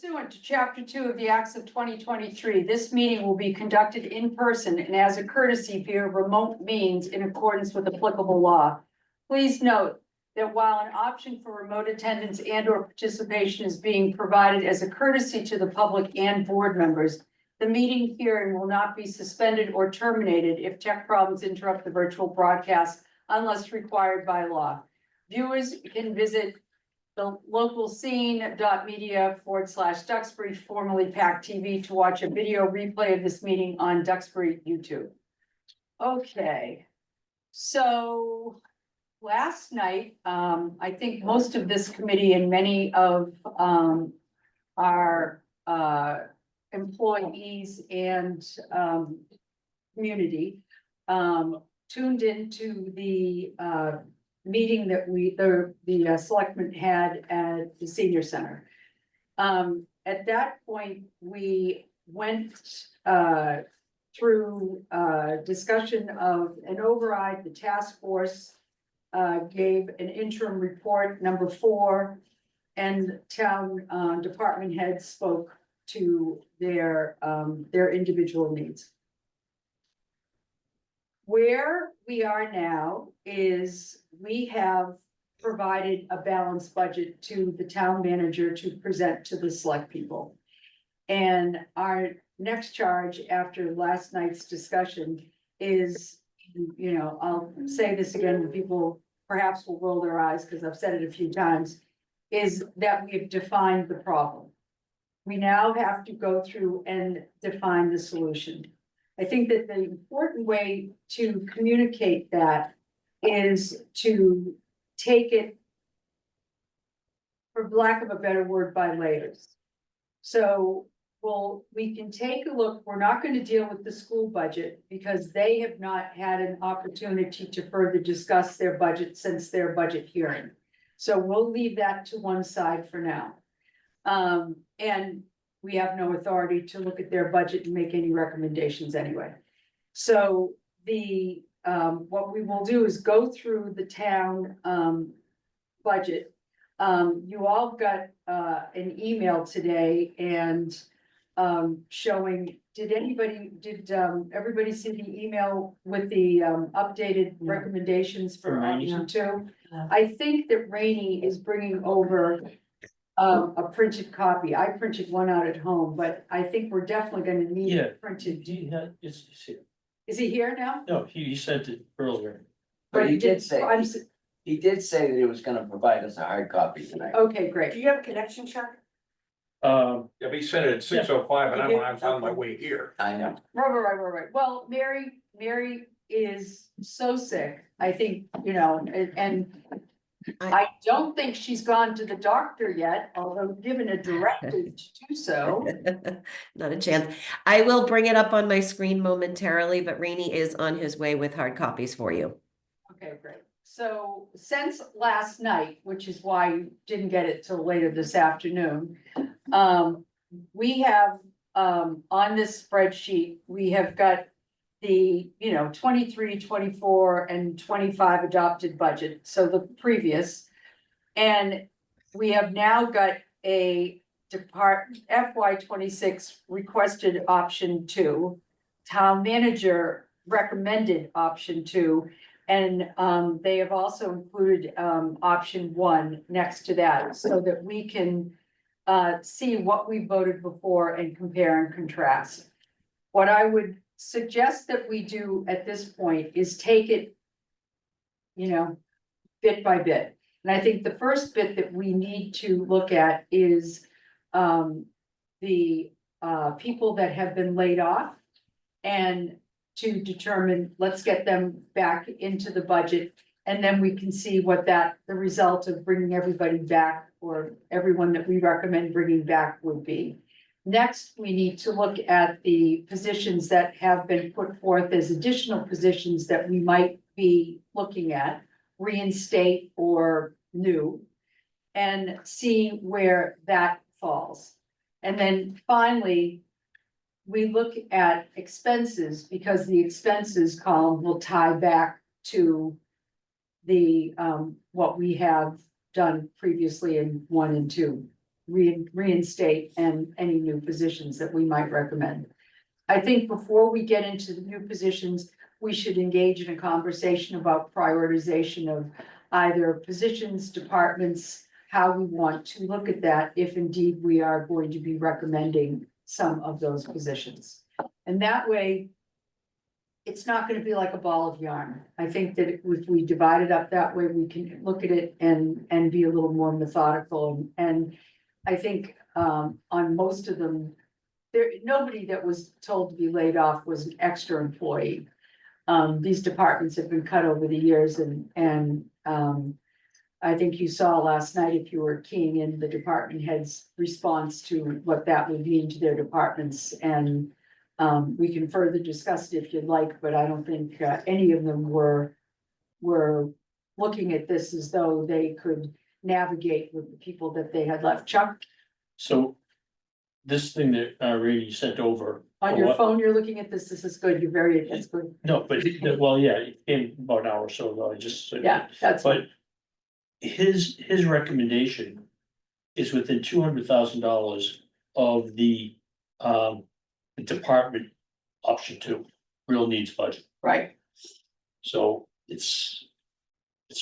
Pursuant to Chapter 2 of the Acts of 2023, this meeting will be conducted in person and as a courtesy via remote means in accordance with applicable law. Please note that while an option for remote attendance and/or participation is being provided as a courtesy to the public and board members, the meeting hearing will not be suspended or terminated if tech problems interrupt the virtual broadcast unless required by law. Viewers can visit the local scene.media/Duxbury, formerly PAC TV, to watch a video replay of this meeting on Duxbury YouTube. Okay, so last night, I think most of this committee and many of our employees and community tuned into the meeting that the selectmen had at the senior center. At that point, we went through discussion of an override. The task force gave an interim report, number 4, and town department heads spoke to their individual needs. Where we are now is we have provided a balanced budget to the town manager to present to the select people. And our next charge after last night's discussion is, I'll say this again, and people perhaps will roll their eyes because I've said it a few times, is that we've defined the problem. We now have to go through and define the solution. I think that the important way to communicate that is to take it, for lack of a better word, by layers. So, we can take a look. We're not going to deal with the school budget because they have not had an opportunity to further discuss their budget since their budget hearing. So we'll leave that to one side for now. And we have no authority to look at their budget and make any recommendations anyway. So what we will do is go through the town budget. You all got an email today and showing, did everybody see the email with the updated recommendations for option 2? I think that Rainey is bringing over a printed copy. I printed one out at home, but I think we're definitely gonna need it printed. It's here. Is he here now? No, he sent it earlier. But he did say that he was gonna provide us a hard copy tonight. Okay, great. Do you have a connection, Chuck? Yeah, but he said it at 6:05 and I was on my way here. I know. Right. Well, Mary is so sick, I think, and I don't think she's gone to the doctor yet, although given a directive to do so. Not a chance. I will bring it up on my screen momentarily, but Rainey is on his way with hard copies for you. Okay, great. So since last night, which is why you didn't get it till later this afternoon, we have on this spreadsheet, we have got the 23, 24, and 25 adopted budget, so the previous, and we have now got a FY26 requested option 2, town manager recommended option 2, and they have also included option 1 next to that, so that we can see what we voted before and compare and contrast. What I would suggest that we do at this point is take it, bit by bit. And I think the first bit that we need to look at is the people that have been laid off, and to determine, let's get them back into the budget. And then we can see what the result of bringing everybody back, or everyone that we recommend bringing back, would be. Next, we need to look at the positions that have been put forth as additional positions that we might be looking at, reinstate or new, and see where that falls. And then finally, we look at expenses, because the expenses column will tie back to the what we have done previously in 1 and 2. reinstate and any new positions that we might recommend. I think before we get into the new positions, we should engage in a conversation about prioritization of either positions, departments, how we want to look at that, if indeed we are going to be recommending some of those positions. And that way, it's not gonna be like a ball of yarn. I think that if we divide it up that way, we can look at it and be a little more methodical. And I think, on most of them, nobody that was told to be laid off was an extra employee. These departments have been cut over the years and I think you saw last night, if you were keying in the department head's response to what that would mean to their departments. And we can further discuss it if you'd like, but I don't think any of them were looking at this as though they could navigate with the people that they had left. Chuck, So this thing that Randy sent over. on for your what- phone, you're looking at this. This is good. That's good. No, but, well, yeah, it came about an hour or so ago, I just. Yeah, that's. But his recommendation is within $200,000 of the department option 2, real needs budget. Right, So it's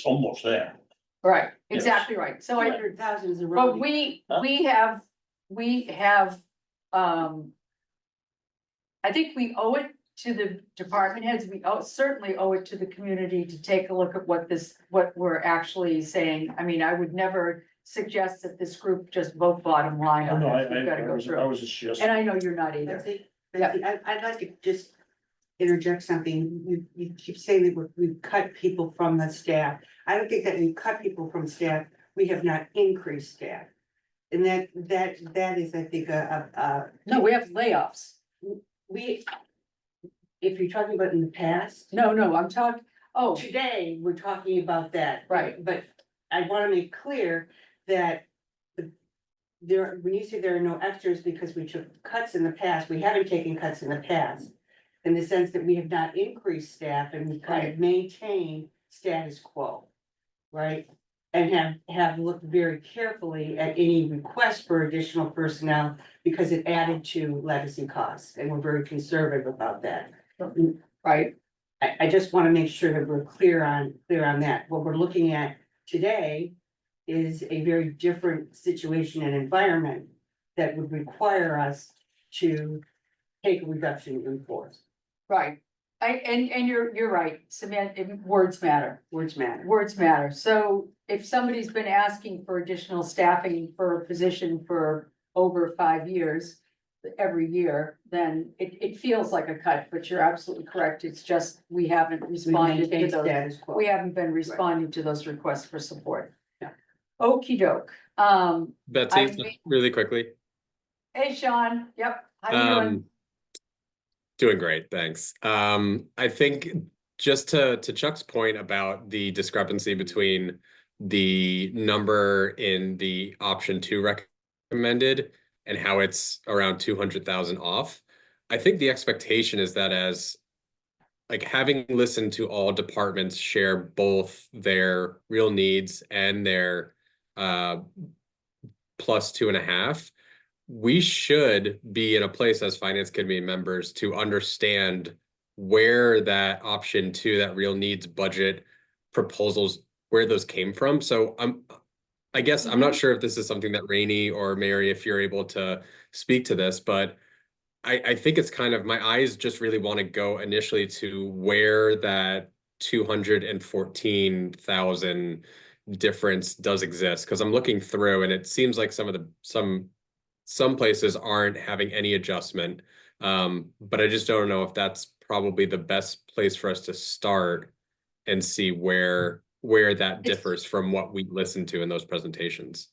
almost there. right, Yes. exactly right. So I, 200,000 is a but road. we Huh? have, I think we owe it to the department heads. We certainly owe it to the community to take a look at what we're actually saying. I mean, I would never suggest that this group just vote bottom line Oh, on no, this. We've gotta go I through. was just. And I know you're not either. Betsy, I'd like to just interject something. You keep saying that we've cut people from the staff. I don't think that we've cut people from staff. We have not increased staff. And that is, I think, No, we have layoffs. we, if you're talking about in the past, No, I'm talking, oh, today, we're talking about that. Right. But I want to make clear that when you say there are no extras because we took cuts in the past, we haven't taken cuts in the past. In the sense that we have not increased staff and we've kind of maintained status quo, right? And have looked very carefully at any request for additional personnel because it added to legacy costs, and we're very conservative about that. right, I just want to make sure that we're clear on that. What we're looking at today is a very different situation and environment that would require us to take a reduction in force. right. And you're right, Samantha, words matter. Words matter. Words matter. So if somebody's been asking for additional staffing for a position for over 5 years, every year, then it feels like a cut, but you're absolutely correct. It's just, we haven't We responded to maintain those. status quo. We haven't been responding to those requests for support. Yeah. Okey doke. Betsy, really quickly. Hey, Sean. Yep. How you doing? Doing great, thanks. I think just to Chuck's point about the discrepancy between the number in the option 2 recommended and how it's around 200,000 off. I think the expectation is that as like having listened to all departments share both their real needs and their plus 2.5, we should be in a place as finance committee members to understand where that option 2, that real needs budget proposals, where those came from. So I guess I'm not sure if this is something that Rainey or Mary, if you're able to speak to this, but I think it's kind of, my eyes just really want to go initially to where that 214,000 difference does exist. Because I'm looking through and it seems like some places aren't having any adjustment. But I just don't know if that's probably the best place for us to start and see where that differs from what we listened to in those presentations.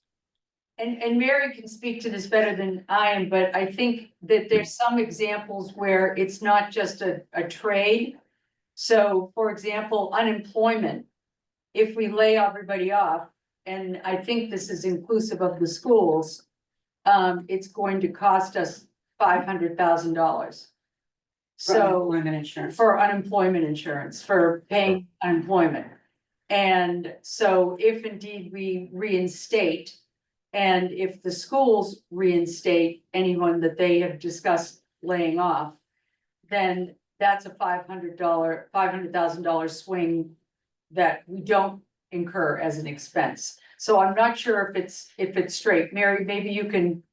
And Mary can speak to this better than I am, but I think that there's some examples where it's not just a trade. So, for example, unemployment, if we lay everybody off, and I think this is inclusive of the schools, it's going to cost us $500,000. So Unemployment insurance. for unemployment insurance, for paying unemployment. And so if indeed we reinstate And if the schools reinstate anyone that they have discussed laying off, then that's a $500,000 swing that we don't incur as an expense. So I'm not sure if it's straight. Mary, maybe you can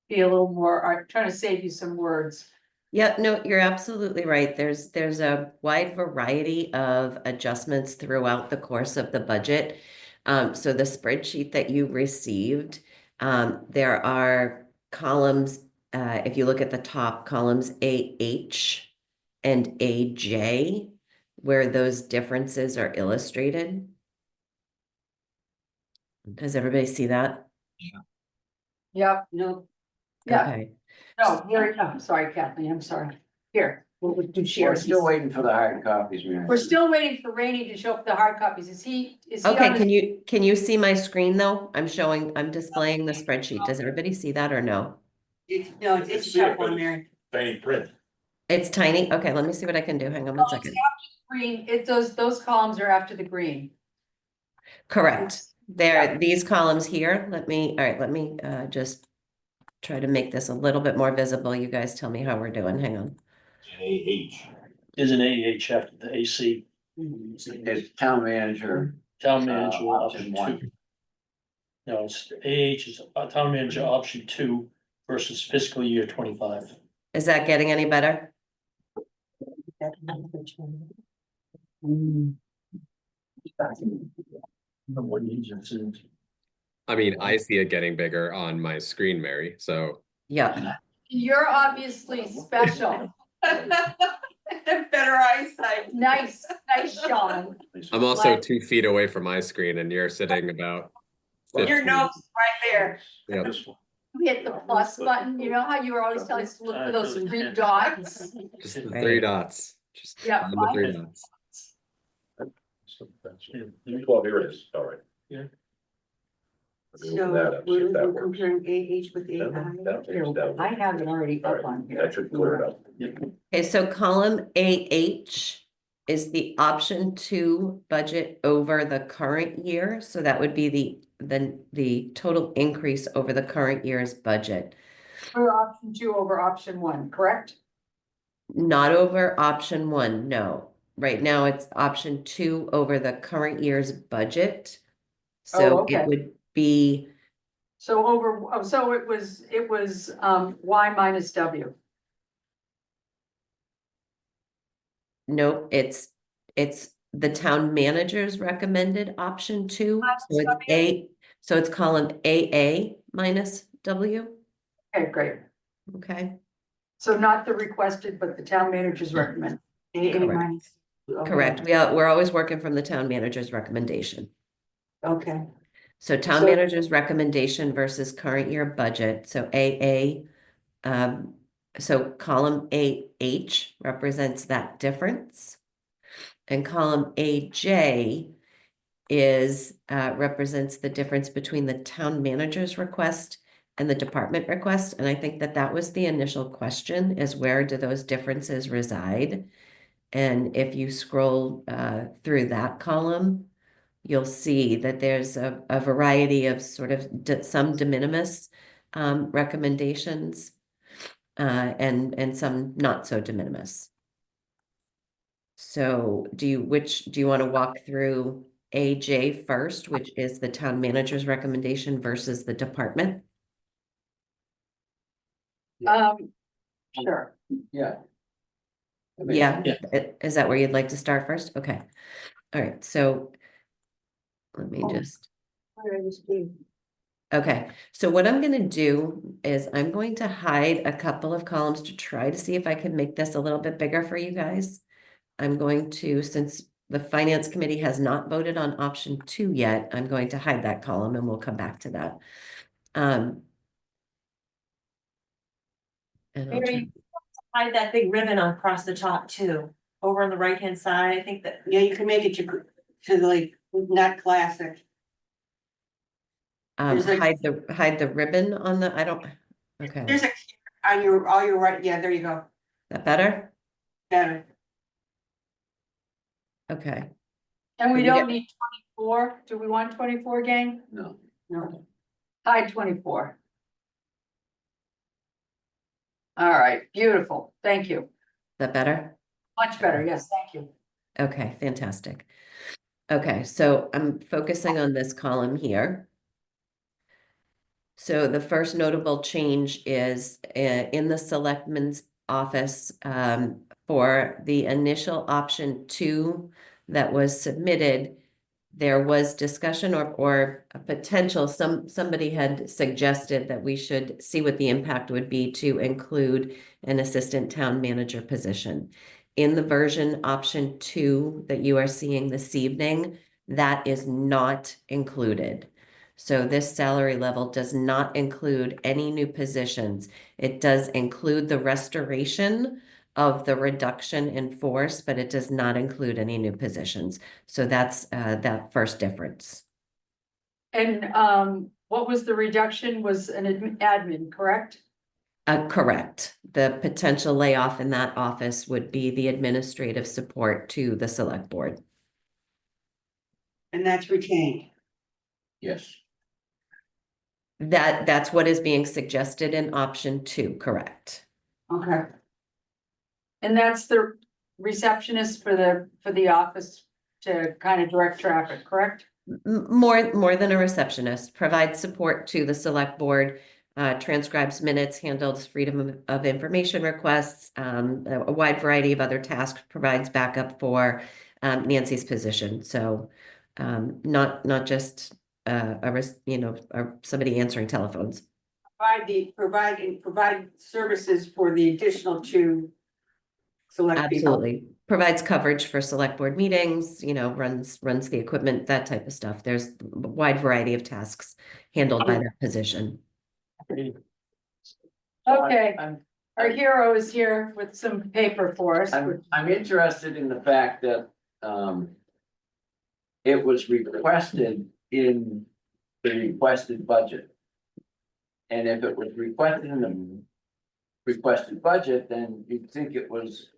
be a little more, I'm trying to save you some words. Yeah, no, you're absolutely right. There's a wide variety of adjustments throughout the course of the budget. So the spreadsheet that you received, there are columns, if you look at the top columns, AH and AJ, where those differences are illustrated. Does everybody see that? Yep, No, yeah, Okay. no, Mary, no, sorry, Kathleen, I'm sorry. Here, we'll do We're shares. still waiting for the hard copies, Mary. We're still waiting for Rainey to show up the hard copies. Is he on Okay, his? can you see my screen though? I'm displaying the spreadsheet. Does everybody see that or no? it's tough one, Mary. Tiny print. It's tiny. Okay, let me see what I can do. Hang on one second. Green, those columns are after the green. Correct. Yeah. These columns here. Let me just try to make this a little bit more visible. You guys tell me how we're doing. Hang on. Is an AH after the AC, It's town manager. town manager Option option 2. No, it's AH is town manager option 2 versus fiscal year 25. Is that getting any better? What agency is it? I mean, I see it getting bigger on my screen, Mary, so. Yeah. You're obviously special. Better eyesight. Nice, Sean. I'm also Like- 2 feet away from my screen and you're sitting about. Your 15. nose right there. Yep. Hit the plus button. You know how you were always telling us to look for those 3 dots? Just the Right. 3 dots. Just Yeah, find the 3 dots. 12 here it is, all right. Yeah. So we're comparing AH with AI. I have it already up on here. That should clear it up. Okay, so column AH is the option 2 budget over the current year. So that would be the total increase over the current year's budget. For option 2 over option 1, correct? Not over option 1, no. Right now it's option 2 over the current year's budget. So okay. it would be, So it was Y minus W. no, it's the town manager's recommended option 2. So it's column AA minus W. Okay, great. Okay, So not the requested, but the town manager's recommend. AA Correct. minus. Okay. correct. We're always working from the town manager's recommendation. Okay. So town So- manager's recommendation versus current year budget, so AA, so column AH represents that difference. And column AJ represents the difference between the town manager's request and the department request. And I think that was the initial question, is where do those differences reside? And if you scroll through that column, you'll see that there's a variety of sort of some de minimis recommendations and some not so de minimis. So do you want to walk through AJ first, which is the town manager's recommendation versus the department? Sure. Yeah. Yeah, Yeah. is that where you'd like to start first? Okay. All right, so let me just, okay. So what I'm gonna do is I'm going to hide a couple of columns to try to see if I can make this a little bit bigger for you guys. I'm going to, since the finance committee has not voted on option 2 yet, I'm going to hide that column and we'll come back to that. And I'll Maybe hide that big ribbon across the top too, over on the right-hand side. I think that, Yeah, you can make it to like, not classic. there's like- hide the ribbon on the, okay, There's a, on your right, yeah, there you go. that better? Better. Okay. And we Can you don't need 24. Do we want 24, gang? No. No. high 24. All right, beautiful, thank you. Is that better? Much better, yes, thank you. Okay, fantastic. Okay, so I'm focusing on this column here. So the first notable change is in the selectman's office for the initial option 2 that was submitted. There was discussion or a potential, somebody had suggested that we should see what the impact would be to include an assistant town manager position. In the version option 2 that you are seeing this evening, that is not included. So this salary level does not include any new positions. It does include the restoration of the reduction in force, but it does not include any new positions. So that's that first difference. And what was the reduction? Was an admin, correct? Correct. The potential layoff in that office would be the administrative support to the select board. And that's retained. Yes. That's what is being suggested in option 2, correct? Okay. And that's the receptionist for the office to kind of direct traffic, correct? More than a receptionist, provides support to the select board, transcribes minutes, handles freedom of information requests, a wide variety of other tasks, provides backup for Nancy's position. So not just somebody answering telephones. Provide services for the additional 2 select people. Absolutely. Provides coverage for select board meetings, runs the equipment, that type of stuff. There's a wide variety of tasks handled by that position. Okay, I'm, our hero is here with some paper for us. I'm interested in the fact that, it was requested in the requested budget. And if it was requested in the requested budget, then you'd think it was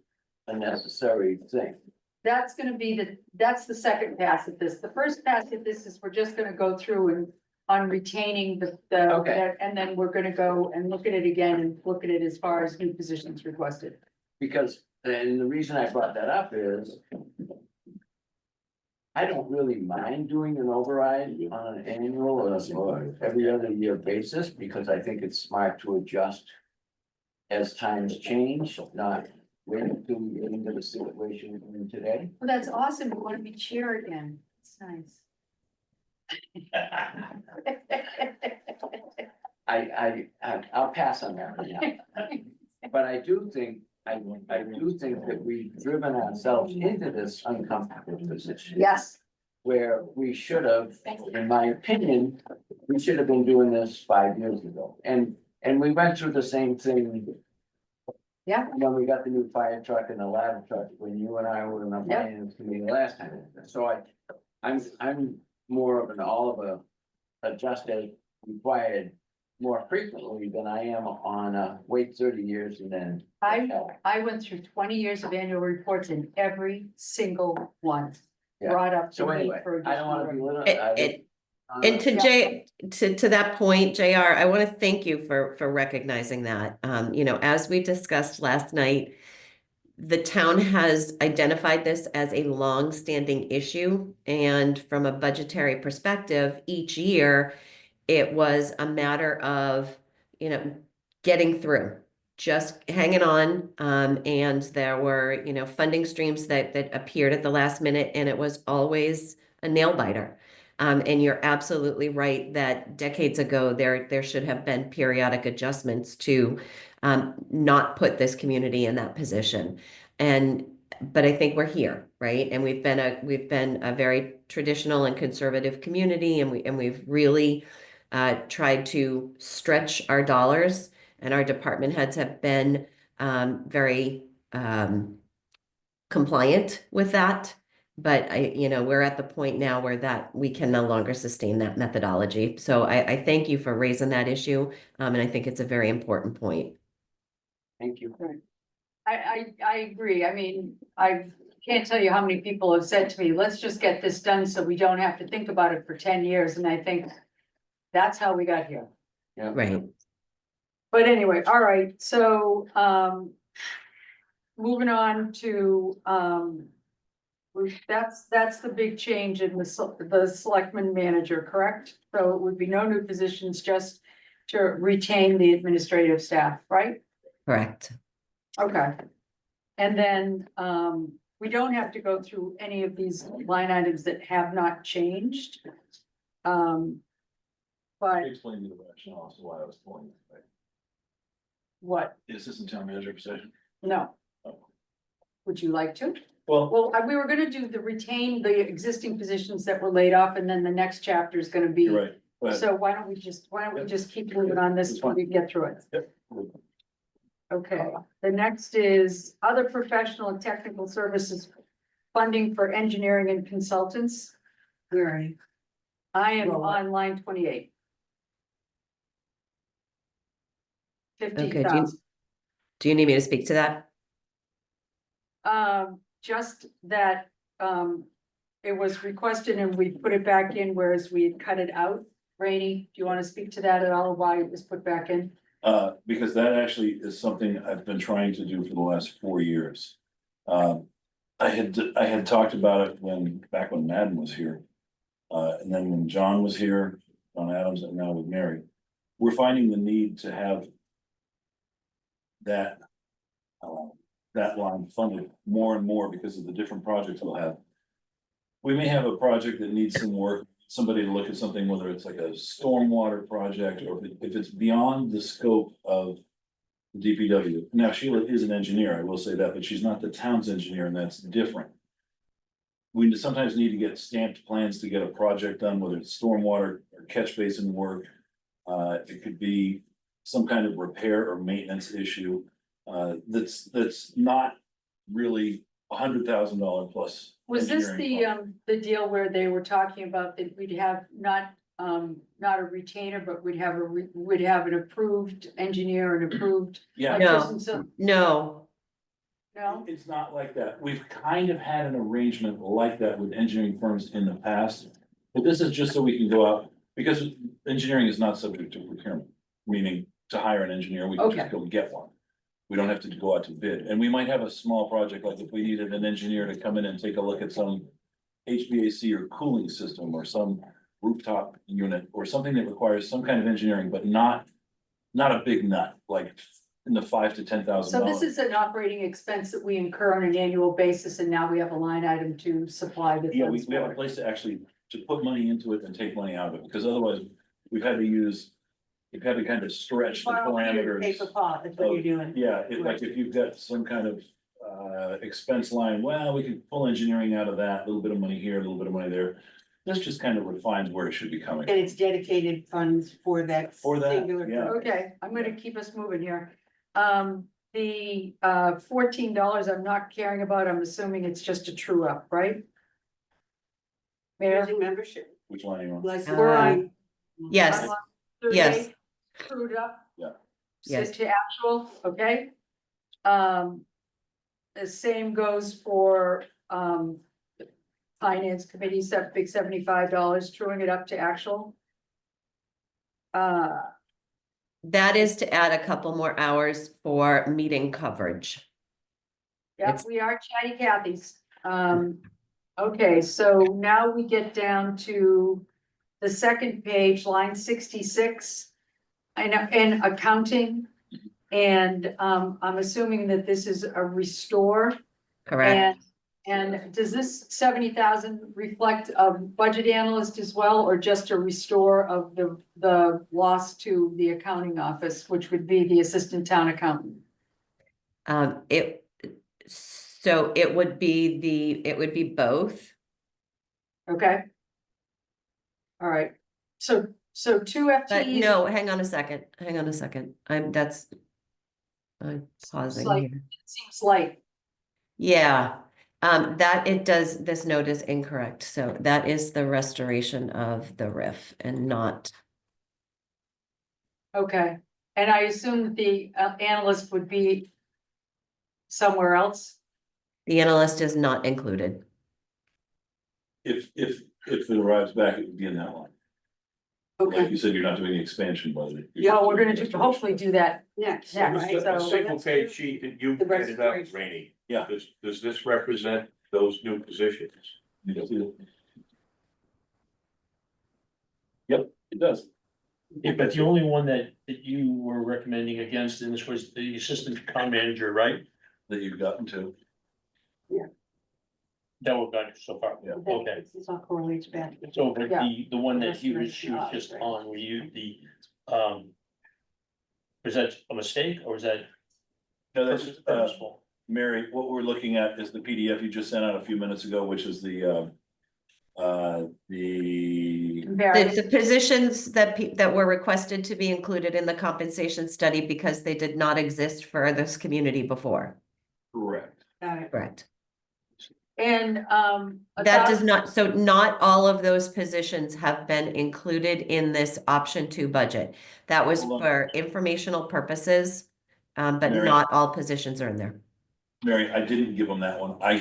a necessary thing. That's gonna be that's the second pass at this. The first pass at this is we're just gonna go through and on retaining Okay. and then we're gonna go and look at it again and look at it as far as new positions requested. Because, and the reason I brought that up is I don't really mind doing an override on an annual or every other year basis, because I think it's smart to adjust as times change, not wait until we get into the situation we're in today. Well, that's awesome. We want to be chair again. It's nice. I'll pass on that right now. But I do think that we've driven ourselves into this uncomfortable position. Yes, Where we should have, in my opinion, we should have been doing this 5 years ago. And we went through the same thing. Yeah. When we got the new fire truck and the ladder truck, when you and I were in the Yep. finance committee last time. So I'm more of an Oliver adjust as required more frequently than I am on wait 30 years and then. I went through 20 years of annual reports and every single one Yeah. brought up. the So need anyway, for I don't wanna be little. And to that point, JR, I want to thank you for recognizing that. As we discussed last night, the town has identified this as a long-standing issue, and from a budgetary perspective, each year it was a matter of, getting through, just hanging on. And there were, funding streams that appeared at the last minute, and it was always a nail biter. And you're absolutely right that decades ago, there should have been periodic adjustments to not put this community in that position. But I think we're here, right? And we've been a very traditional and conservative community, and we've really tried to stretch our dollars, and our department heads have been very compliant with that. But we're at the point now where that we can no longer sustain that methodology. So I thank you for raising that issue. And I think it's a very important point. Thank you. I agree. I mean, I can't tell you how many people have said to me, let's just get this done so we don't have to think about it for 10 years. And I think That's how we got here. Yeah. Right. But anyway, all right, so, moving on to, that's the big change in the selectman manager, correct? So it would be no new positions, just to retain the administrative staff, right? Correct. Okay. And then, we don't have to go through any of these line items that have not changed. But Explain to the rationale as to why I was pulling it. what? The assistant town manager position. No. Would you like to? Well, Well, we were gonna do retain the existing positions that were laid off, and then the next chapter is gonna be. you're right, but So why don't we just keep moving on this until we get through it? Yep. Okay, the next is other professional and technical services funding for engineering and consultants. Where are you? I am Well, what? on line 28. Okay, 50,000. do you need me to speak to that? Just that, it was requested and we put it back in, whereas we had cut it out. Rainey, do you want to speak to that at all, why it was put back in? because that actually is something I've been trying to do for the last 4 years. I had talked about it back when Madden was here. And then when John was here, John Adams, and now with Mary, we're finding the need to have that, that line funded more and more because of the different projects we'll have. We may have a project that needs some work, somebody to look at something, whether it's like a stormwater project, or if it's beyond the scope of the DPW. Now, Sheila is an engineer, I will say that, but she's not the town's engineer, and that's different. We sometimes need to get stamped plans to get a project done, whether it's stormwater or catch basin work. It could be some kind of repair or maintenance issue, that's not really $100,000 plus. Was this engineering the deal where they were talking about that we'd have not a retainer, but we'd have an approved engineer and approved. Yeah, like, No. isn't so- No, No, it's not like that. We've kind of had an arrangement like that with engineering firms in the past. But this is just so we can go out, because engineering is not subject to procurement, meaning to hire an engineer, we can just Okay. go get one. We don't have to go out to bid, and we might have a small project, like if we needed an engineer to come in and take a look at some HVAC or cooling system or some rooftop unit or something that requires some kind of engineering, but not a big nut, like in the $5,000 to $10,000. so this is an operating expense that we incur on an annual basis, and now we have a line item to supply the Yeah, funds we have for a it. place to actually, to put money into it and take money out of it, because otherwise we've had to kind of stretch the Borrow here, parameters. pay for Paul, that's what you're doing. Yeah, like if you've got some kind of expense line, well, we can pull engineering out of that, a little bit of money here, a little bit of money there. This just kind of refines where it should be coming. And it's dedicated funds for that For that, singular. yeah. purpose. Okay, I'm gonna keep us moving here. The $14 I'm not caring about, I'm assuming it's just a true up, right? Mayor? Using membership. Which line are you on? License. We're on- yes, I'm on 38, yes. Screwed up. Yeah. Yes. Set to actual, okay? The same goes for, finance committee, big $75, truing it up to actual. That is to add a couple more hours for meeting coverage. Yep, It's- we are chatty Cathy's. Okay, so now we get down to the second page, line 66. I know, in accounting, and, I'm assuming that this is a restore. Correct. And does this 70,000 reflect a budget analyst as well, or just a restore of the loss to the accounting office, which would be the assistant town accountant? So it would be both. Okay. All right, so two But FTEs. no, hang on a second. I'm pausing like- here. Seems like, Yeah, this note is incorrect. So that is the restoration of the RIF and not, okay, and I assume that the analyst would be somewhere else. the analyst is not included. If it arrives back, it would be in that line. Like you said, you're not doing the expansion budget. Yeah, we're gonna just hopefully do that. Next, Yeah, right? The so- single page sheet that you The handed out, restoration. Rainey. Yeah. Does this represent those new positions? Yep, it does. Yeah, but the only one that you were recommending against in this was the assistant town manager, right? That you've gotten to. That we've done so far. Yeah. Okay, This all correlates back. so but Yeah. the one that she was just on, were you was that a mistake or was that No, that's purposeful? Mary, what we're looking at is the PDF you just sent out a few minutes ago, which is the. The positions that were requested to be included in the compensation study because they did not exist for this community before. Correct. Got it. Correct. And, That does not, so not all of those positions have been included in this option 2 budget. That was Hold on. for informational purposes, but Mary. not all positions are in there. Mary, I didn't give them that one. I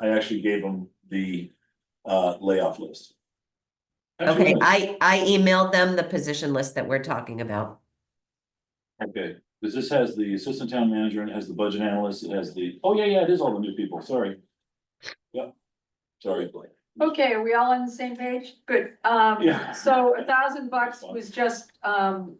actually gave them the layoff list. Okay, I emailed them the position list that we're talking about. Okay, because this has the assistant town manager and it has the budget analyst, it has the, oh, yeah, it is all the new people, sorry. Yep, sorry. okay, are we all on the same page? Good. Yeah. So $1,000 was just, an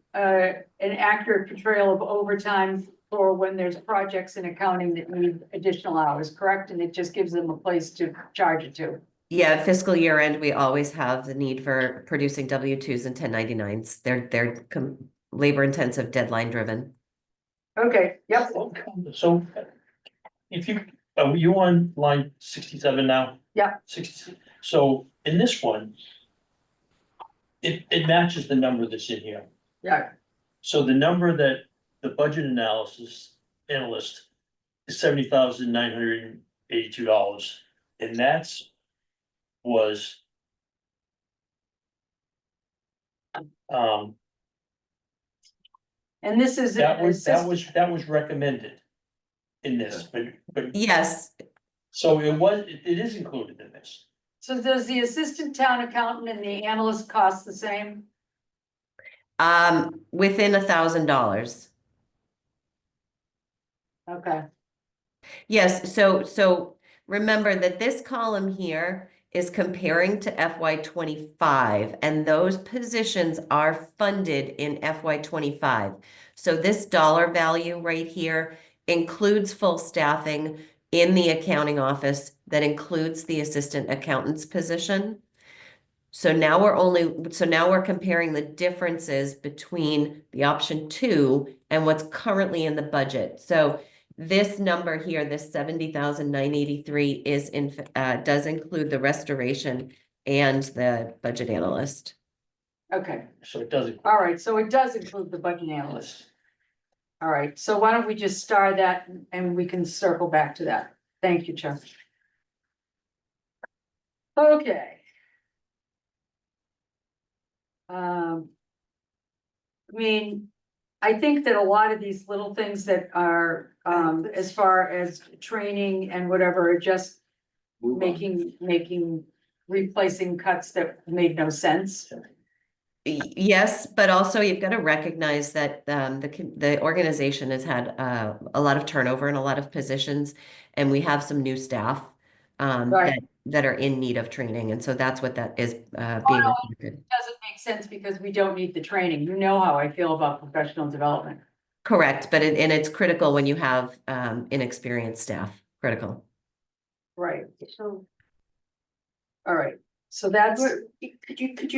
accurate portrayal of overtime for when there's projects in accounting that need additional hours, correct? And it just gives them a place to charge it to. Yeah, fiscal year end, we always have the need for producing W-2s and 1099s. They're labor intensive, deadline driven. Okay, yep. So if you, are you on line 67 now? Yeah. 60, so in this one, it matches the number that's in here. Yeah, So the number that the budget analysis analyst is $70,982. And was and this is. that was recommended in this, but Yes, so it is included in this. So does the assistant town accountant and the analyst cost the same? within $1,000. Okay, Yes, so remember that this column here is comparing to FY 25, and those positions are funded in FY 25. So this dollar value right here includes full staffing in the accounting office that includes the assistant accountant's position. So now we're comparing the differences between the option 2 and what's currently in the budget. So this number here, this 70,983 does include the restoration and the budget analyst. okay, So it doesn't. all right, so it does include the budget analyst. All right, so why don't we just star that and we can circle back to that. Thank you, Chuck. Okay. I mean, I think that a lot of these little things that are, as far as training and whatever, are just Move on. replacing cuts that made no sense. Yes, but also you've got to recognize that the organization has had a lot of turnover in a lot of positions, and we have some new staff Right. that are in need of training, and so that's what that is being no, reflected. Doesn't make sense because we don't need the training. You know how I feel about professional development. Correct, but it's critical when you have inexperienced staff. Critical. Right, so. All right, so that's Could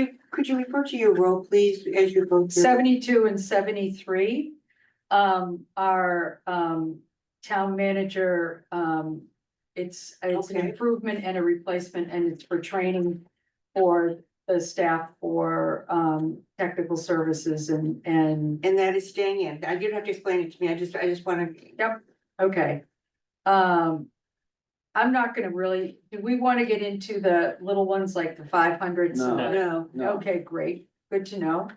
you refer to your row, please, as you go through? 72 and 73. Our town manager, it's an Okay. improvement and a replacement, and it's for training for the staff for technical services and. And that is staying in. You don't have to explain it to me. I just wanna. Yep, okay. I'm not gonna really, do we want to get into the little ones like the 500s? No. No, Okay, great, good to know.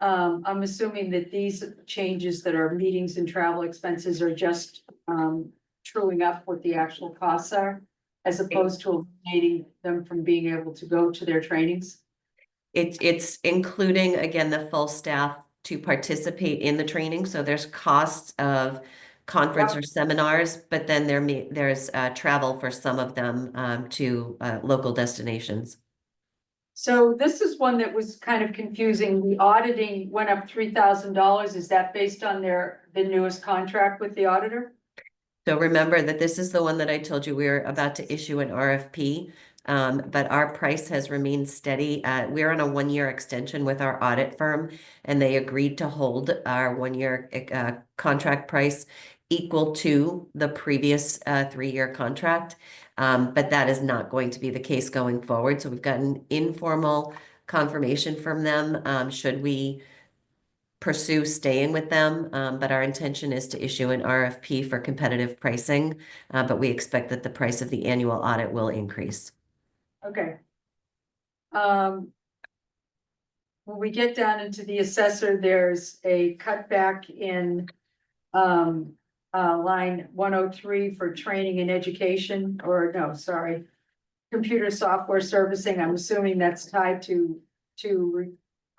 I'm assuming that these changes that are meetings and travel expenses are just, truing up what the actual costs are, as opposed to eliminating them from being able to go to their trainings. It's including, again, the full staff to participate in the training, so there's costs of conference or seminars, but then there's travel for some of them to local destinations. So this is one that was kind of confusing. The auditing went up $3,000. Is that based on the newest contract with the auditor? So remember that this is the one that I told you we were about to issue an RFP, but our price has remained steady. We're on a 1-year extension with our audit firm, and they agreed to hold our 1-year contract price equal to the previous 3-year contract. But that is not going to be the case going forward. So we've gotten informal confirmation from them, should we pursue staying with them, but our intention is to issue an RFP for competitive pricing, but we expect that the price of the annual audit will increase. Okay. When we get down into the assessor, there's a cutback in line 103 for training and education, or no, sorry, computer software servicing. I'm assuming that's tied to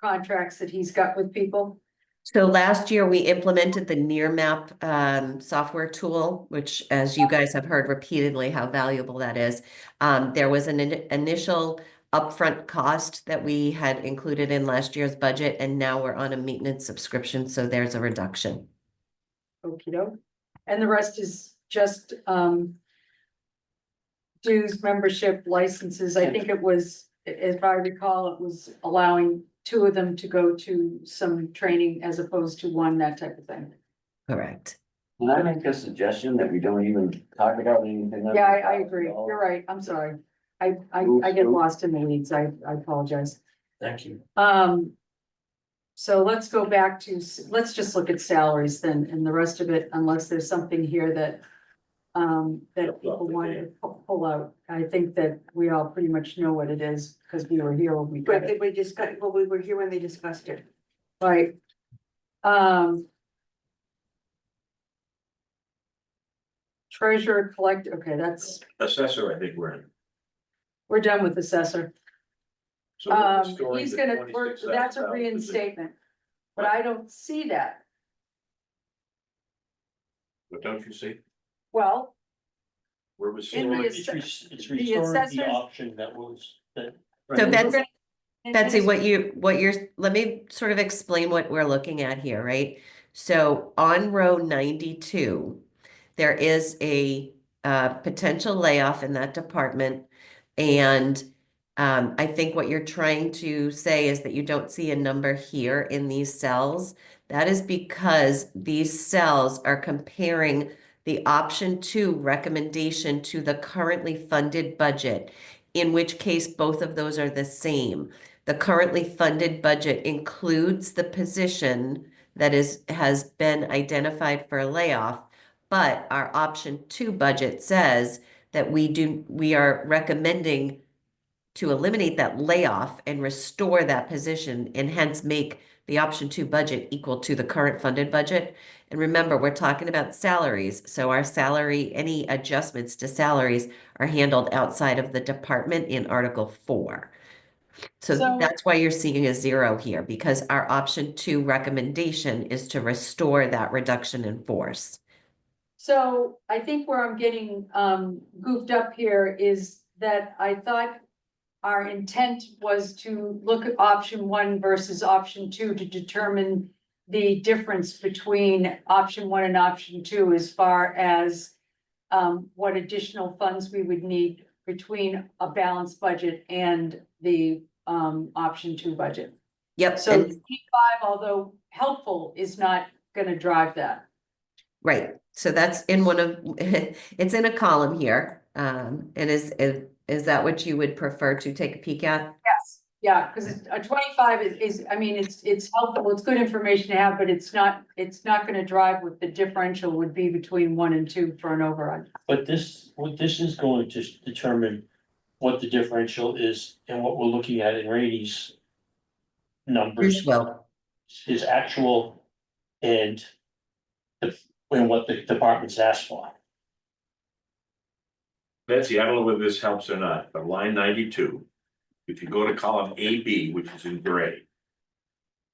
contracts that he's got with people. So last year we implemented the Nearmap software tool, which, as you guys have heard repeatedly how valuable that is. There was an initial upfront cost that we had included in last year's budget, and now we're on a maintenance subscription, so there's a reduction. Okey doke. And the rest is just dues, membership, licenses. I think it was, if I recall, it was allowing 2 of them to go to some training as opposed to 1, that type of thing. Correct. Can I make a suggestion that we don't even talk about anything? Yeah, I agree. You're right. I'm sorry. I get lost in the weeds. I apologize. Thank you. So let's go back to, let's just look at salaries then, and the rest of it, unless there's something here that people want to pull out. I think that we all pretty much know what it is, because we were here when we got But it. we discussed, well, we were here when they discussed it. Right. Treasurer collect, okay, Assessor, I think we're done with assessor. So we're restoring He's the gonna, 26,000 that's a position. reinstatement, but I don't see that. But don't you see? Well, We're In the restoring. ass- It's the restoring the assessors- option that was, that. So we're Betsy, gonna- Betsy, let me sort of explain what we're looking at here, right? So on row 92, there is a potential layoff in that department. And I think what you're trying to say is that you don't see a number here in these cells. That is because these cells are comparing the option 2 recommendation to the currently funded budget, in which case both of those are the same. The currently funded budget includes the position that has been identified for a layoff, but our option 2 budget says that we are recommending to eliminate that layoff and restore that position, and hence make the option 2 budget equal to the current funded budget. And remember, we're talking about salaries. So our salary, any adjustments to salaries are handled outside of the department in Article 4. So So- that's why you're seeing a 0 here, because our option 2 recommendation is to restore that reduction in force. So I think where I'm getting goofed up here is that I thought our intent was to look at option 1 versus option 2 to determine the difference between option 1 and option 2 as far as what additional funds we would need between a balanced budget and the option 2 budget. Yep. So and- 25, although helpful, is not gonna drive that. Right, so that's in one of, it's in a column here. And is that what you would prefer to take a peek at? Yes, yeah, because a 25 is, I mean, it's helpful, it's good information to have, but it's not gonna drive what the differential would be between 1 and 2 for an override. But what this is going to determine what the differential is and what we're looking at in Rainey's numbers Well, is actual and what the department's asked for. Betsy, I don't know whether this helps or not, but line 92. if you go to column AB, which is in gray.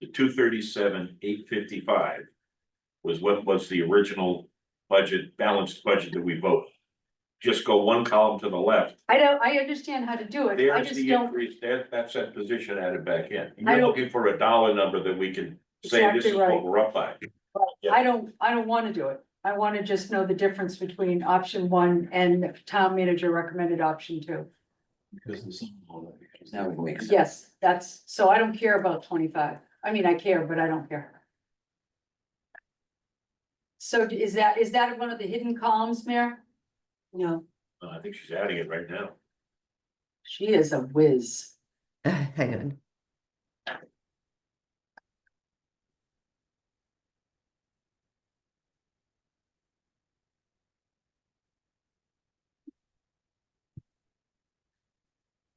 The 237,855 was what was the original budget, balanced budget that we voted. Just go one column to the left. I understand how to do it, I There's just the don't, increase, that's that position added back in. I You're don't- looking for a dollar number that we can say this Exactly is right. what we're up by. I don't wanna do it. I wanna just know the difference between option 1 and town manager recommended option 2. Because the sum of all that. Now it makes sense. Yes, that's, so I don't care about 25. I mean, I care, but I don't care. So is that one of the hidden columns, Mayor? No, I think she's adding it right now. She is a whiz. Hang on.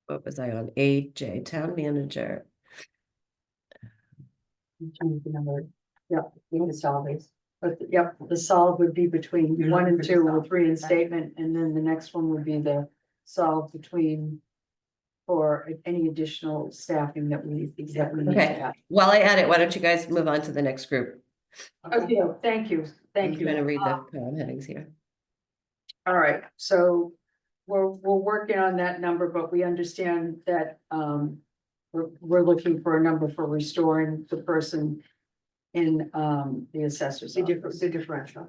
What was I on? AJ, town manager. Yep, you can solve these. But, yep, the solve would be between You're 1 and looking for 2 the with solve. reinstatement, and then the next one would be the solve between. For any additional staffing that we need to Okay. add. While I add it, why don't you guys move on to the next group? Okay, thank you, I'm thank you. trying to read the column headings here. All right, so we're working on that number, but we understand that, we're looking for a number for restoring the person in, the assessor's office. the differential.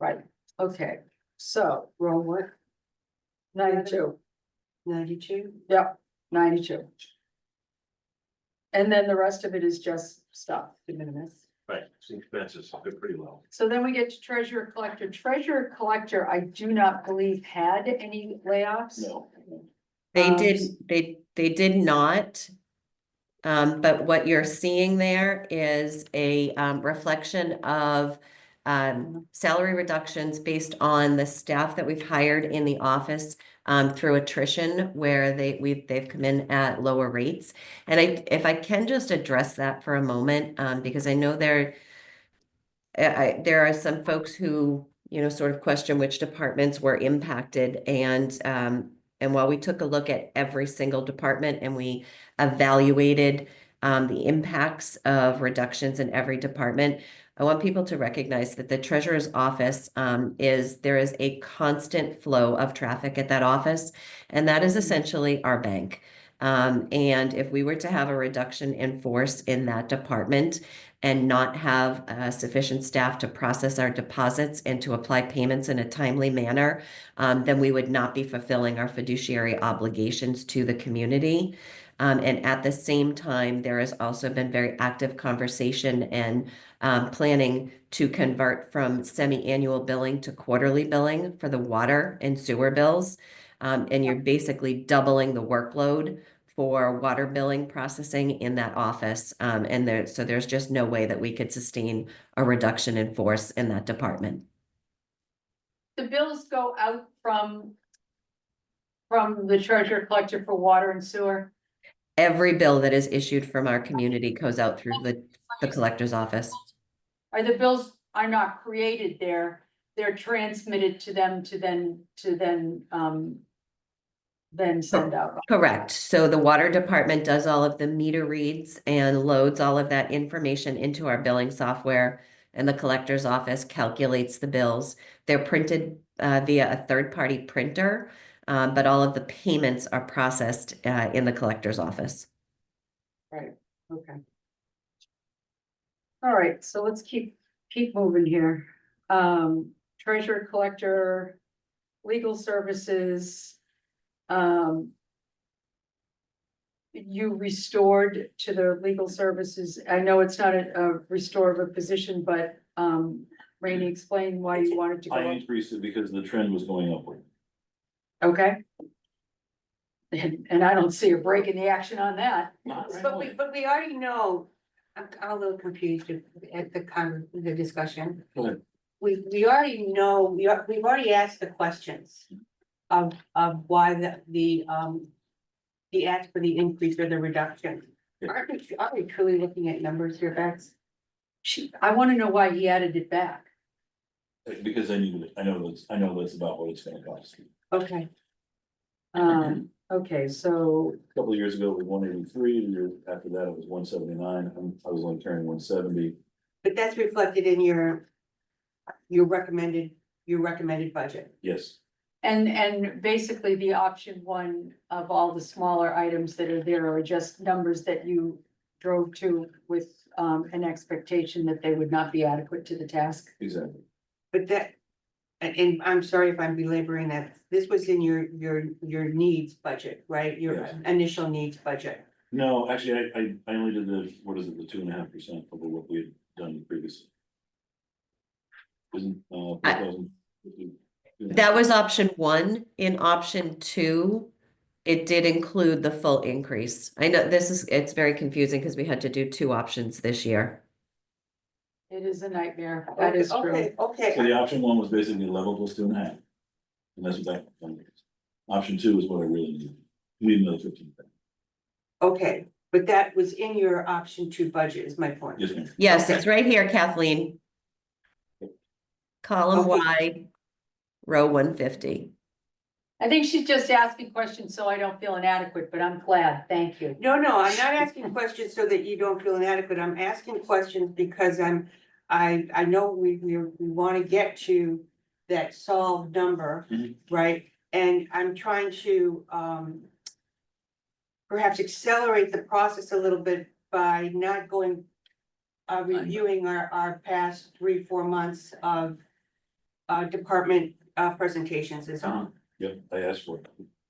Right, okay, so roll what? 92, 92. yep, 92. And then the rest of it is just stuff, de minimis. Right, the expenses, they're pretty low. So then we get to treasurer collector. Treasurer collector, I do not believe had any layoffs. No. They Um, did, they did not. But what you're seeing there is a reflection of salary reductions based on the staff that we've hired in the office through attrition, where they've come in at lower rates. And if I can just address that for a moment, because I know there are some folks who, sort of question which departments were impacted. And while we took a look at every single department and we evaluated the impacts of reductions in every department, I want people to recognize that the treasurer's office there is a constant flow of traffic at that office, and that is essentially our bank. And if we were to have a reduction in force in that department and not have sufficient staff to process our deposits and to apply payments in a timely manner, then we would not be fulfilling our fiduciary obligations to the community. And at the same time, there has also been very active conversation and planning to convert from semi-annual billing to quarterly billing for the water and sewer bills. And you're basically doubling the workload for water billing processing in that office. So there's just no way that we could sustain a reduction in force in that department. The bills go out from the treasurer collector for water and sewer. Every bill that is issued from our community goes out through the collector's office. Are the bills are not created there, they're transmitted to them to then send out. Correct. So the water department does all of the meter reads and loads all of that information into our billing software, and the collector's office calculates the bills. They're printed via a third-party printer, but all of the payments are processed in the collector's office. Right, okay. All right, so let's keep moving here. Treasurer collector, legal services. You restored to the legal services. I know it's not a restore of a position, but Rainey, explain why you wanted to go I up. increased it because the trend was going upward. Okay. And I don't see a break in the action on that. But we already know, I'm a little confused at the discussion. Go ahead. We already know, we've already asked the questions of why the ask for the increase or the reduction. Yeah. Are we truly looking at numbers here, Bex? I wanna know why he added it back. Because I know that's about what it's gonna cost. Okay, Okay, so, A couple of years ago, it was 183. The year after that, it was 179. I was only carrying 170. But that's reflected in your recommended budget. Yes, and basically the option one of all the smaller items that are there are just numbers that you drove to with an expectation that they would not be adequate to the task. exactly. But that, and I'm sorry if I'm belaboring that, this was in your needs budget, right? Your Yes. initial needs budget. No, actually, I only did the, what is it, the 2.5% over what we had done previously. Isn't, 2015. That was option one. In option two, it did include the full increase. I know it's very confusing because we had to do two options this year. It is a nightmare. That is true. Okay, okay. So the option one was basically level plus 2.5. And that's what that one is. Option two is what I really need. We need another 15. Okay, but that was in your option two budget is my point. Yes, ma'am. Yes, Okay. it's right here, Kathleen. Column Okay. Y, row 150. I think she's just asking questions so I don't feel inadequate, but I'm glad. Thank you. No, I'm not asking questions so that you don't feel inadequate. I'm asking questions because I know we want to get to that solved number, Mhm. right? And I'm trying to, perhaps accelerate the process a little bit by not going, reviewing our past 3-4 months of, department, presentations is all. Yep, I asked for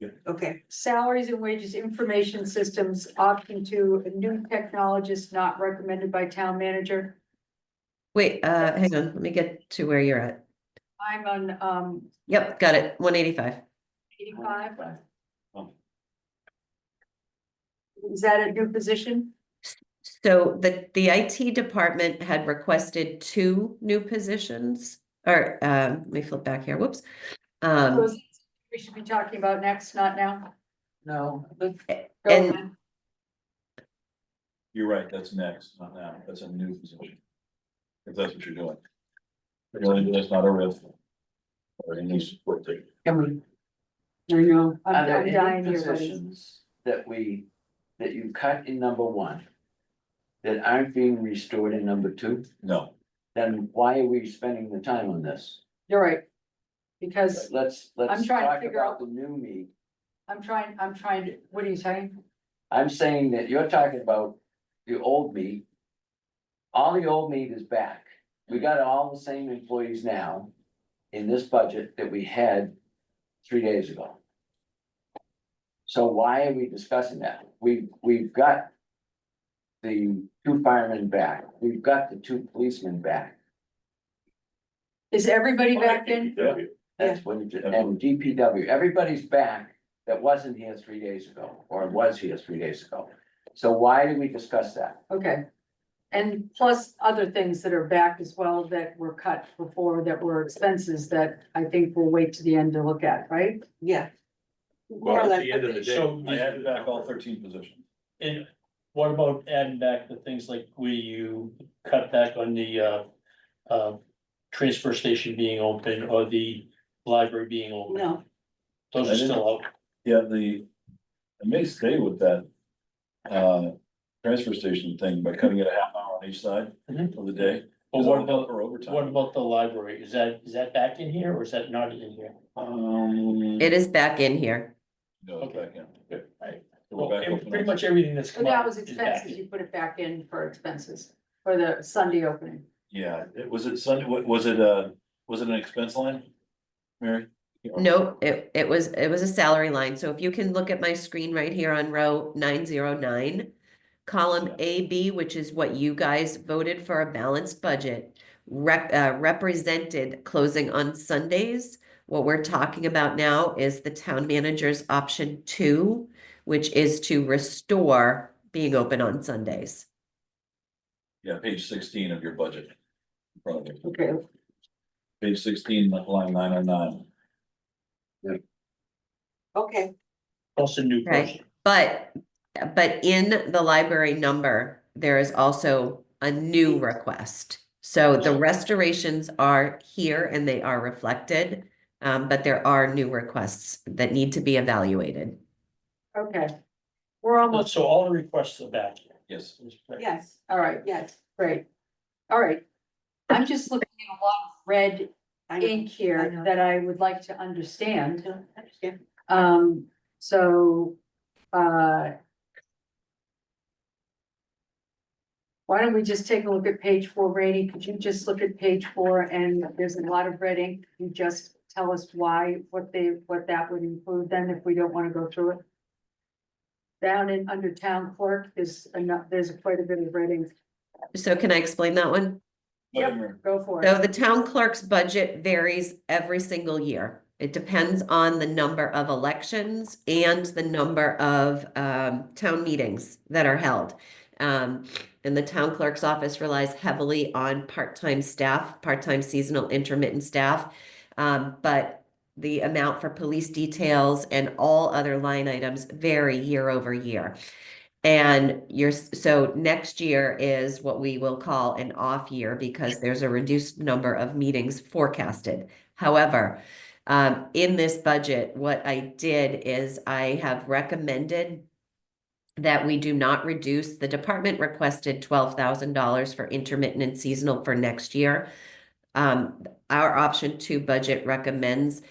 it. Okay, Salaries and wages, information systems, option two, a new technologist not recommended by town manager. Wait, hang on, let me get to where you're at. I'm on, Yep, got it, 185. 85. Oh. Is that a new position? So the IT department had requested two new positions, or, let me flip back here, whoops. So is- we should be talking about next, not now. No, Go And- ahead. You're right, that's next, not now. That's a new position. If that's what you're doing. That's not a risk. Or any support thing. I know, are there I'm dying any here, buddy. positions that you cut in number one that aren't being restored in number two? No, Then why are we spending the time on this? You're right. Because Let's I'm trying to talk figure about out- the new me. I'm trying to, what are you saying? I'm saying that you're talking about the old meat. All the old meat is back. We got all the same employees now in this budget that we had 3 days ago. So why are we discussing that? We've got the 2 firemen back. We've got the 2 policemen back. Is everybody back in? yeah, That's what, and DPW, everybody's back that wasn't here 3 days ago, or was here 3 days ago. So why did we discuss that? Okay. And plus other things that are back as well that were cut before that were expenses that I think we'll wait to the end to look at, right? yeah. More or less. So, I added back all 13 positions. and what about adding back the things like where you cut back on the transfer station being open or the library being open? No, Those are still out. Yeah, I may stay with that. Transfer station thing by cutting it a half hour on each side Mhm. of the day. But Because what I'll help about, her overtime. what about the library? Is that back in here or is that not in here? It is back in here. No, it's back in. Good, right. So Well, we're back open pretty on- much everything that's So come that out was is back expenses, in. you put it back in for expenses, for the Sunday opening. Yeah, was it Sunday, was it an expense line? Mary? No, it was a salary line. So if you can look at my screen right here on row 909, column Yeah. AB, which is what you guys voted for a balanced budget, represented closing on Sundays. What we're talking about now is the town manager's option 2, which is to restore being open on Sundays. Yeah, page 16 of your budget. Probably. Okay. Page 16, line 909. okay, Also new Right. person. But in the library number, there is also a new request. So the restorations are here and they are reflected, but there are new requests that need to be evaluated. Okay, we're almost, So all the requests are back. Yes. Yes, all right, yes. great. All right. I'm just looking at a lot of red I know, ink I here know. that I would like to understand. I understand. So, why don't we just take a look at page 4, Rainey? Could you just look at page 4 and there's a lot of red ink? You just tell us why, what that would include then if we don't want to go through it. Down in under town clerk, there's quite a bit of red ink. So can I explain that one? Yep, go for So it. the town clerk's budget varies every single year. It depends on the number of elections and the number of town meetings that are held. And the town clerk's office relies heavily on part-time staff, part-time seasonal intermittent staff. But the amount for police details and all other line items vary year over year. And so next year is what we will call an off year because there's a reduced number of meetings forecasted. However, in this budget, what I did is I have recommended that we do not reduce. The department requested $12,000 for intermittent and seasonal for next year. Our option 2 budget recommends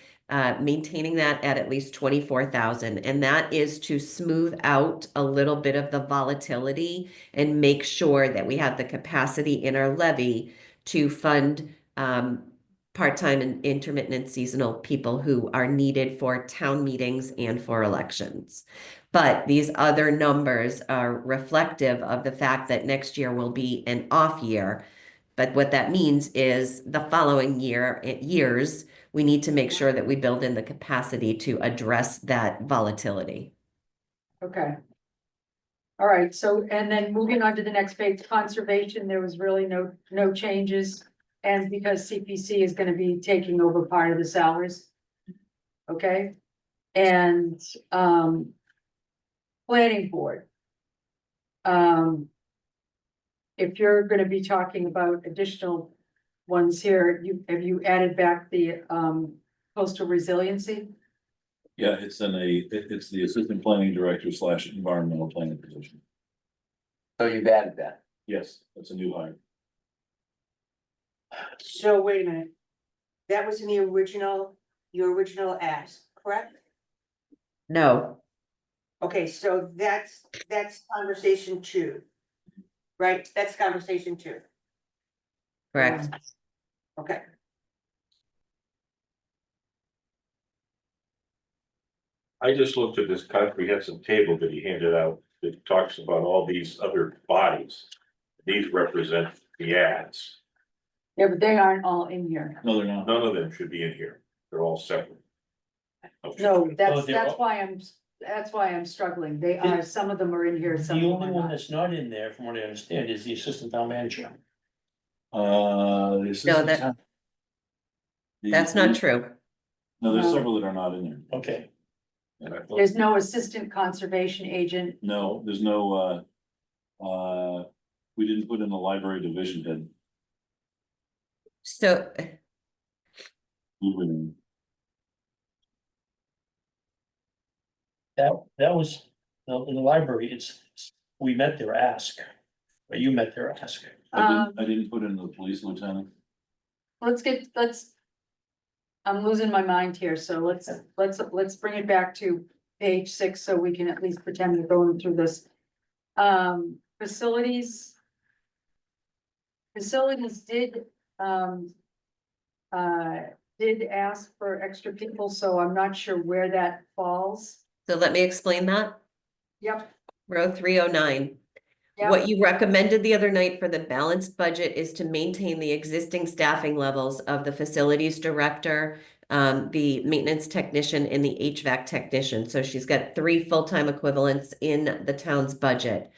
maintaining that at least 24,000, and that is to smooth out a little bit of the volatility and make sure that we have the capacity in our levy to fund part-time and intermittent and seasonal people who are needed for town meetings and for elections. But these other numbers are reflective of the fact that next year will be an off year. But what that means is the following years, we need to make sure that we build in the capacity to address that volatility. Okay. All right, so, and then moving on to the next page, conservation, there was really no changes. And because CPC is gonna be taking over part of the salaries. Okay, and, planning board. If you're gonna be talking about additional ones here, have you added back the, coastal resiliency? Yeah, it's it's the assistant planning director / environmental planning position. So you've added that. Yes, that's a new hire. So wait a minute. That was in your original ask, correct? No, Okay, so that's conversation 2. Right, that's conversation 2. correct. Okay, I just looked at this comprehensive table that he handed out that talks about all these other bodies. These represent the ads. Yeah, but they aren't all in here. No, they're not. None of them should be in here. They're all separate. No, that's they're all- that's why I'm struggling. They are, some of them are in here, some The of them only are one not. that's not in there, from what I understand, is the assistant town manager. The assistant that- town- the- That's not true. No, there's No. several that are not in there. Okay, And I thought- There's no assistant conservation agent. No, there's no, we didn't put in the library division head. So Moving. that was, in the library, we met their ask, or you met their ask. I didn't put in the police lieutenant. I'm losing my mind here, so let's bring it back to page 6, so we can at least pretend we're going through this. Facilities. Facilities did ask for extra people, so I'm not sure where that falls. let me explain that. Yep, Row 309. yep, What you recommended the other night for the balanced budget is to maintain the existing staffing levels of the facilities director, the maintenance technician, and the HVAC technician. So she's got 3 full-time equivalents in the town's budget.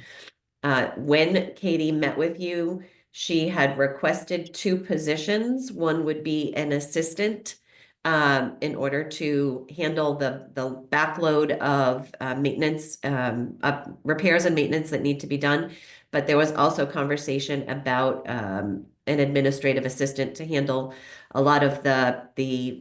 When Katie met with you, she had requested 2 positions. One would be an assistant in order to handle the backload of maintenance, repairs and maintenance that need to be done. But there was also conversation about an administrative assistant to handle a lot of the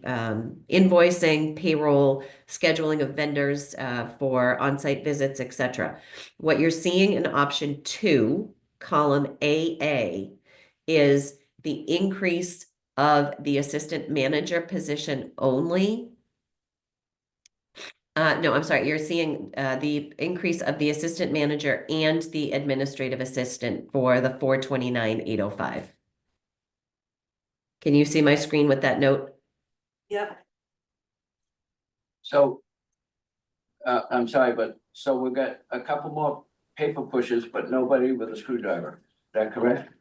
invoicing, payroll, scheduling of vendors for on-site visits, etc. What you're seeing in option 2, column AA, is the increase of the assistant manager position only. No, I'm sorry, you're seeing the increase of the assistant manager and the administrative assistant for the 429,805. Can you see my screen with that note? Yep. So. I'm sorry, but so we've got a couple more paper pushers, but nobody with a screwdriver. Is that correct?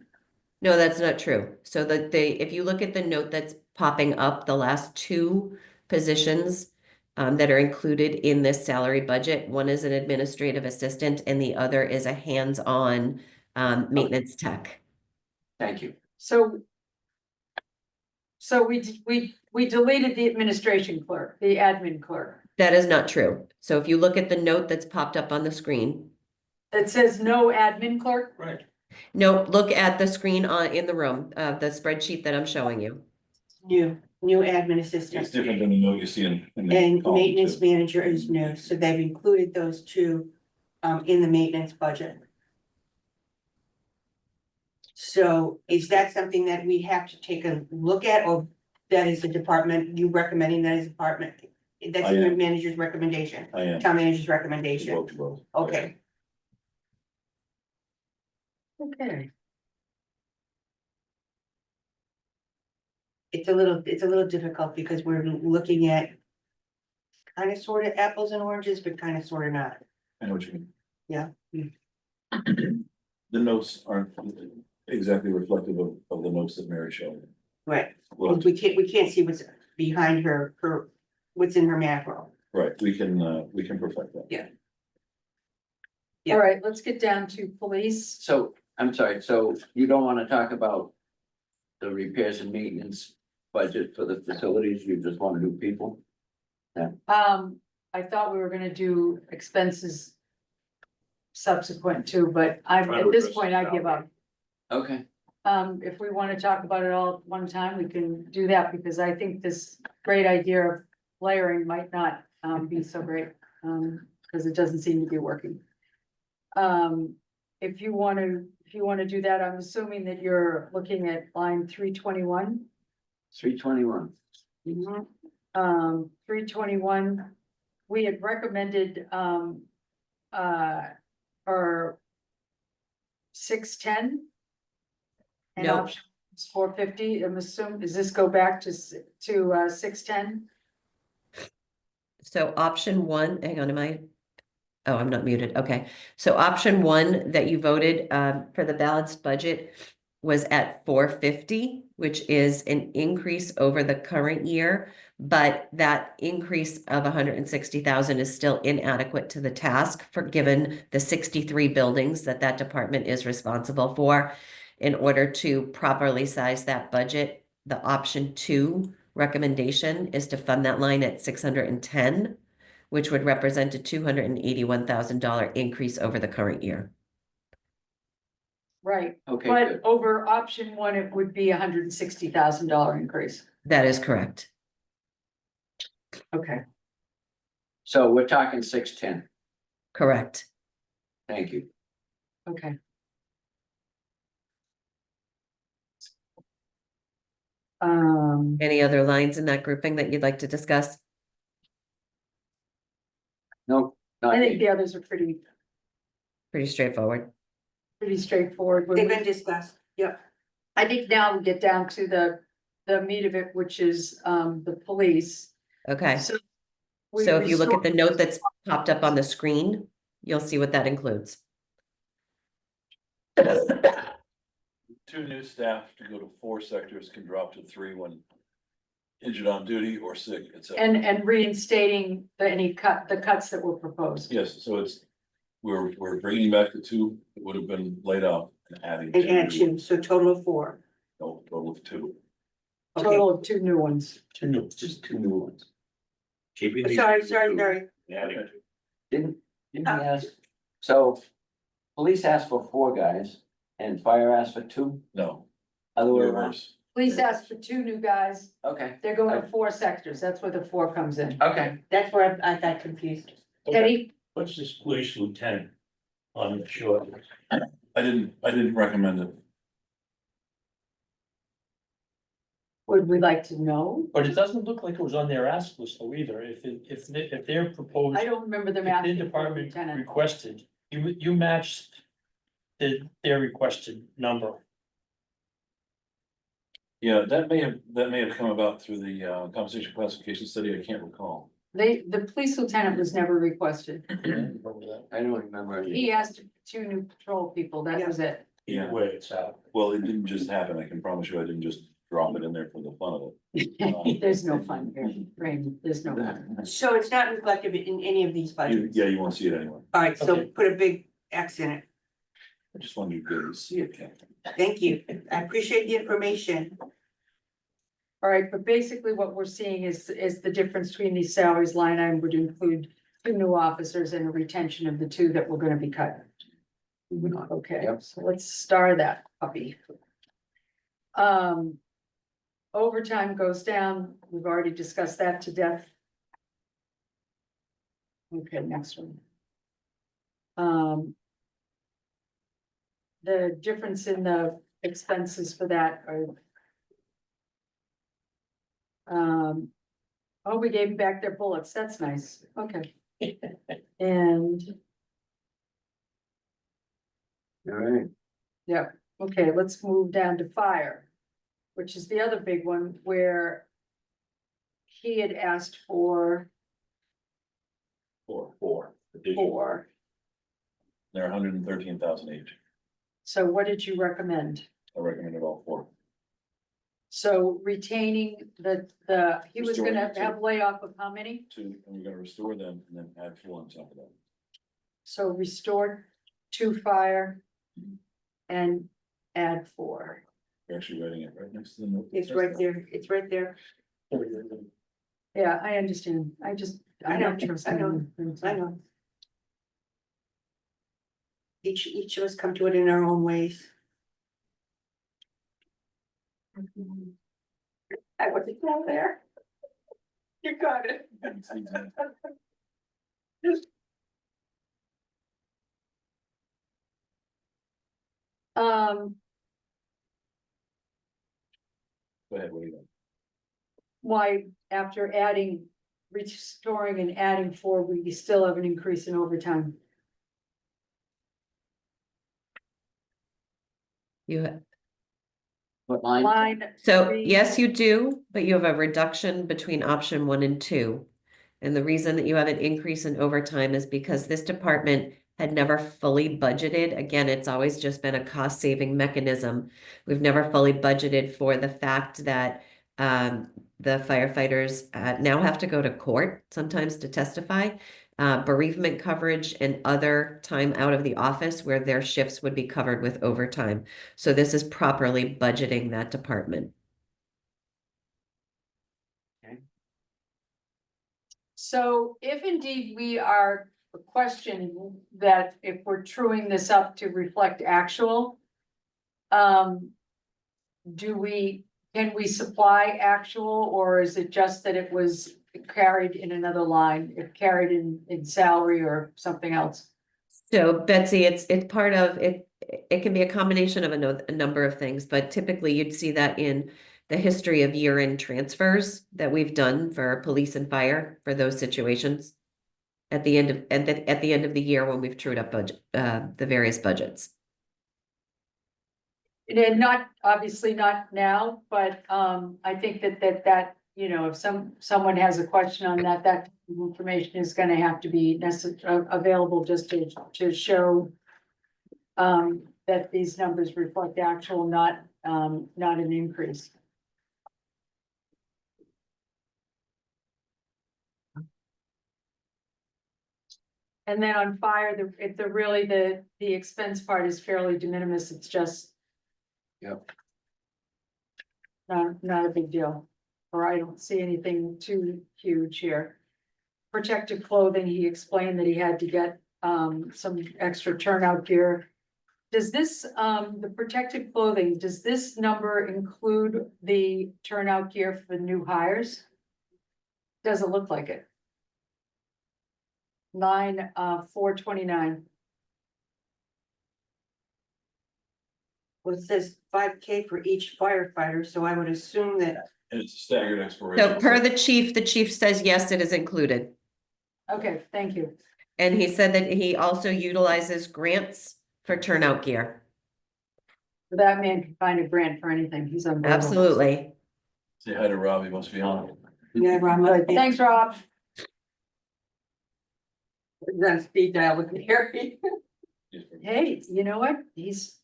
No, that's not true. So if you look at the note that's popping up, the last 2 positions that are included in this salary budget, one is an administrative assistant and the other is a hands-on maintenance tech. Thank you. So we deleted the administration clerk, the admin clerk. That is not true. So if you look at the note that's popped up on the screen, It says no admin clerk. Right. no, look at the screen in the room, the spreadsheet that I'm showing you. New admin assistant. It's different than the note you see in the And column maintenance two. manager is new, so they've included those 2 in the maintenance budget. So is that something that we have to take a look at, or that is the department, you recommending that as a department? That's I your am. manager's recommendation, I am. town manager's recommendation, Both. okay. Okay. It's a little difficult because we're looking at kind of sort of apples and oranges, but kind of sort of not. I know what you mean. Yeah. The notes aren't exactly reflective of the notes that Mary showed. Right, Well, we can't see what's behind her, what's in her macro. right, we can perfect that. Yeah. All right, let's get down to police. So, I'm sorry, so you don't wanna talk about the repairs and maintenance budget for the facilities, you just wanna do people? I thought we were gonna do expenses subsequent to, but at this point, I give up. Okay, If we wanna talk about it all at one time, we can do that, because I think this great idea of layering might not, be so great, because it doesn't seem to be working. If you wanna do that, I'm assuming that you're looking at line 321. 321. 321, we had recommended, or 610. And Nope. option is 450, I'm assuming, does this go back to 610? So option 1, hang on, oh, I'm not muted. Okay. So option 1 that you voted for the balanced budget was at 450, which is an increase over the current year, but that increase of 160,000 is still inadequate to the task for given the 63 buildings that department is responsible for. In order to properly size that budget, the option 2 recommendation is to fund that line at 610, which would represent a $281,000 increase over the current year. Right, Okay, but good. over option 1, it would be $160,000 increase. That is correct. Okay. So we're talking 610, Correct. thank you. Okay. Any other lines in that grouping that you'd like to discuss? No, not I think me. the others are pretty Pretty straightforward. They've been discussed, yep. I think now we get down to the meat of it, which is, the police. Okay. So. So if you look at the note that's popped up on the screen, you'll see what that includes. 2 new staff to go to 4 sectors can drop to 3 when injured on duty or sick, etc. And reinstating the cuts that were proposed. Yes, so we're bringing back the 2 that would have been laid off and adding. And 2 add new 2, ones. so total of 4. No, total of 2. Okay. Total of 2 new ones. Just 2 new ones. Keeping these. Sorry. Adding. Didn't he ask? So police asked for 4 guys and fire asked for 2? No, Other way around, Police asked for 2 new guys, okay, they're going to 4 sectors, that's where the 4 comes in. okay. That's where I got confused. Teddy, What's this police lieutenant on the short? I didn't recommend it. would we like to know? But it doesn't look like it was on their ask list though either, if they're proposed. I don't remember them If their asking for a department lieutenant. requested, you matched their requested number. Yeah, that may have come about through the compensation classification study, I can't recall. The police lieutenant was never requested. Remember that? I don't remember. any- He asked for 2 new patrol people, that was it. Either way, it's out. Well, it didn't just happen, I can promise you, I didn't just drop it in there for the fun of it. There's no fun here, Raymond, there's no fun. So it's not reflected in any of these budgets? Yeah, you won't see it anyway. All right, so Okay. put a big X in it. I just wanted you to be able to see it, Captain. Thank you. I appreciate the information. All right, but basically what we're seeing is the difference between these salaries line item would include 2 new officers and a retention of the 2 that were gonna be cut. Okay, Yep. so let's star that puppy. Overtime goes down, we've already discussed that to death. Okay, next one. The difference in the expenses for that are. Oh, we gave them back their bullets, that's nice, okay. And, All right, yeah, okay, let's move down to fire, which is the other big one where he had asked for Four. four. They're 113,000 each. So what did you recommend? I recommended all 4. So retaining he was gonna Restoring have layoff of how many? 2, and we're gonna restore them and then add 4 on top of that. So restore 2 fire and add 4. We're actually writing it right next to the note. It's right there. It's right there. Yeah, I understand, I don't trust. I know, them. I know. Each of us come to it in our own ways. I wasn't down there. You got it. Um, Go ahead, what do you think? why, after restoring and adding 4, we still have an increase in overtime? You, what line? Line. so 3, yes, you do, but you have a reduction between option 1 and 2. And the reason that you have an increase in overtime is because this department had never fully budgeted. Again, it's always just been a cost saving mechanism. We've never fully budgeted for the fact that the firefighters now have to go to court sometimes to testify, bereavement coverage and other time out of the office where their shifts would be covered with overtime. So this is properly budgeting that department. So if indeed we are questioning that if we're truing this up to reflect actual. Can we supply actual, or is it just that it was carried in another line, if carried in salary or something else? So Betsy, it's part of it. It can be a combination of a number of things, but typically you'd see that in the history of year-end transfers that we've done for police and fire for those situations. At the end of the year when we've trued up budget, the various budgets. And not, obviously not now, but I think that you know, if someone has a question on that information is gonna have to be available just to show that these numbers reflect actual, not an increase. And then on fire, the expense part is fairly de minimis, it's just. Yep. Not a big deal, or I don't see anything too huge here. Protective clothing, he explained that he had to get some extra turnout gear. Does this, the protective clothing, does this number include the turnout gear for new hires? Doesn't look like it. Line, 429. Well, it says 5K for each firefighter, so I would assume that, And it's a staggered expiration. So per the chief says, yes, it is included. Okay, thank you. And he said that he also utilizes grants for turnout gear. That man can find a grant for anything. He's unbelievable. Absolutely. Say hi to Rob, he must be on. yeah, Rob, must be Thanks, Rob. on speed dial with Gary. Hey, you know what? He's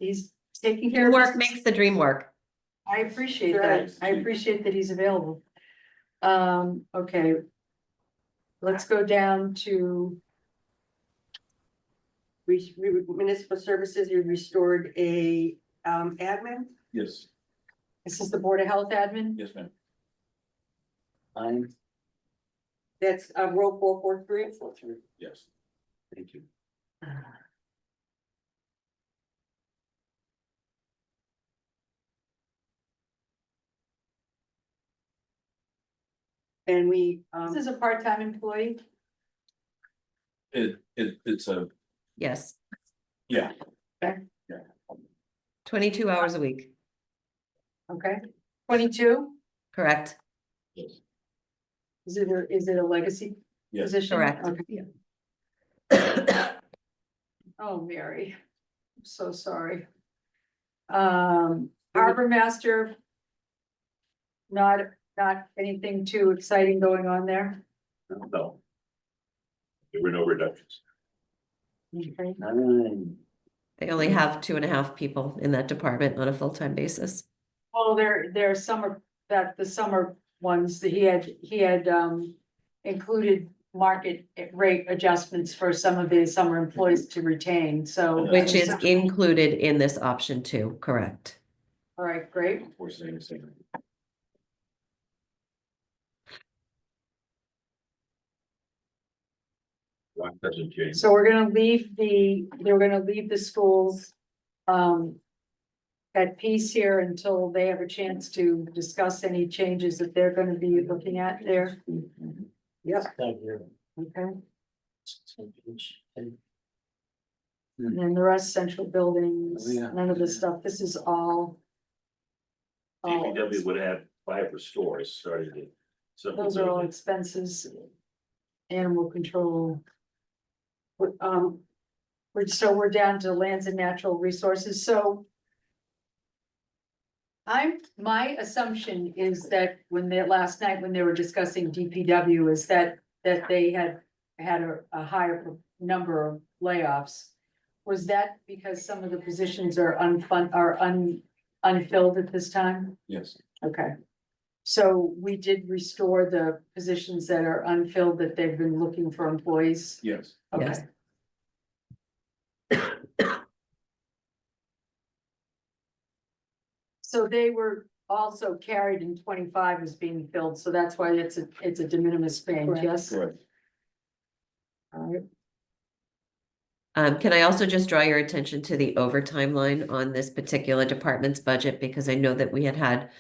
taking care of Teamwork business. makes the dream work. I appreciate that. Right. I appreciate that he's available. Okay. Let's go down to, Municipal services, you restored a, admin. Yes, this is the Board of Health admin. yes, ma'am. I'm, That's, row 443. Yes. thank you. And we, This is a part-time employee. It's a, Yes, yeah, 22 hours a week, Okay, 22. correct? Is it a legacy Yes. position? Correct. Okay. Oh, Mary, I'm so sorry. Harbor master. Not anything too exciting going on there. No. There were no reductions. Okay. They only have 2.5 people in that department on a full-time basis. Well, there are summer, the summer ones that he had included market rate adjustments for some of the summer employees to retain, so. Which is included in this option 2, correct? All right, great. We're saying the same. That doesn't change. So we're gonna leave the schools at peace here until they have a chance to discuss any changes that they're gonna be looking at there. Yep, Down here. okay. And then the rest central buildings, Oh, yeah. none of this stuff, this is all. DPW would have 5 restores starting to. Those are all expenses. Animal control. We're down to lands and natural resources, so. My assumption is that last night when they were discussing DPW is that they had a higher number of layoffs. Was that because some of the positions are unfilled at this time? Yes, Okay. So we did restore the positions that are unfilled that they've been looking for employees? yes. Yes. Okay. So they were also carried in 25 as being filled, so that's why it's a de minimis change, Correct. yes? Correct. All right. Can I also just draw your attention to the overtime line on this particular department's budget? Because I know that we had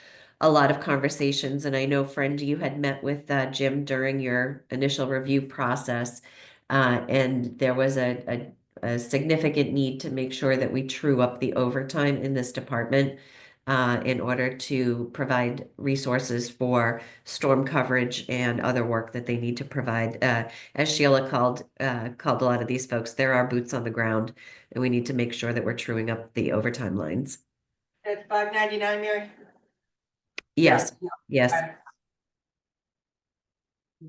a lot of conversations, and I know, friend, you had met with Jim during your initial review process. And there was a significant need to make sure that we true up the overtime in this department in order to provide resources for storm coverage and other work that they need to provide. As Sheila called a lot of these folks, there are boots on the ground, and we need to make sure that we're truing up the overtime lines. That's $5.99, Mary? Yes, yes.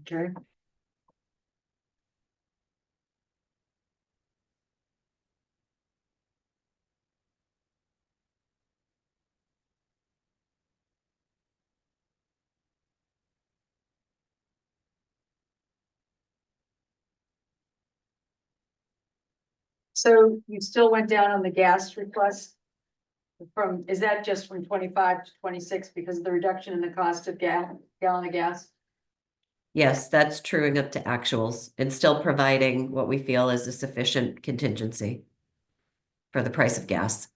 Okay. So you still went down on the gas request? Is that just from 25 to 26 because of the reduction in the cost of gallon of gas? Yes, that's truing up to actuals and still providing what we feel is a sufficient contingency for the price of gas.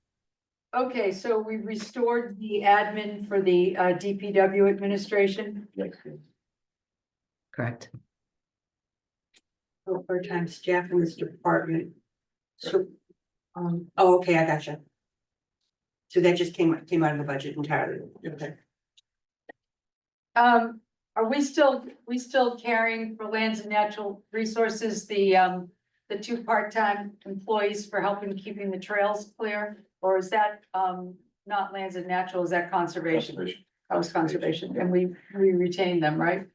Okay, so we restored the admin for the DPW administration. Yes. Correct. For part-time staff in this department. So, oh, okay, I gotcha. So that just came out of the budget entirely. Okay. Are we still carrying for lands and natural resources, the two part-time employees for helping keeping the trails clear? Or is that, not lands and natural, is that conservation? That was conservation, and we retain them, right?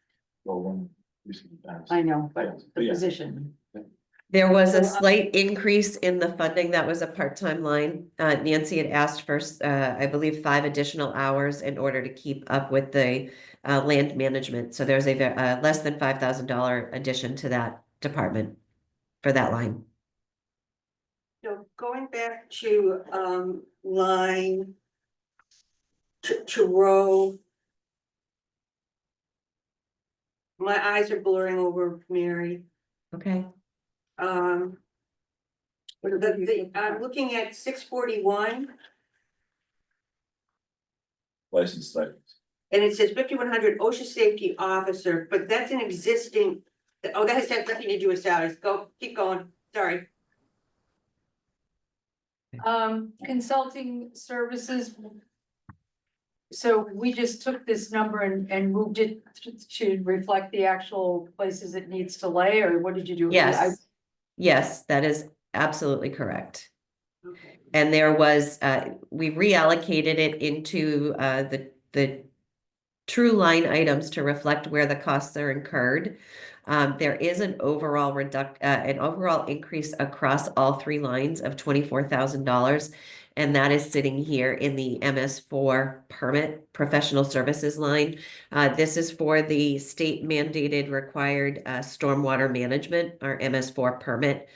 I know, but the Yeah. position. There was a So, slight increase in the funding. That was a part-time line. Nancy had asked for, I believe, 5 additional hours in order to keep up with the land management. So there's a less than $5,000 addition to that department for that line. So going back to, line to row. My eyes are blurring over, Mary. Okay. I'm looking at 641 License stipends. and it says 5100 OSHA safety officer, but that's an existing. Oh, that has nothing to do with salaries. Keep going. Sorry. Consulting services. So we just took this number and moved it to reflect the actual places it needs to lay, or what did you do? Yes. Yes, that is absolutely correct. Okay. And there was, we reallocated it into the true line items to reflect where the costs are incurred. There is an overall an overall increase across all 3 lines of $24,000. And that is sitting here in the MS4 permit professional services line. This is for the state mandated required stormwater management, our MS4 permit.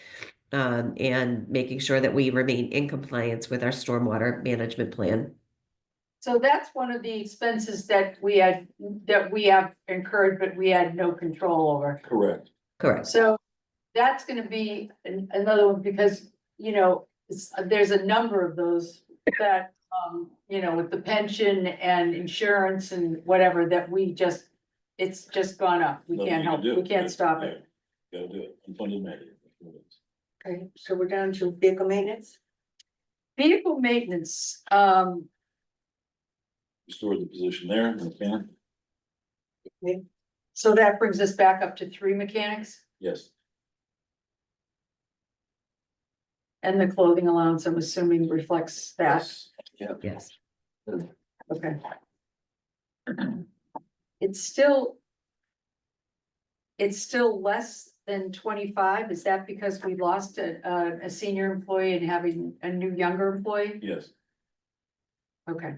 And making sure that we remain in compliance with our stormwater management plan. So that's one of the expenses that we have incurred, but we had no control over. Correct. Correct. So that's gonna be another one, because, there's a number of those that, with the pension and insurance and whatever, that it's just gone up. We Nothing can't you can help, do. we can't stop it. Yeah, gotta do it. Unfunded mandate. Okay, so we're down to vehicle maintenance. Vehicle maintenance, Restore the position there, and can, so that brings us back up to 3 mechanics, yes, and the clothing allowance, I'm assuming, reflects that. Yes. Yeah. Yes. Okay. It's still less than 25. Is that because we lost a senior employee and having a new younger employee? yes. Okay.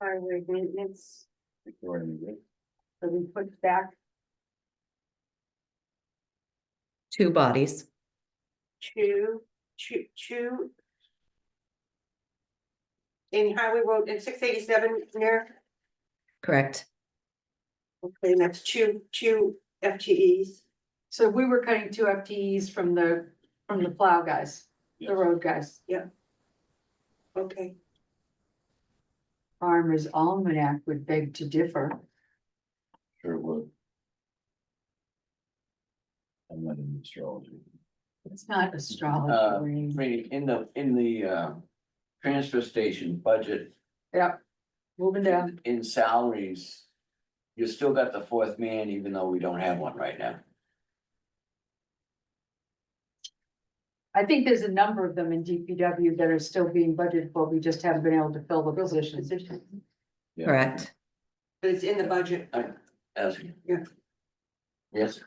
Highway maintenance, so we put back 2 bodies. Two. In highway road in 687 there. Correct. Okay, and that's two FTEs. So we were cutting 2 FTEs from the plow guys, the Yes. road guys. Okay. Farmer's Almanac would beg to differ. Sure would. I'm not in astrology. It's not astrology. Wayne. In the transfer station budget, Yep, moving down. in salaries, you still got the 4th man, even though we don't have one right now. I think there's a number of them in DPW that are still being budgeted for. We just haven't been able to fill the positions. Yeah. Correct. But it's in the budget. As. Yeah. Yes,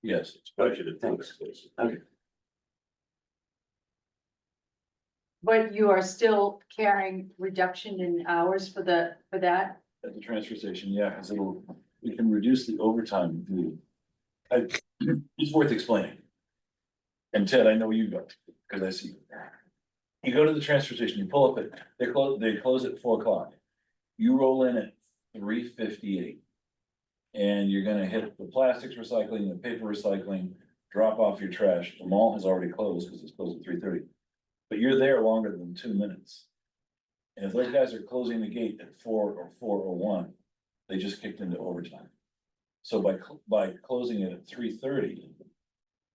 Yes, It's budgeted, thanks. okay, But you are still carrying reduction in hours for that? at the transfer station, yeah, because we can reduce the overtime. It's worth explaining. And Ted, I know you go, because I see. You go to the transfer station, you pull up at, they close at 4 o'clock. You roll in at 3:58. And you're gonna hit the plastics recycling, the paper recycling, drop off your trash. The mall has already closed because it's closed at 3:30. But you're there longer than 2 minutes. And if those guys are closing the gate at 4 or 4:01, they just kicked into overtime. So by closing it at 3:30,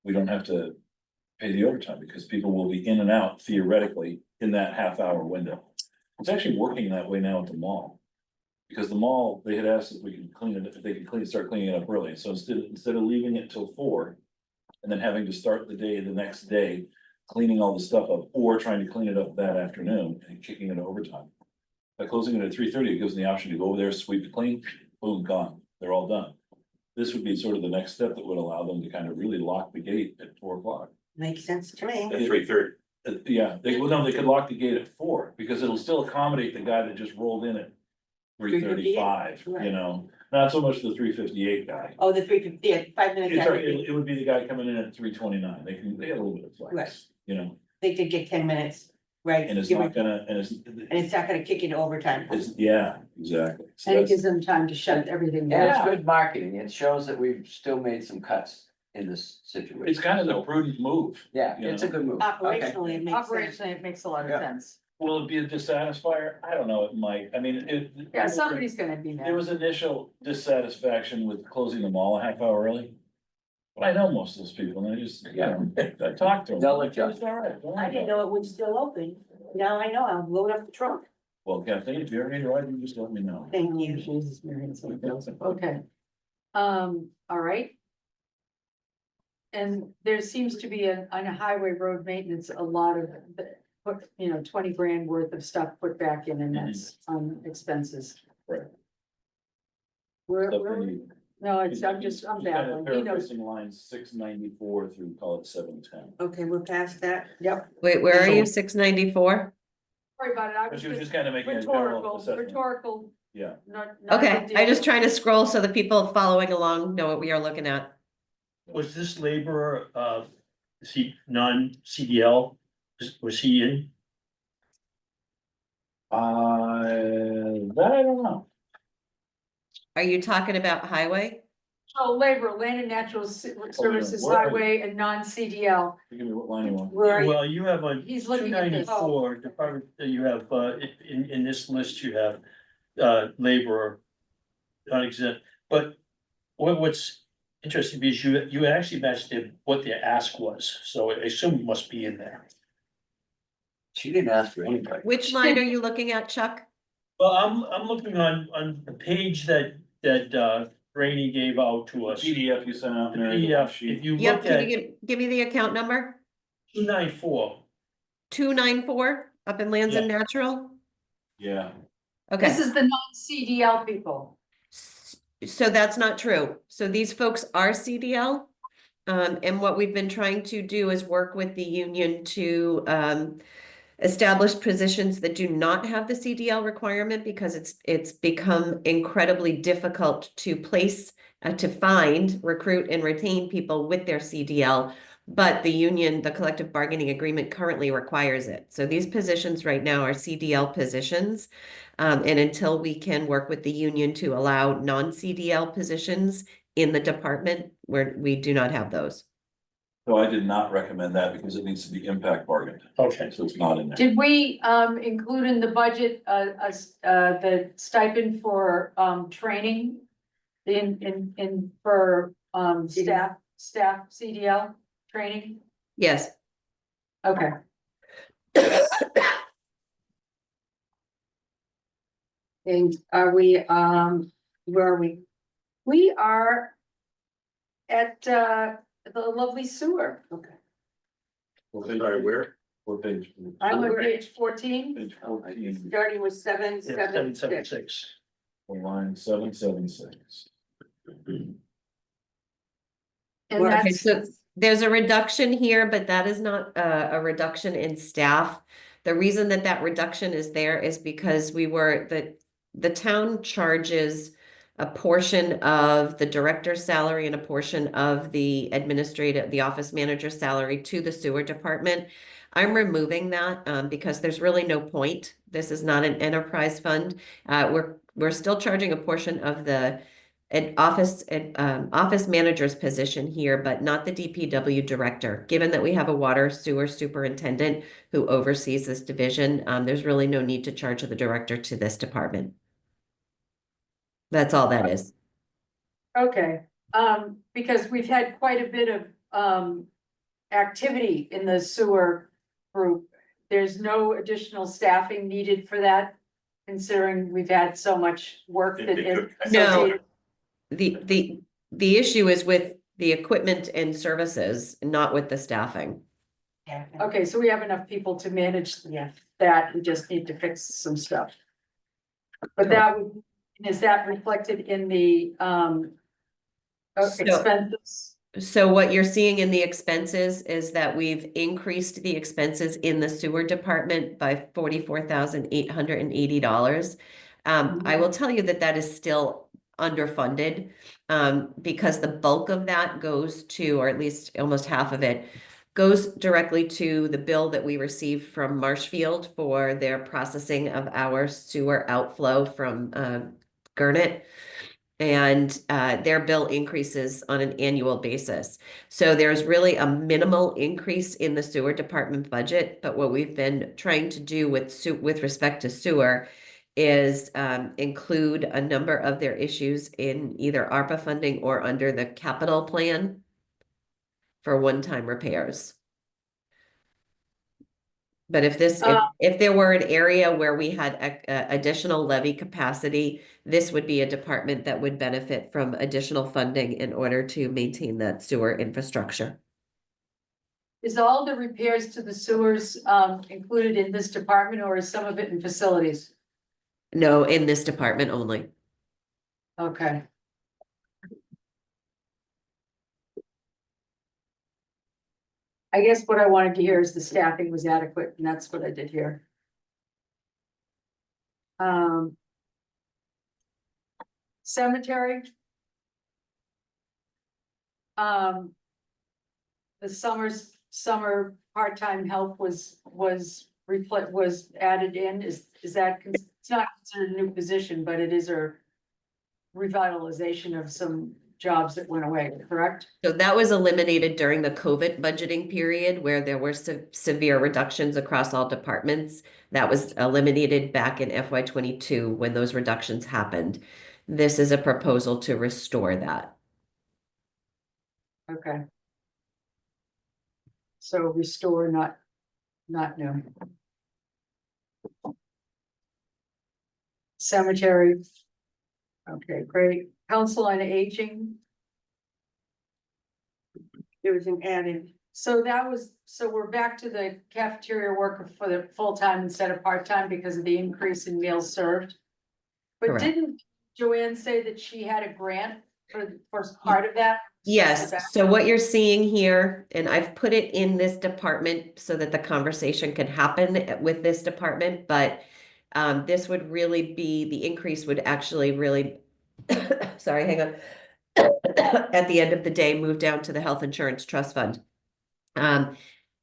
we don't have to pay the overtime because people will be in and out theoretically in that half-hour window. It's actually working that way now at the mall. Because the mall, they had asked if we could clean it, if they could start cleaning it up early, so instead of leaving it till 4. And then having to start the day the next day, cleaning all the stuff up, or trying to clean it up that afternoon and kicking it overtime. By closing it at 3:30, it gives them the option to go over there, sweep, clean, boom, gone, they're all done. This would be sort of the next step that would allow them to kind of really lock the gate at 4 o'clock. Makes sense to me. At 3:30. Yeah, they could lock the gate at 4, because it'll still accommodate the guy that just rolled in at 3:35, Right. you know, not so much the 3:58 guy. Oh, the 3:50, yeah, 5 minutes. It's, after. it would be the guy coming in at 3:29, they got a little bit of Right. flex, you know, They could get 10 minutes, right? and it's Give not it- gonna, and And it's not gonna kick into overtime. yeah, exactly. So And it that's- gives them time to shut everything And it's down. good marketing. It shows that we've still made some cuts in this situation. It's kind of the prudent move. Yeah, you it's a know. good move. Okay. Operationally, it makes sense. Operationally, it makes a lot of Yeah. sense. Will it be a dissatisfier? I don't know, it might, I mean, Yeah, somebody's gonna be There mad. was initial dissatisfaction with closing the mall a half hour early. But I know most of those people, and I just, you know, I talked to them. They'll adjust. It's all right, don't worry I didn't about it. know it was still open. Now I know, I'll load up the trunk. Well, Kathleen, if you ever need a ride, you just let me know. Thank you. Jesus, Mary, so it goes. Okay. All right. And there seems to be on a highway road maintenance, a lot of, put, 20 grand worth of stuff put back in, and that's expenses. Right. Where, Stuff where, they need. no, I'm Just babbling, kind of he knows, paraphrasing lines 694 through, call it 710. Okay, we're past that. yep, Wait, where are you? So- 694? sorry about it, I But was she was just just kind of making a general rhetorical, assessment. Yeah, not a Okay, big I'm just deal. trying to scroll so the people following along know what we are looking at. Was this laborer, is he non-CDL? Was he in? that I don't know. Are you talking about highway? So labor, land and natural services, where are you? highway and non-CDL, Give me what line you want. Where are you? Well, you have on He's two looking at this. ninety-four, department, you have, in this list, you have, laborer. Non-exempt, but what's interesting is you actually matched what their ask was, so I assume it must be in there. She didn't ask for anybody. Which line are you looking at, Chuck? Well, I'm looking on the page that Rainey gave out to us. The PDF you sent out, Mary. the PDF, sheet. if you Yep, look can at you give me the account number? 294, 294 up in Lands and Natural? Yeah, Okay. this is the non-CDL people. So that's not true. So these folks are CDL. And what we've been trying to do is work with the union to establish positions that do not have the CDL requirement, because it's become incredibly difficult to place, to find, recruit, and retain people with their CDL. But the union, the collective bargaining agreement currently requires it. So these positions right now are CDL positions. And until we can work with the union to allow non-CDL positions in the department, where we do not have those. so I did not recommend that because it needs to be impact bargained, okay, so it's not in there. Did we include in the budget the stipend for training? In for staff CDL training? Yes. Okay, and are we where are we? We are at the lovely sewer. Okay. What page? Sorry, where? What page? I'm on page 14. Page 14, Starting with yeah, 776. 776. line 776. And Well, Okay, that's, so there's a reduction here, but that is not a reduction in staff. The reason that that reduction is there is because the town charges a portion of the director's salary and a portion of the office manager's salary to the sewer department. I'm removing that, because there's really no point. This is not an enterprise fund. We're still charging a portion of the office manager's position here, but not the DPW director. Given that we have a water sewer superintendent who oversees this division, there's really no need to charge the director to this department. That's all that is. Okay, because we've had quite a bit of, activity in the sewer group. There's no additional staffing needed for that, considering we've had so much work that is No. associated. The issue is with the equipment and services, not with the staffing. Yeah. Okay, so we have enough people to manage Yeah. that, we just need to fix some stuff. But that would, is that reflected in the, So- expenses? So what you're seeing in the expenses is that we've increased the expenses in the sewer department by $44,880. I will tell you that that is still underfunded, because the bulk of that goes to, or at least almost half of it, goes directly to the bill that we received from Marshfield for their processing of our sewer outflow from Gurnett. And their bill increases on an annual basis. So there's really a minimal increase in the sewer department budget, but what we've been trying to do with respect to sewer is include a number of their issues in either ARPA funding or under the capital plan for one-time repairs. But if there were an area where we had additional levy capacity, this would be a department that would benefit from additional funding in order to maintain that sewer infrastructure. Is all the repairs to the sewers, included in this department, or is some of it in facilities? No, in this department only. Okay. I guess what I wanted to hear is the staffing was adequate, and that's what I did here. Cemetery. The summer part-time help was added in, is that, it's not considered a new position, but it is a revitalization of some jobs that went away, correct? So that was eliminated during the COVID budgeting period where there were severe reductions across all departments. That was eliminated back in FY22 when those reductions happened. This is a proposal to restore that. Okay. So restore, not new. Cemetery. Okay, great. Council on Aging. There was an added, So we're back to the cafeteria worker for the full-time instead of part-time because of the increase in meals served. But Correct. didn't Joanne say that she had a grant for part of that? Yes, so what you're seeing here, and I've put it in this department so that the conversation can happen with this department, but this would really be, the increase would actually really, sorry, hang on. At the end of the day, move down to the health insurance trust fund.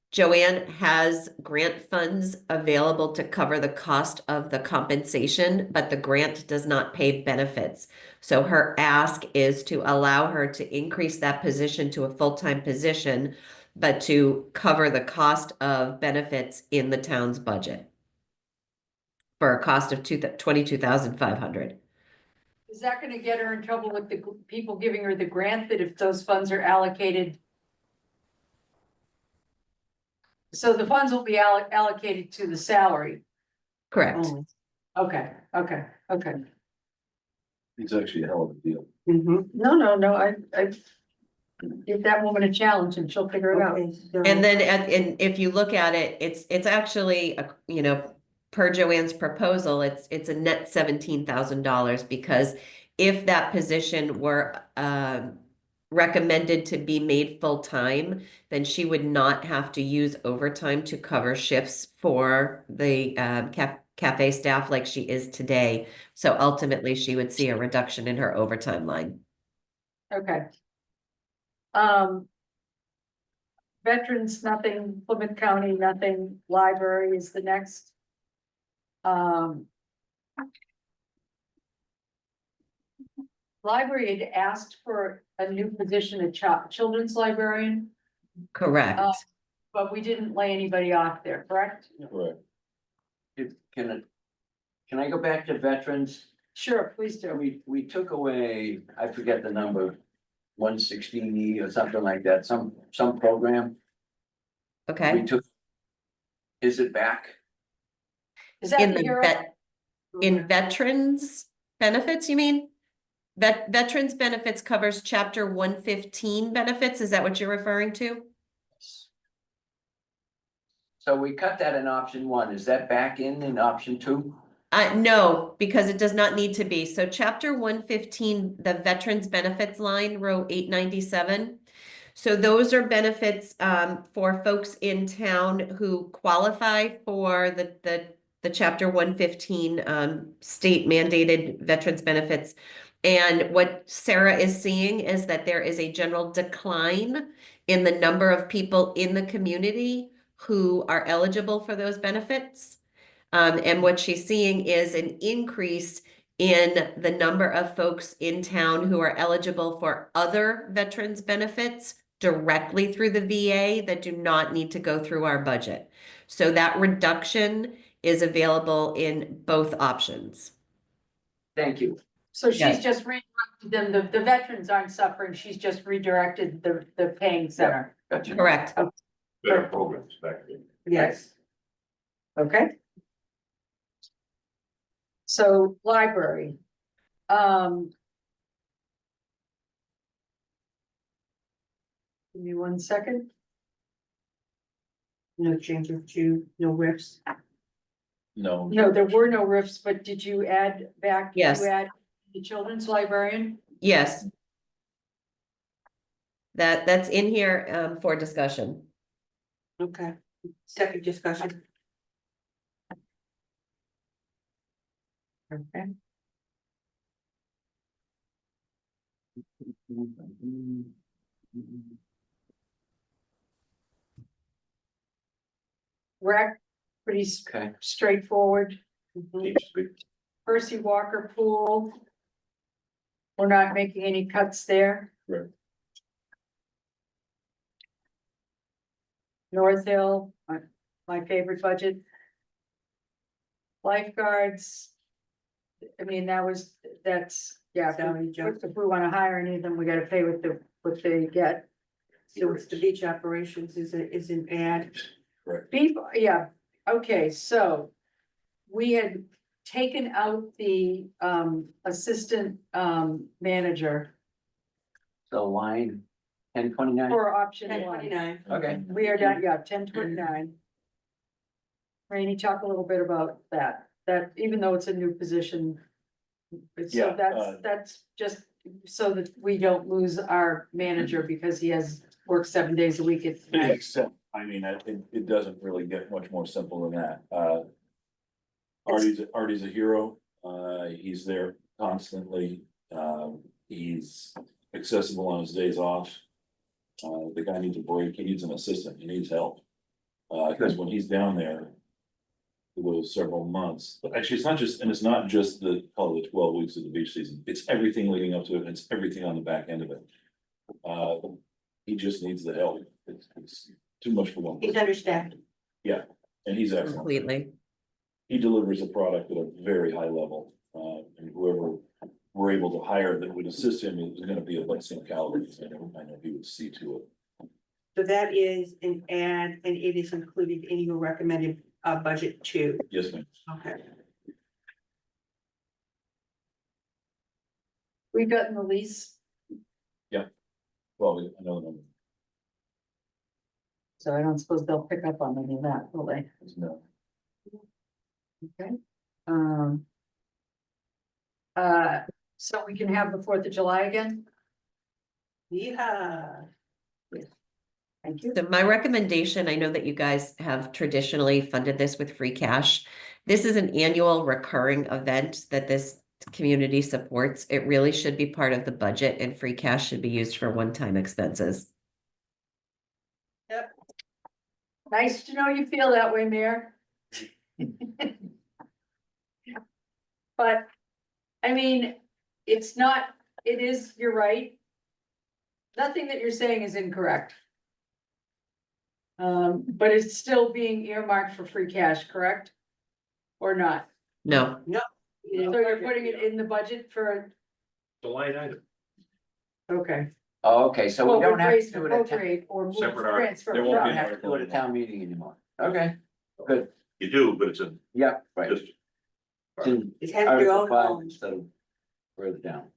Joanne has grant funds available to cover the cost of the compensation, but the grant does not pay benefits. So her ask is to allow her to increase that position to a full-time position, but to cover the cost of benefits in the town's budget for a cost of $22,500. Is that gonna get her in trouble with the people giving her the grant, that if those funds are allocated? So the funds will be allocated to the salary. Correct. oh, Okay. It's actually a hell of a deal. No, I give that woman a challenge and she'll figure it out. okay, so. And then, and if you look at it, it's actually, per Joanne's proposal, it's a net $17,000 because if that position were recommended to be made full-time, then she would not have to use overtime to cover shifts for the cafe staff like she is today. So ultimately, she would see a reduction in her overtime line. Okay. veterans, nothing, Plymouth County, nothing, library is the next. Library had asked for a new position, a children's librarian, Correct. but we didn't lay anybody off there, correct? Correct. Can I go back to veterans? Sure, please do. We took away, I forget the number, 116E or something like that, some program. Okay. We took. Is it back? Is that In the the hero? in veterans benefits, you mean? Veterans benefits covers chapter 115 benefits. Is that what you're referring to? So we cut that in option 1. Is that back in option 2? No, because it does not need to be. So chapter 115, the veterans benefits line, row 897. So those are benefits for folks in town who qualify for the chapter 115 state mandated veterans benefits. And what Sarah is seeing is that there is a general decline in the number of people in the community who are eligible for those benefits. And what she's seeing is an increase in the number of folks in town who are eligible for other veterans benefits directly through the VA that do not need to go through our budget. So that reduction is available in both options. Thank you. So she's Yes. just redirected them, the veterans aren't suffering, she's just redirected the paying center. Gotcha. Correct. Better programs back then. Yes, Okay. So library. Give me 1 second. no changes to, no rips. No. No, there were no rifts, but did you add back? Did Yes. you add the children's librarian? Yes. That's in here for discussion. Okay, second discussion. Okay. Rec, pretty Okay. straightforward. Keeps big- Percy Walker Pool. We're not making any cuts there. Right. North Hill, my favorite budget. Lifeguards. I mean, that's, yeah, Salary jump. if we wanna hire any of them, we gotta pay what they get. So it's the beach operations is an ad. Yeah, okay, so. We had taken out the assistant manager So line 1029. for option 1029. one. Okay. We are done, yeah, 1029. Rainey, talk a little bit about that even though it's a new position. So Yeah, that's just so that we don't lose our manager because he has worked 7 days a week at night. Except, I mean, it doesn't really get much more simple than that. Artie's a hero. He's there constantly. He's accessible on his days off. The guy needs a break. He needs an assistant. He needs help. Cause when he's down there for those several months, but actually, it's not just call it the 12 weeks of the beach season. It's everything leading up to it. And it's everything on the back end of it. He just needs the help. It's too much for one. He's understaffed. And he's excellent. Completely. He delivers a product at a very high level, and whoever we're able to hire that would assist him is gonna be of that same caliber. I know he would see to it. So that is an ad and it is included in your recommended budget too. Yes, ma'am. Okay. We've gotten the lease, Well, I know the number. so I don't suppose they'll pick up on any of that, will they? No. Okay. So we can have the 4th of July again? Yeah. Thank you. So my recommendation, I know that you guys have traditionally funded this with free cash. This is an annual recurring event that this community supports. It really should be part of the budget and free cash should be used for one-time expenses. Yep. Nice to know you feel that way, Mayor. But, I mean, it's not, it is, you're right. Nothing that you're saying is incorrect. But it's still being earmarked for free cash, correct? Or not? No, So you're putting it in the budget for, The line item. okay. Oh, okay, so Well, we don't have raise to and do it at town, appropriate or move Separate article. transfer. There we won't don't be have to do it at town meeting anymore. Okay, good, You do, but it's a, yeah, right. just, It's in It has to Article go 5 home. instead of further down.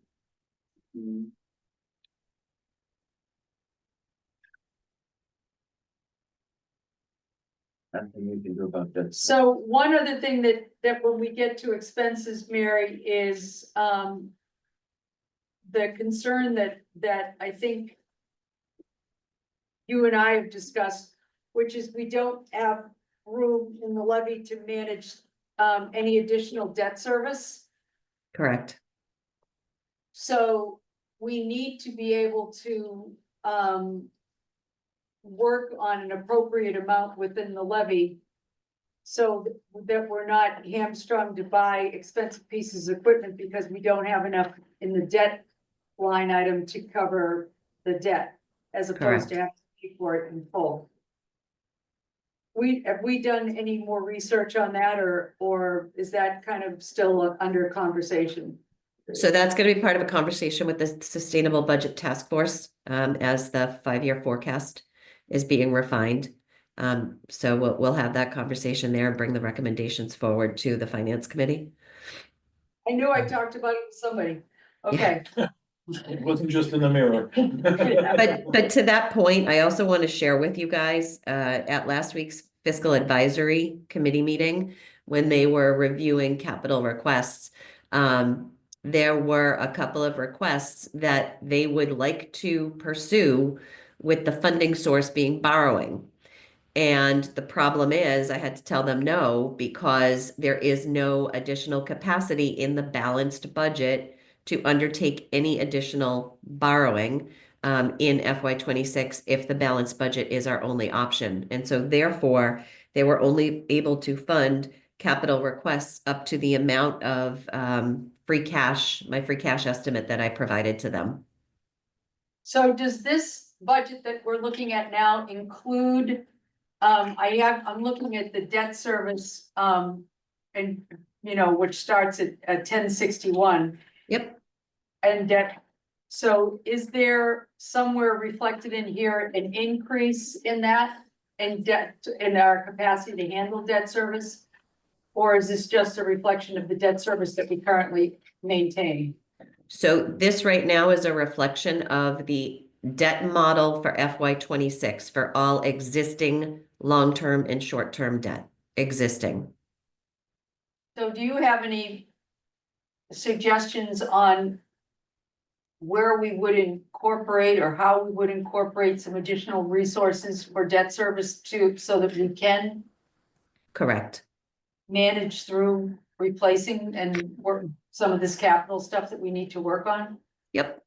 Nothing you can do about that. So one other thing that when we get to expenses, Mary, is, the concern that I think you and I have discussed, which is we don't have room in the levy to manage, any additional debt service. correct. So we need to be able to, work on an appropriate amount within the levy. So that we're not hamstrung to buy expensive pieces of equipment because we don't have enough in the debt line item to cover the debt, as opposed to having to pay for it in full. Have we done any more research on that, or is that kind of still under conversation? So that's gonna be part of a conversation with the Sustainable Budget Task Force, as the 5-year forecast is being refined. So we'll have that conversation there and bring the recommendations forward to the Finance Committee. I knew I talked about it with somebody. Okay, It wasn't just in the mirror. But to that point, I also want to share with you guys, at last week's Fiscal Advisory Committee meeting, when they were reviewing capital requests, there were a couple of requests that they would like to pursue with the funding source being borrowing. And the problem is, I had to tell them no, because there is no additional capacity in the balanced budget to undertake any additional borrowing in FY26 if the balanced budget is our only option. And so therefore, they were only able to fund capital requests up to the amount of free cash, my free cash estimate that I provided to them. so does this budget that we're looking at now include, I'm looking at the debt service, and, you know, which starts at 1061. Yep. And debt, so is there somewhere reflected in here an increase in that? In debt, in our capacity to handle debt service? Or is this just a reflection of the debt service that we currently maintain? So this right now is a reflection of the debt model for FY26 for all existing long-term and short-term debt existing. So do you have any suggestions on where we would incorporate or how we would incorporate some additional resources for debt service to, so that we can Correct. manage through replacing and work some of this capital stuff that we need to work on? Yep.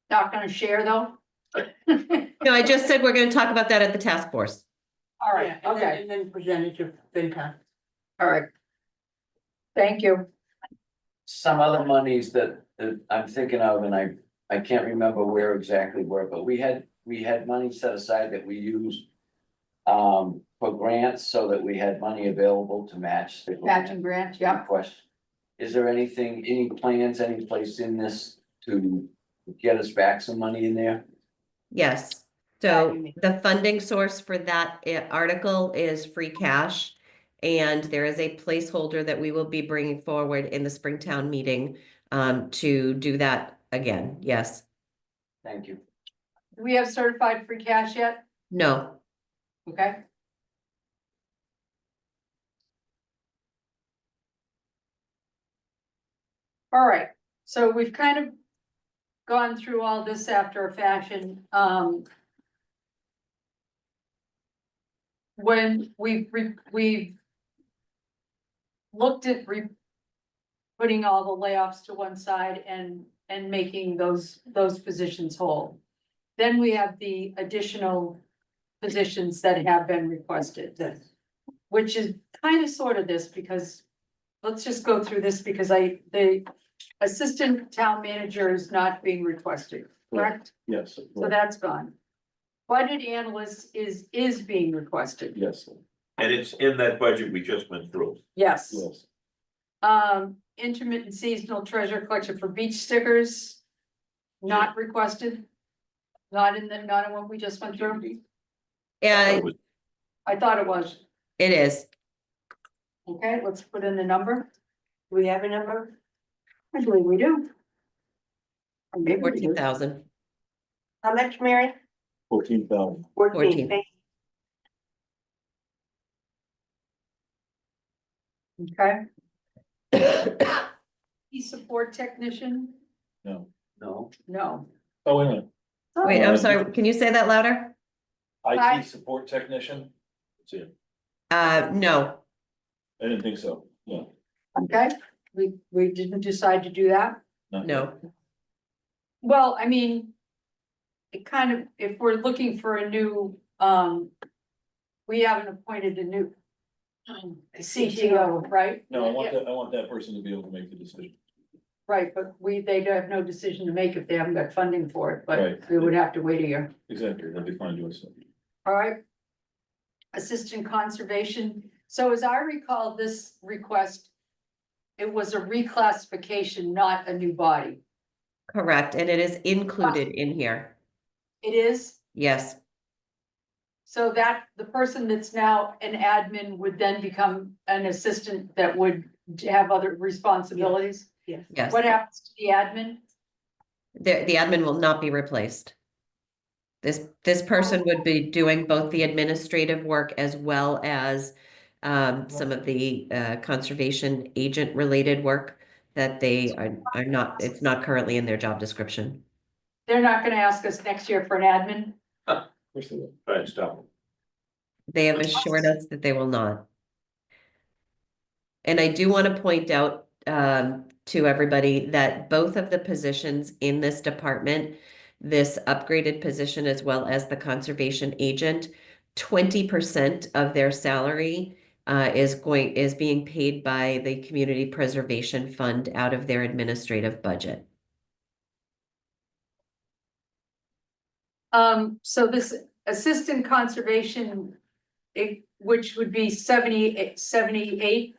Not gonna share though? No, I just said we're going to talk about that at the task force. All right, Yeah, and then- okay, And then present it to FinCom. all right. Thank you. Some other monies that I'm thinking of, and I can't remember where exactly were, but we had money set aside that we used. For grants, so that we had money available to match the Matching grant, yeah. request. Is there anything, any plans, any place in this to get us back some money in there? Yes. So the funding source for that article is free cash. And there is a placeholder that we will be bringing forward in the Springtown meeting to do that again. Yes. Thank you. Do we have certified free cash yet? No. Okay. All right, so we've kind of gone through all this after a fashion. When we've looked at putting all the layoffs to one side and making those positions whole. Then we have the additional positions that have been requested. Yes. Which is kind of sort of this, because, let's just go through this, because the assistant town manager is not being requested, correct? Yes, So that's gone. Budget analyst is being requested, yes, And it's in that budget we just went through. yes. yes. Intermittent seasonal treasure collection for beach stickers, not requested. Not in what we just went through, Yeah, I thought it was, it is. okay, let's put in the number, Do we have a number? I believe we do. Or maybe we do. 14,000. How much, Mary? 14,000. 14. Thank Okay. Support technician, No. No, no. Oh, wait a minute. Wait, I'm sorry, can you say that louder? Hi. IT support technician? That's it. No, I didn't think so. No. Okay, we didn't decide to do that. not no. Well, I mean, it kind of, if we're looking for a new, we haven't appointed a new CTO, right? No, I want that person to be able to make the decision. Right, but they have no decision to make if they haven't got funding for it, but Right. we would have to wait a year. Exactly, that'd be fine doing so. All right. Assistant conservation, so as I recall this request, it was a reclassification, not a new body. Correct, and it is included in here. It is, Yes, so that the person that's now an admin would then become an assistant that would have other responsibilities? Yes. yes. What happens to the admin? The admin will not be replaced. This person would be doing both the administrative work as well as some of the conservation agent related work that they are not, it's not currently in their job description. They're not gonna ask us next year for an admin? Of course they will. Right, stop. They have assured us that they will not. And I do want to point out to everybody that both of the positions in this department, this upgraded position as well as the conservation agent, 20% of their salary is being paid by the Community Preservation Fund out of their administrative budget. So this assistant conservation, which would be 78.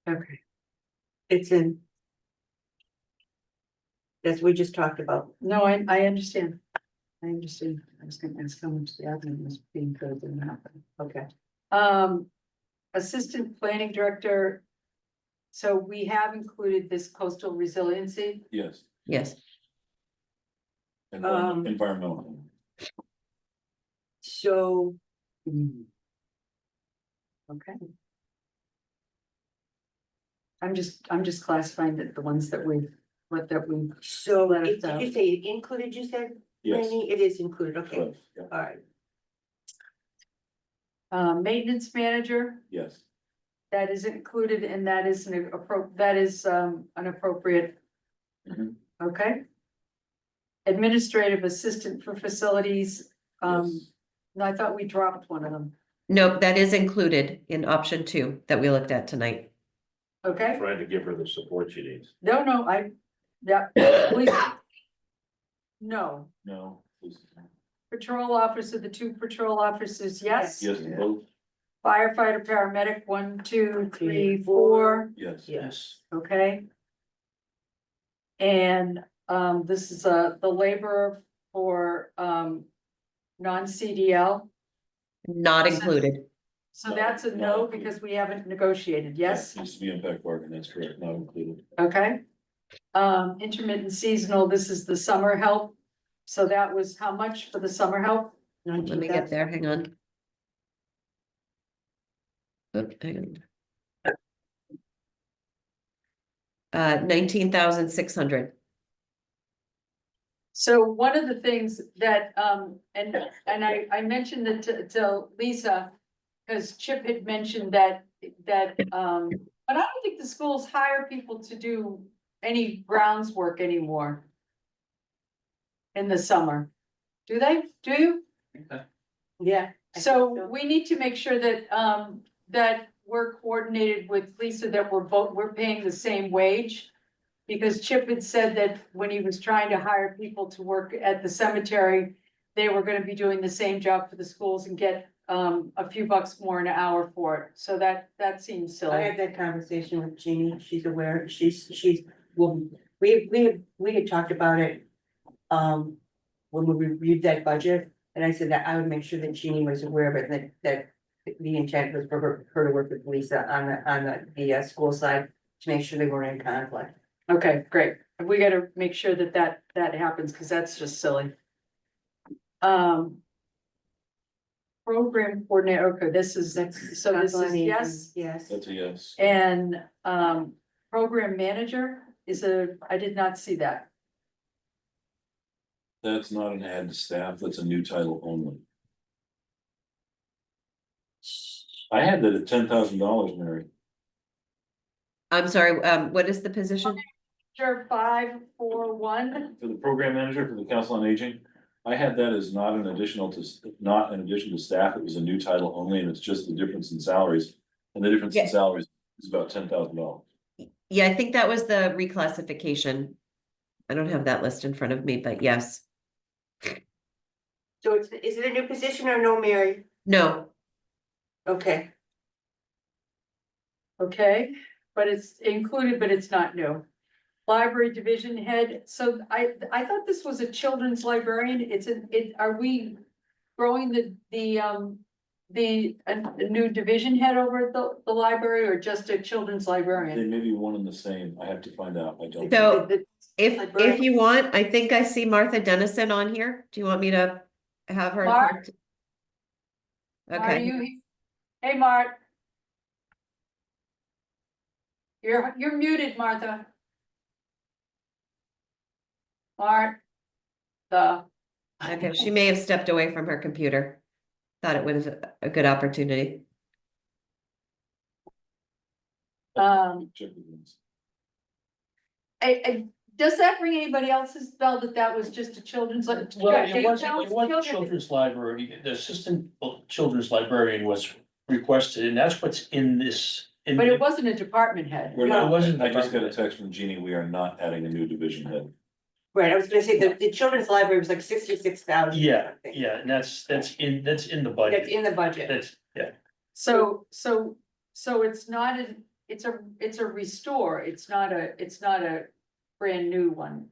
Okay, It's in. As we just talked about. no, I understand. I understand. I was gonna ask how much the admin was being paid and happen. Okay. Assistant planning director. So we have included this coastal resiliency. Yes. Yes. Environmental. So, Okay. I'm just classifying the ones that we, so Let us did know. you say it included, you said, Yes. Randy? It is included, okay, Correct, yeah. all right. maintenance manager, Yes. that is included and that is an appropriate. Mhm. Okay. Administrative assistant for facilities, Yes. no, I thought we dropped one of them, Nope, that is included in option 2 that we looked at tonight. okay? Trying to give her the support she needs. No, yeah, please. No, No. Please. patrol officer, the 2 patrol officers, yes. Yes, both, Firefighter, paramedic, 1, 2, 3, 4, yes. Yes. okay? And, this is, the laborer for, non-CDL, Not included. so that's a no because we haven't negotiated, yes? Needs to be impact bargain, that's correct, not included. Okay. Intermittent seasonal, this is the summer help. So that was how much for the summer help? Let me get there, hang on. Oop, hang on. 19,600. So one of the things that, and I mentioned it to Lisa, because Chip had mentioned that, but I don't think the schools hire people to do any grounds work anymore in the summer. Do they? Do you? Yeah. I think So we need to make sure that, that we're coordinated with Lisa, that we're paying the same wage. Because Chip had said that when he was trying to hire people to work at the cemetery, they were gonna be doing the same job for the schools and get, a few bucks more an hour for it. So that seems I silly. had that conversation with Jeannie, she's aware, well, we had talked about it. When we reviewed that budget, and I said that I would make sure that Jeannie was aware of it, that the intent was for her to work with Lisa on the school side. To make sure they weren't in conflict. Okay, great. We gotta make sure that happens, cause that's just silly. Program coordinator, okay, this is, so this is yes, Yes. That's a yes. and, program manager is I did not see that. That's not an add to staff, that's a new title only. I had that at $10,000, Mary. I'm sorry, what is the position? Sure, 541, For the program manager for the Council on Aging, I had that as not an additional to, not in addition to staff, it was a new title only, and it's just the difference in salaries. And the difference in Yeah. salaries is about $10,000. Yeah, I think that was the reclassification. I don't have that list in front of me, but yes. So is it a new position or no, Mary? No, Okay, okay, but it's included, but it's not new. Library division head, so I thought this was a children's librarian, are we growing a new division head over at the library, or just a children's They librarian? may be one and the same, I have to find out, I don't. so The- if you want, I think I see Martha Dennison on here. Do you want me to have her? Mark? Mart, are Okay, you, hey, Mart. You're muted, Martha. Mart. okay, she may have stepped away from her computer. Thought it was a good opportunity. Check with them. Does that ring anybody else's bell that was just a children's? Well, it was children's library, the assistant children's librarian was requested, and that's what's in this. But it wasn't a department head. We're No, it not, wasn't. I just got a text from Jeannie, we are not adding a new division head. Right, I was gonna say, the children's library was like 66,000. Yeah, yeah, and that's in the That's budget, in the budget. that's, yeah. So it's not it's a restore, it's not a brand new one,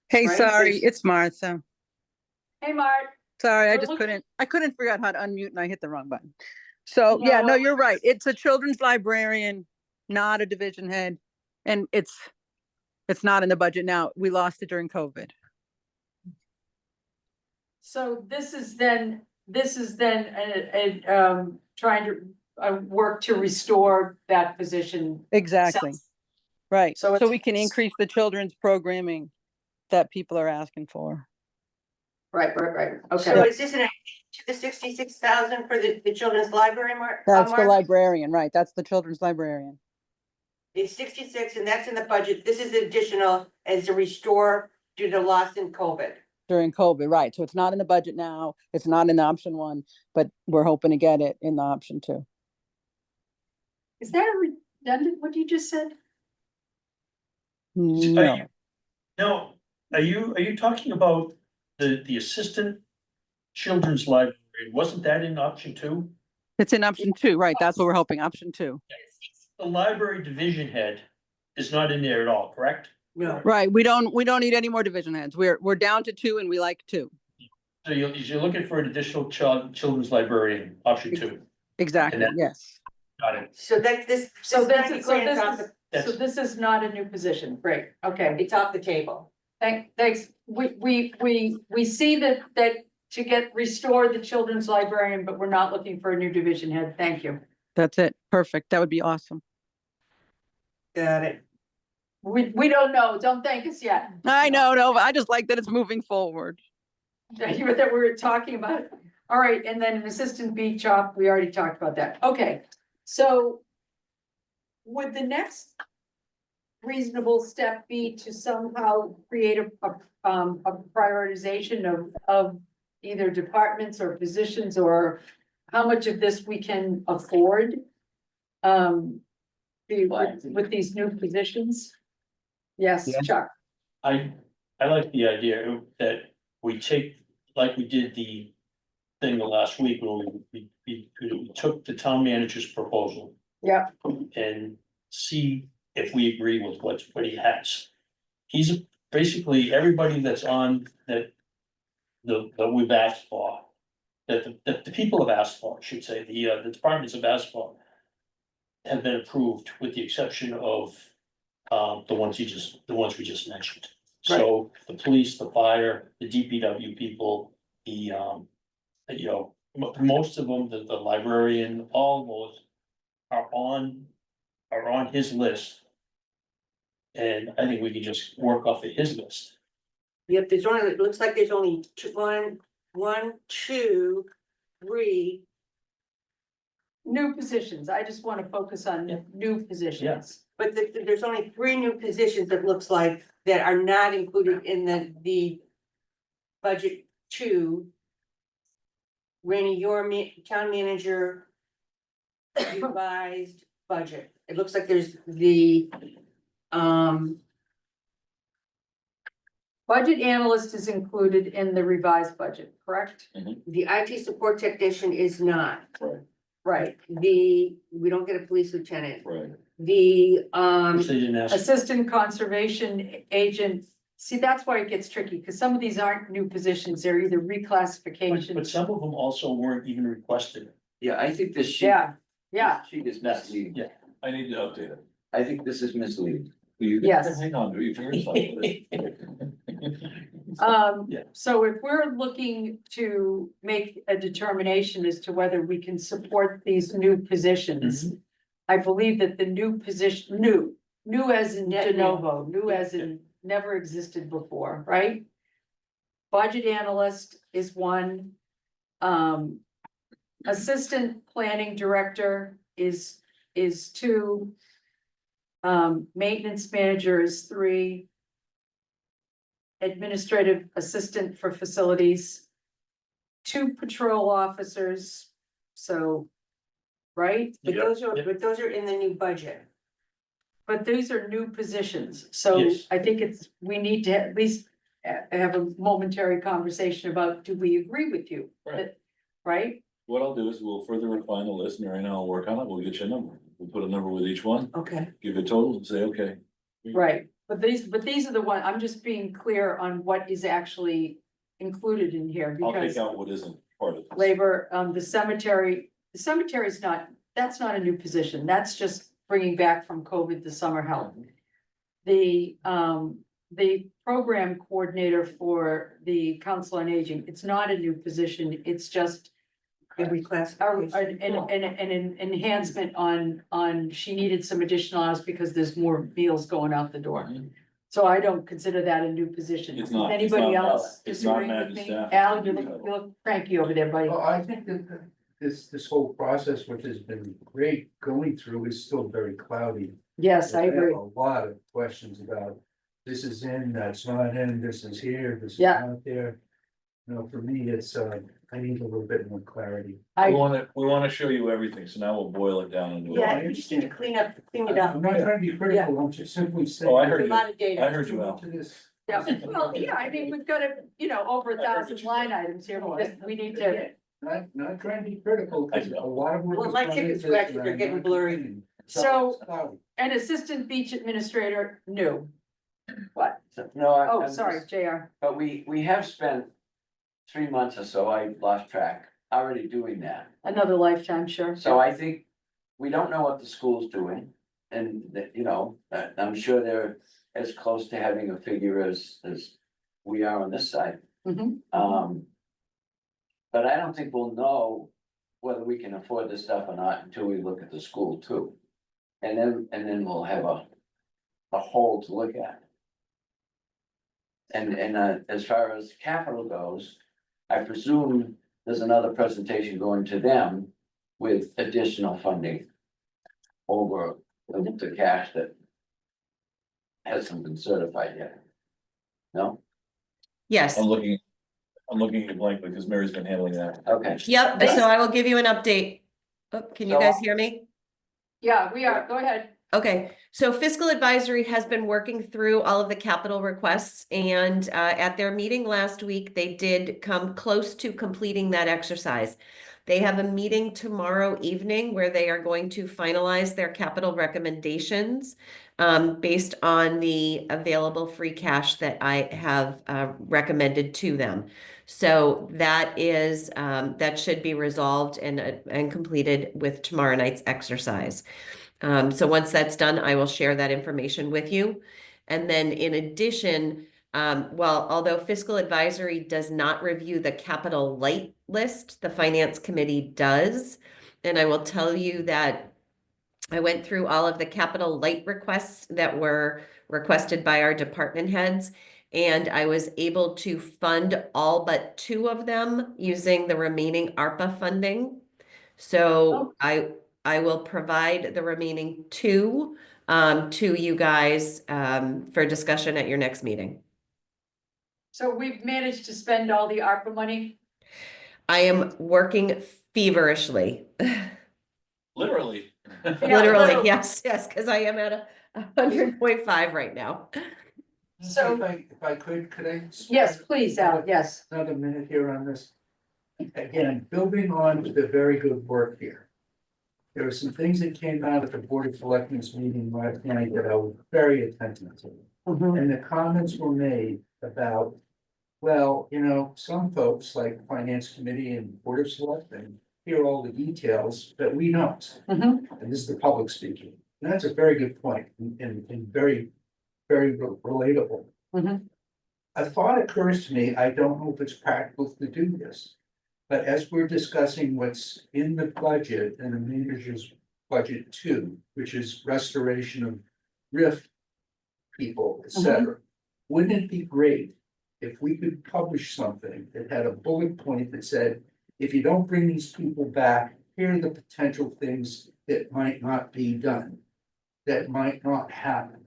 Hey, right? sorry, it's Martha. Hey, Mart. Sorry, I We're just looking- couldn't figure out how to unmute and I hit the wrong button. So, yeah, no, No. you're right. It's a children's librarian, not a division head. And it's not in the budget now. We lost it during COVID. So this is then trying to work to restore that position. Exactly. Right. So So it's- we can increase the children's programming that people are asking for. Right, So okay. is this an addition to the 66,000 for the children's library, Mark? That's the Mark? librarian, right? That's the children's librarian. It's 66 and that's in the budget. This is additional as a restore due to loss in COVID. During COVID, right? So it's not in the budget now. It's not in the option one, but we're hoping to get it in the option two. Is that redundant, what you just said? No, No, are you talking about the assistant children's library, wasn't that in option two? it's in option two, right? That's what we're hoping, option two. The library division head is not in there at all, correct? No. Right, we don't need any more division heads. We're down to two and we like two. So you're looking for an additional children's librarian, option two, Exactly, that- yes. got it. So that's this. So this this is, 90 grand's off so this is not a new position, great, okay. it's off the table. Thanks, we see that to restore the children's librarian, but we're not looking for a new division head, thank you. That's it. Perfect. That would be awesome. Got it. We don't know, don't thank us yet. I know, no, but I just like that it's moving forward. That we're talking about it. All right, and then an assistant beat chop, we already talked about that. Okay, so would the next reasonable step be to somehow create a prioritization of either departments or positions or how much of this we can afford. With these new positions? Yes, Yeah. Chuck, I like the idea that we take, like we did the thing the last week, where we took the town manager's proposal yeah, and see if we agree with what he has. He's basically everybody that's on that that we've asked for, that the people have asked for, I should say, the departments have asked for, have been approved with the exception of the ones we just mentioned. So the police, the fire, the DPW people, the you know, most of them, the librarian, all those are on his list. And I think we can just work off of his list. Yep, there's only, it looks like there's only one, two, three. new positions. I just want to focus on new positions. But there's only 3 new positions that looks like that are not included in the budget 2. Rainey, your town manager revised budget. It looks like there's the, Budget analyst is included in the revised budget, correct? the IT support technician is not. Right, Right. We don't get a police lieutenant. right. The, Which they didn't ask. Assistant conservation agent, see, that's why it gets tricky, because some of these aren't new positions, they're either But reclassifications. some of them also weren't even requested. Yeah, I think this sheet. Yeah, yeah, this sheet is misleading. Yeah. I need to update it. I think this is misleading. You- Yes. Hang on, do you figure it Yeah. so if we're looking to make a determination as to whether we can support these new positions. I believe that the new position, new as in de novo, new as in never existed before, right? Budget analyst is one. Assistant planning director is 2. Maintenance manager is 3. Administrative assistant for facilities. 2 patrol officers, so, right? but Yep, those are in the new budget. But these are new positions, so Yes. I think we need to at least have a momentary conversation about, do we agree with you? Right. Right? What I'll do is we'll further refine the list, and right now I'll work on it, we'll get you a number, we'll put a number with each one, Okay. give it totals and say, okay. Right, but these are the one, I'm just being clear on what is actually included in here, I'll take because out what isn't part of this. labor, the cemetery is not, that's not a new position, that's just bringing back from COVID the summer help. The program coordinator for the Council on Aging, it's not a new position, it's just The an reclassification. an enhancement on, she needed some additional hours because there's more meals going out the door. So I don't consider that a new position. It's Does not- it's anybody not- else it's not disagree with managed me? staff. Al, you look cranky over there, buddy. Well, I think that this whole process, which has been great going through, is still very cloudy. Yes, I have agree. A lot of questions about, this is in, that's not in, this is here, this is Yeah. not there. You know, for me, it's, I need a little bit more clarity. We wanna show you everything, so now we'll boil it down into. Yeah, we just need to clean it up. I'm not trying to be critical, I'm just simply saying. Oh, I There's heard a you. lot of data. I heard you, Al. To this. Yeah, well, yeah, I mean, we've got over 1,000 line items here, we need to, Not trying to be critical, because a lot of. work Well, is my gone chicken into this, scratches and are I'm getting not blurry. complaining. So- It's cloudy. an assistant beach administrator, new. What? No, Oh, I'm sorry, just- JR. But we have spent 3 months or so, I lost track, already doing that. Another lifetime, sure. So I think we don't know what the school's doing. And that, you know, I'm sure they're as close to having a figure as we are on this side. Mhm. But I don't think we'll know whether we can afford this stuff or not until we look at the school too. And then we'll have a whole to look at. And as far as capital goes, I presume there's another presentation going to them with additional funding over the cash that hasn't been certified yet. No? Yes, I'm looking, I'm looking at you blankly because Mary's been handling that. Okay. Yep, so I will give you an update. Oh, can you So- guys hear me? Yeah, we are, go ahead. Okay, so fiscal advisory has been working through all of the capital requests, and at their meeting last week, they did come close to completing that exercise. They have a meeting tomorrow evening where they are going to finalize their capital recommendations based on the available free cash that I have recommended to them. So that is that should be resolved and completed with tomorrow night's exercise. So once that's done, I will share that information with you. And then in addition, well, although fiscal advisory does not review the capital light list, the finance committee does. And I will tell you that I went through all of the capital light requests that were requested by our department heads, and I was able to fund all but 2 of them using the remaining ARPA funding. So I will provide the remaining 2 to you guys for discussion at your next meeting. So we've managed to spend all the ARPA money. I am working feverishly. Literally. Literally, yes, because I am at 100.5 right now. So- If I could I? Yes, please, Al, yes. Another minute here on this. Again, building on to the very good work here. There were some things that came out at the Board of Selectmen's meeting last night that I was very attentive to. And the comments were made about, well, you know, some folks like Finance Committee and Board of Selectmen hear all the details, but we don't. Mhm. And this is the public speaking. And that's a very good point and very, very relatable. Mhm. A thought occurs to me, I don't know if it's practical to do this. But as we're discussing what's in the budget and the manager's budget too, which is restoration of RIF people, et cetera. Wouldn't it be great if we could publish something that had a bullet point that said, if you don't bring these people back, here are the potential things that might not be done, that might not happen,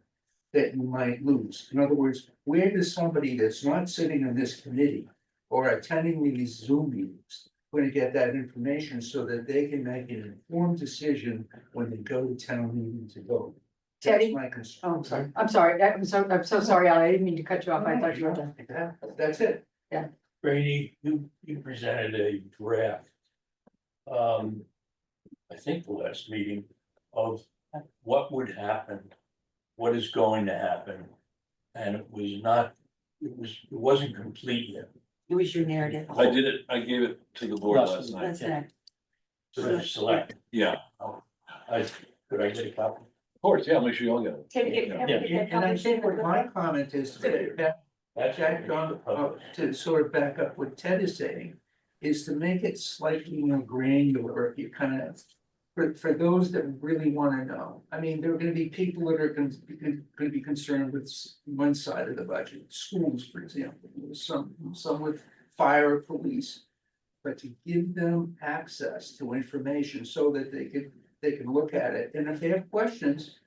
that you might lose. In other words, where does somebody that's not sitting on this committee or attending these Zoom meetings going to get that information so that they can make an informed decision when they go to town meeting to vote? That's Teddy? my concern. Oh, I'm sorry. I'm so sorry, Al. I didn't mean to cut you off. I thought you were done. That's it. Brady, you presented a draft. I think the last meeting of what would happen, what is going to happen. And it wasn't complete yet. It was your narrative. I did it, I gave it to the board last night. That's it. So there's select. Yeah, Could I get a copy? of course, yeah, make sure you all get it. Can we get, Yeah. can we get that And I published think in the what my book? comment is, That's Jack, to sort of back up what Ted is saying, is to make it slightly more granular, if you kind of. For those that really want to know, I mean, there are gonna be people that are gonna be concerned with one side of the budget, schools, for example, some with fire, police. But to give them access to information so that they can look at it, and if they have questions.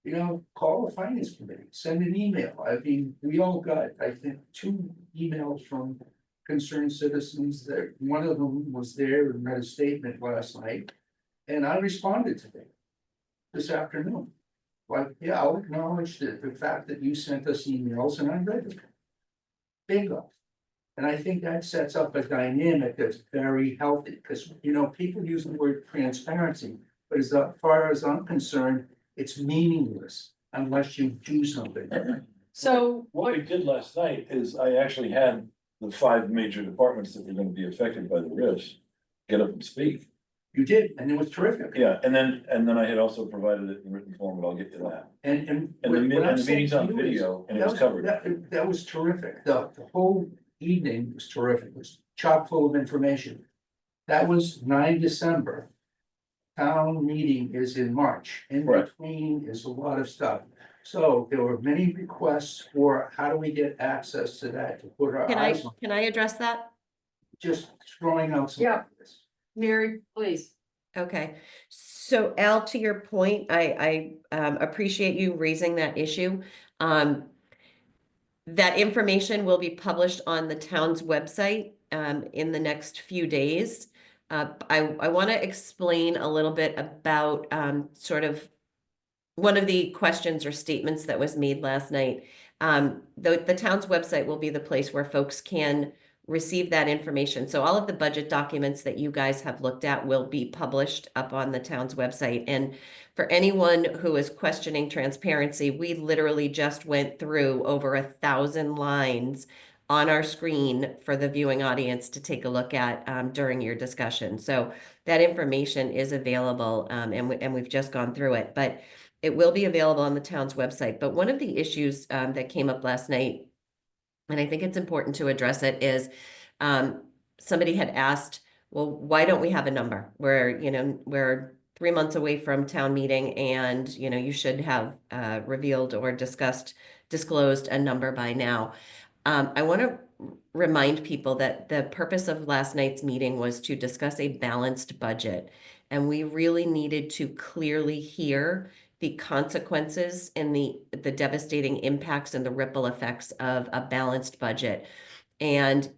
You know, call the finance committee, send an email. I mean, we all got, I think, 2 emails from concerned citizens that one of them was there and read a statement last night. And I responded to them this afternoon. Like, yeah, I'll acknowledge the fact that you sent us emails and I read them. Bingo. And I think that sets up a dynamic that's very healthy, because, you know, people use the word transparency, but as far as I'm concerned, it's meaningless unless you do something. So What we did last night is I actually had the 5 major departments that were gonna be affected by the rifts get up and speak. You did, and it was terrific. Yeah, and then I had also provided it in written form, but I'll get to that. And. And the what I'm meeting's saying to on you is, video and it was covered. That was terrific. The whole evening was terrific. It was chock full of information. That was 9 December. Town meeting is in March. In Right. between is a lot of stuff. So there were many requests for how do we get access to that to put our eyes on, Can I address that? just throwing out some. Yeah. Mary, please. Okay, so Al, to your point, I appreciate you raising that issue. that information will be published on the town's website in the next few days. I want to explain a little bit about sort of one of the questions or statements that was made last night. The town's website will be the place where folks can receive that information. So all of the budget documents that you guys have looked at will be published up on the town's website. And for anyone who is questioning transparency, we literally just went through over 1,000 lines on our screen for the viewing audience to take a look at during your discussion. So that information is available and we've just gone through it, but it will be available on the town's website. But one of the issues that came up last night, and I think it's important to address it, is somebody had asked, well, why don't we have a number? We're 3 months away from town meeting and, you should have revealed or disclosed a number by now. I want to remind people that the purpose of last night's meeting was to discuss a balanced budget. And we really needed to clearly hear the consequences and the devastating impacts and the ripple effects of a balanced budget. And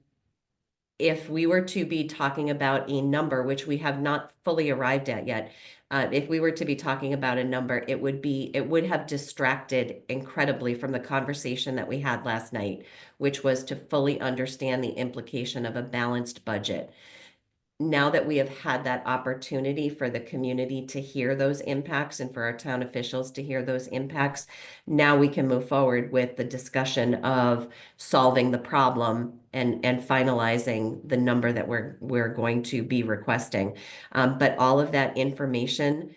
if we were to be talking about a number, which we have not fully arrived at yet, if we were to be talking about a number, it would have distracted incredibly from the conversation that we had last night, which was to fully understand the implication of a balanced budget. Now that we have had that opportunity for the community to hear those impacts and for our town officials to hear those impacts, now we can move forward with the discussion of solving the problem and finalizing the number that we're going to be requesting. But all of that information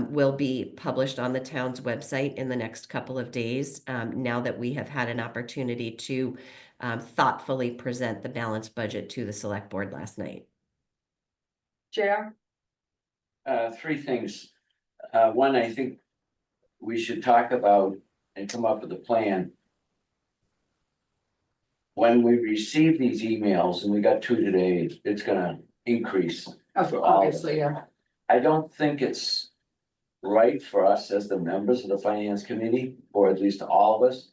will be published on the town's website in the next couple of days, now that we have had an opportunity to thoughtfully present the balanced budget to the select board last night. JR? Three things. One, I think we should talk about and come up with a plan. When we receive these emails, and we got 2 today, it's gonna increase. for all of us. Obviously, yeah. I don't think it's right for us as the members of the finance committee, or at least all of us,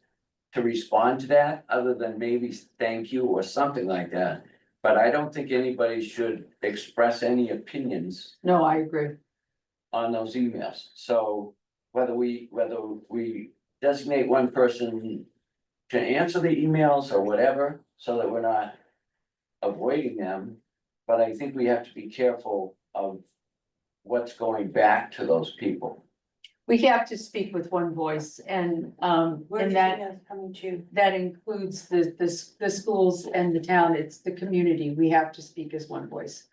to respond to that, other than maybe thank you or something like that. But I don't think anybody should express any opinions No, I agree. on those emails. So whether we designate one person to answer the emails or whatever, so that we're not avoiding them. But I think we have to be careful of what's going back to those people. We have to speak with one voice and that includes the schools and the town. It's the community. We have to speak as one voice.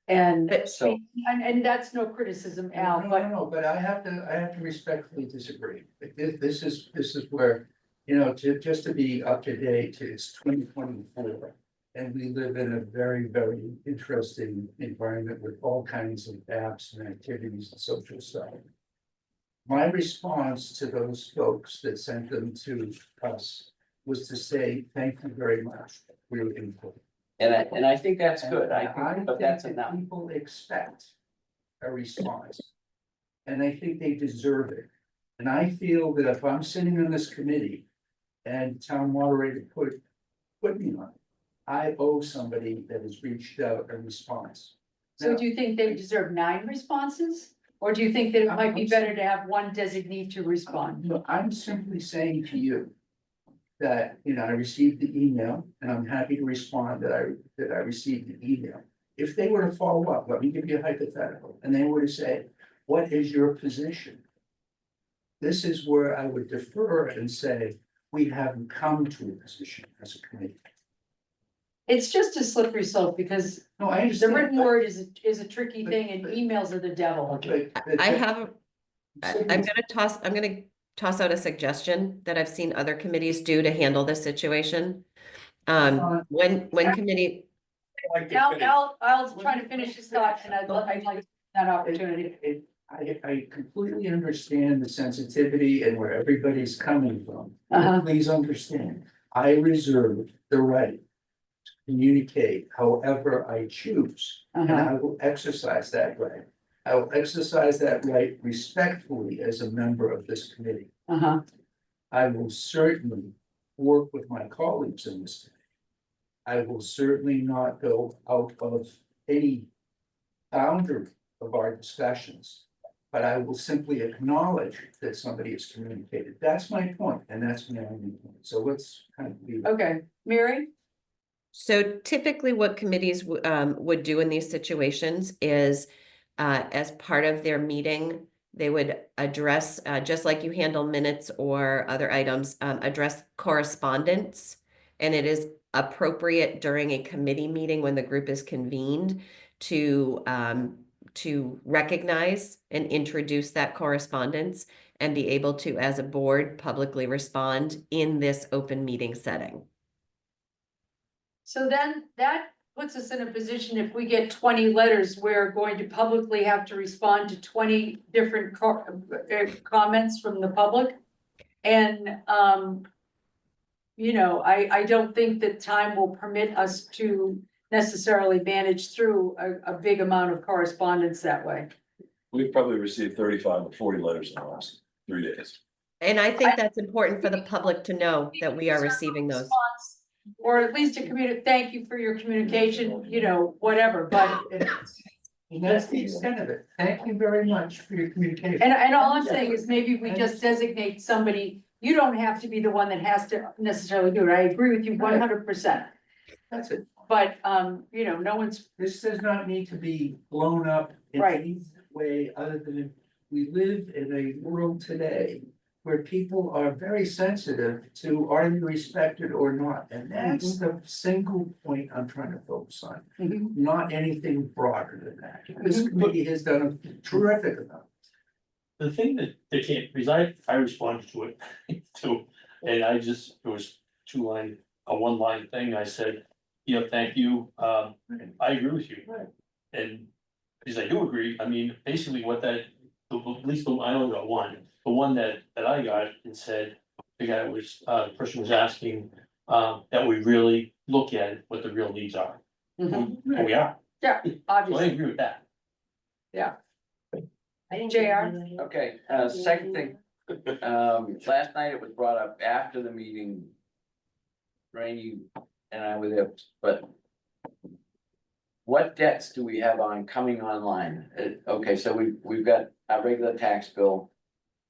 And So- and that's no criticism, Al, but No, but I have to respectfully disagree. Like, this is where, just to be up to date, it's 2024. And we live in a very, very interesting environment with all kinds of apps and activities and social stuff. My response to those folks that sent them to us was to say, thank you very much for your input. And I think that's good. I And think, but that's that enough. people expect a response. And I think they deserve it. And I feel that if I'm sitting on this committee and town moderator put me on, I owe somebody that has reached out a response. so do you think they deserve 9 responses? Or do you think that it might be better to have one designee to respond? No, I'm simply saying to you that, I received the email and I'm happy to respond that I received the email. If they were to follow up, let me give you a hypothetical, and they were to say, what is your position? This is where I would defer and say, we haven't come to a position as a committee. It's just a slippery slope because No, I the understand. written word is a tricky thing and emails are the devil. I'm gonna toss out a suggestion that I've seen other committees do to handle this situation. When committee, Al's trying to finish his thought and I'd like that opportunity. I completely understand the sensitivity and where everybody's coming from. Uh-huh. Please understand, I reserve the right to communicate however I choose, and Uh-huh. I will exercise that right. I will exercise that right respectfully as a member of this committee. Uh-huh. I will certainly work with my colleagues in this. I will certainly not go out of any boundary of our discussions. But I will simply acknowledge that somebody has communicated. That's my point, and that's my only point. So let's kind of leave it. Okay, Mary? So typically what committees would do in these situations is as part of their meeting, they would address, just like you handle minutes or other items, address correspondence. And it is appropriate during a committee meeting when the group is convened to recognize and introduce that correspondence and be able to, as a board, publicly respond in this open meeting setting. So then that puts us in a position, if we get 20 letters, we're going to publicly have to respond to 20 different comments from the public. And, you know, I don't think that time will permit us to necessarily manage through a big amount of correspondence that way. We've probably received 35 or 40 letters in the last 3 days. And I think that's important for the public to know that we are receiving those. Or at least a thank you for your communication, you know, whatever, but. And that's the extent of it. Thank you very much for your communication. And all I'm saying is maybe we just designate somebody, you don't have to be the one that has to necessarily do it. I agree with you 100%. That's it. But, you know, no one's, This does not need to be blown up in Right. any way other than we live in a world today where people are very sensitive to are you respected or not? And that's the single point I'm trying to focus on, not anything broader than that. This committee has done a terrific amount. The thing that they can't, because I responded to it too, and it was a 1-line thing, I said, you know, thank you, I agree with you. And, because I do agree, I mean, basically what that, at least I only got one, the one that I got and said, the guy was, the person was asking, that we really look at what the real needs are. And we are, yeah, so I obviously, agree with that. yeah. didn't JR? Okay, second thing, last night it was brought up after the meeting. Rainey and I were there, but. What debts do we have on coming online? Okay, so we've got our regular tax bill.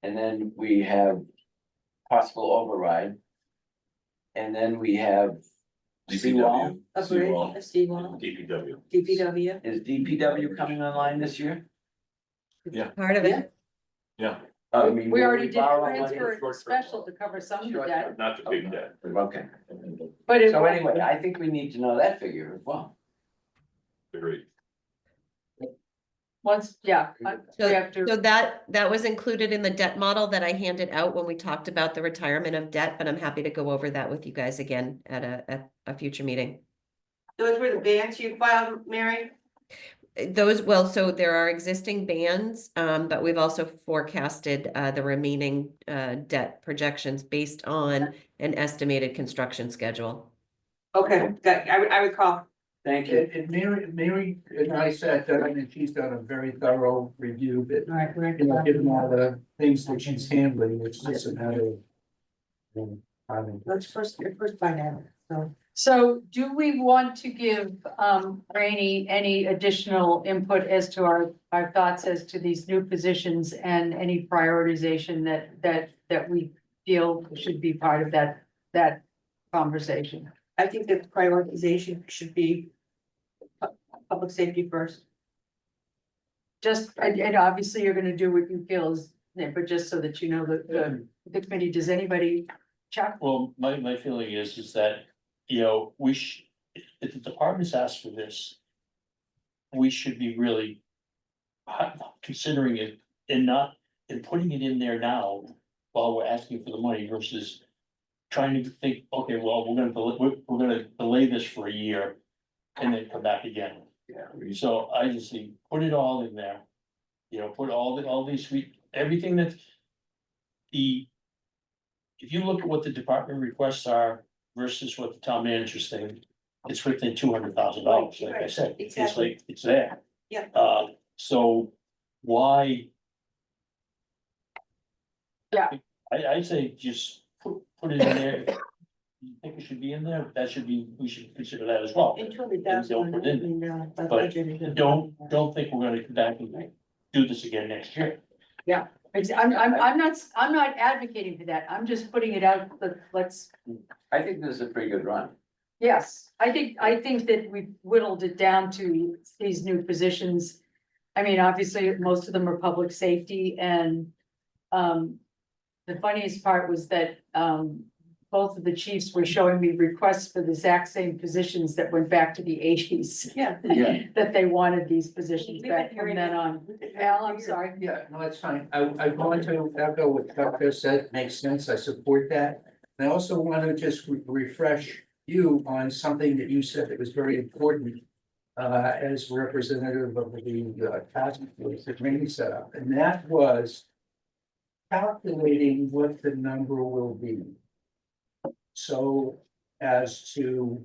And then we have possible override. And then we have seawall. A bridge, Seawall. a seawall, DPW. DPW. Is DPW coming online this year? Part of it. Yeah, I mean, We will already did borrow money? transfer special to cover some of the debt, Not the big debt. Okay, but it. so anyway, I think we need to know that figure as well. Agreed. Once, yeah, we have So to, that was included in the debt model that I handed out when we talked about the retirement of debt, but I'm happy to go over that with you guys again at a future meeting. Those were the bands you filed, Mary? So there are existing bans, but we've also forecasted the remaining debt projections based on an estimated construction schedule. Okay, I would call. Thank you. And Mary and I sat down and she's done a very thorough review, but Right, you know, given all the things that she's handling, it's just a matter of. Let's first find out, so. so do we want to give, Rainey any additional input as to our thoughts as to these new positions and any prioritization that we feel should be part of that conversation? I think that prioritization should be public safety first. Just, and obviously you're gonna do what you feel is, but just so that you know that the committee, does anybody, Chuck? Well, my feeling is that, you know, if the departments ask for this. We should be really considering it and putting it in there now while we're asking for the money versus. Trying to think, okay, well, we're gonna delay this for a year and then come back again. Yeah. So I just think, put it all in there. You know, put all these everything that. If you look at what the department requests are versus what the town manager's saying, it's within $200,000, like I said, it's Exactly. like, it's there. Yeah. So why? Yeah. I'd say just put it in there. you think it should be in there? That should be, we should consider that as well. And 200,000 Don't put it in. in, But budget. don't think we're gonna come back and do this again next year. I'm not advocating for that. I'm just putting it out, let's, I think this is a pretty good run. yes, I think that we've whittled it down to these new positions. I mean, obviously, most of them are public safety and, the funniest part was that, both of the chiefs were showing me requests for the exact same positions that went back to the eighties. Yeah. Yeah. That they wanted these positions We've been back from hearing then it. on. Al, I'm sorry. Yeah, no, it's fine. I want to echo what Tucker said, makes sense. I support that. And I also want to just refresh you on something that you said that was very important. As representative of the task force that Randy set up, and that was calculating what the number will be. So as to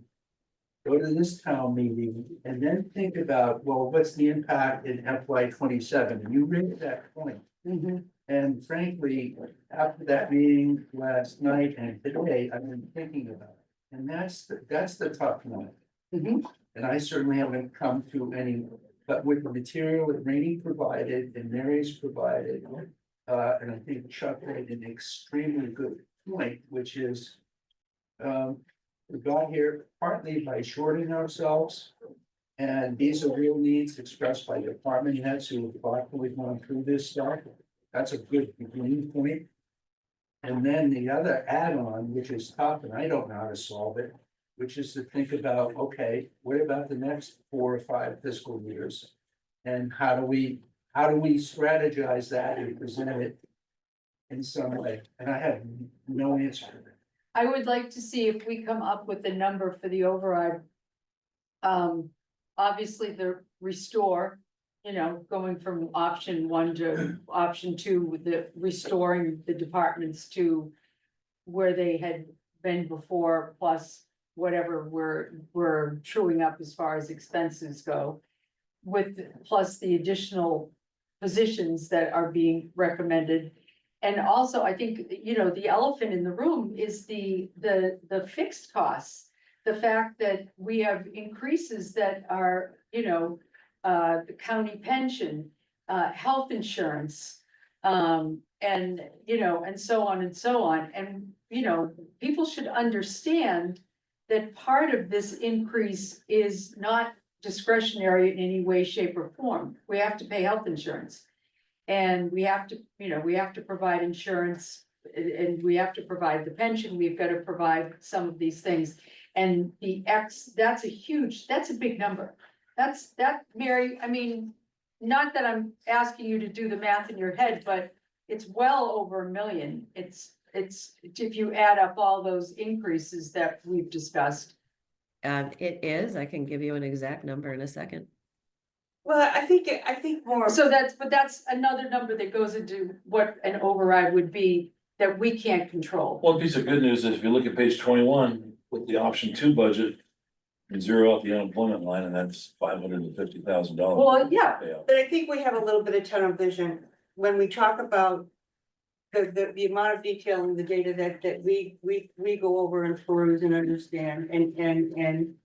go to this town meeting and then think about, well, what's the impact in FY 27? And you raised that point. Mhm. And frankly, after that meeting last night and today, I've been thinking about it. And that's the tough one. Mhm. And I certainly haven't come to any, but with the material that Rainey provided and Mary's provided. And I think Chuck made an extremely good point, which is. We got here partly by shorting ourselves. And these are real needs expressed by department heads who have thoughtfully gone through this stuff. That's a good beginning point. And then the other add-on, which is tough, and I don't know how to solve it, which is to think about, okay, what about the next 4 or 5 fiscal years? And how do we strategize that and present it in some way? And I have no answer to that. I would like to see if we come up with a number for the override. Obviously the restore, going from option 1 to option 2 with the restoring the departments to where they had been before, plus whatever we're truing up as far as expenses go. With plus the additional positions that are being recommended. And also, I think, the elephant in the room is the fixed costs. The fact that we have increases that are, the county pension, health insurance. And so on and so on. And, people should understand that part of this increase is not discretionary in any way, shape or form. We have to pay health insurance. And we have to provide insurance and we have to provide the pension. We've got to provide some of these things. And that's a big number. Mary, I mean, not that I'm asking you to do the math in your head, but it's well over $1 million. It's if you add up all those increases that we've discussed. It is, I can give you an exact number in a second. Well, I think more. So that's another number that goes into what an override would be that we can't control. One piece of good news is if you look at page 21 with the option 2 budget. You zero out the unemployment line and that's $550,000. Well, yeah. But I think we have a little bit of tunnel vision when we talk about the amount of detail in the data that we go over and peruse and understand. And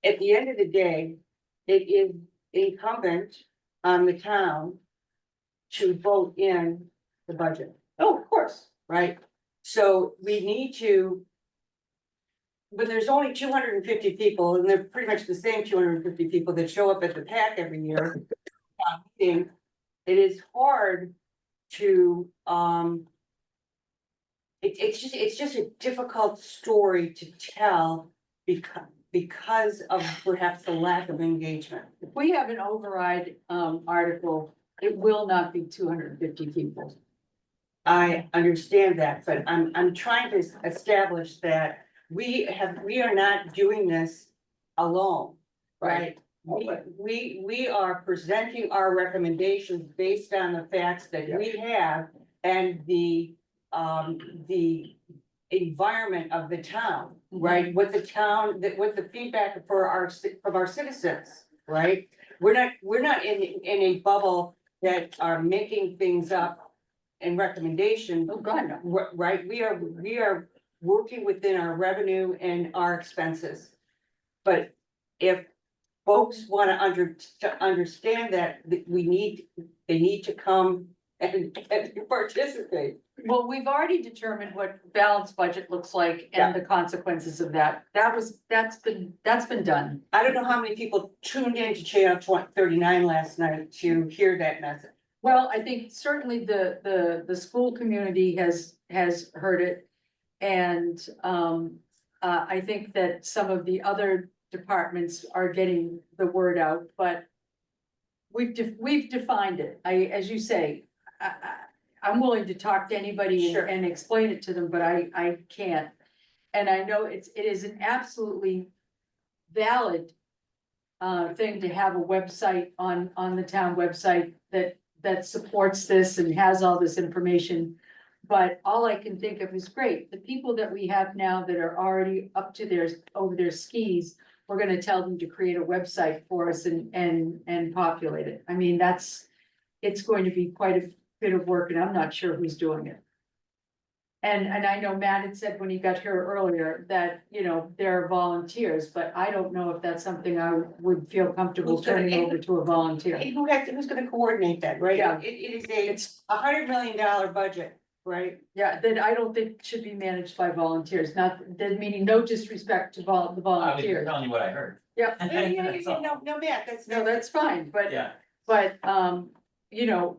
at the end of the day, it is incumbent on the town to vote in the budget. Oh, of course. Right? So we need to. But there's only 250 people, and they're pretty much the same 250 people that show up at the PAC every year. It is hard to, it's just a difficult story to tell because of perhaps the lack of engagement. If we have an override article, it will not be 250 people. I understand that, but I'm trying to establish that we are not doing this alone, right? We are presenting our recommendations based on the facts that we have and the environment of the town, right? What the feedback from our citizens, right? We're not in a bubble that are making things up and recommendations. Oh, God, no. Right, we are working within our revenue and our expenses. But if folks wanna to understand that they need to come and participate. Well, we've already determined what balanced budget looks like and the consequences of that. That's been done. I don't know how many people tuned in to channel 39 last night to hear that message. Well, I think certainly the school community has heard it. And I think that some of the other departments are getting the word out, but we've defined it. As you say, I'm willing to talk to anybody Sure. and explain it to them, but I can't. And I know it is an absolutely valid thing to have a website on the town website that supports this and has all this information. But all I can think of is great, the people that we have now that are already up to over their skis, we're gonna tell them to create a website for us and populate it. I mean, it's going to be quite a bit of work, and I'm not sure who's doing it. And I know Matt had said when he got here earlier that, there are volunteers, but I don't know if that's something I would feel comfortable Who's gonna- turning over to a volunteer. Hey, who's gonna coordinate that, right? Yeah. It is It's, $100 million budget, right? yeah, that I don't think should be managed by volunteers, not, that meaning no disrespect to the volunteers. telling you what I heard. Yeah, No, Matt, no, that's fine, but, Yeah.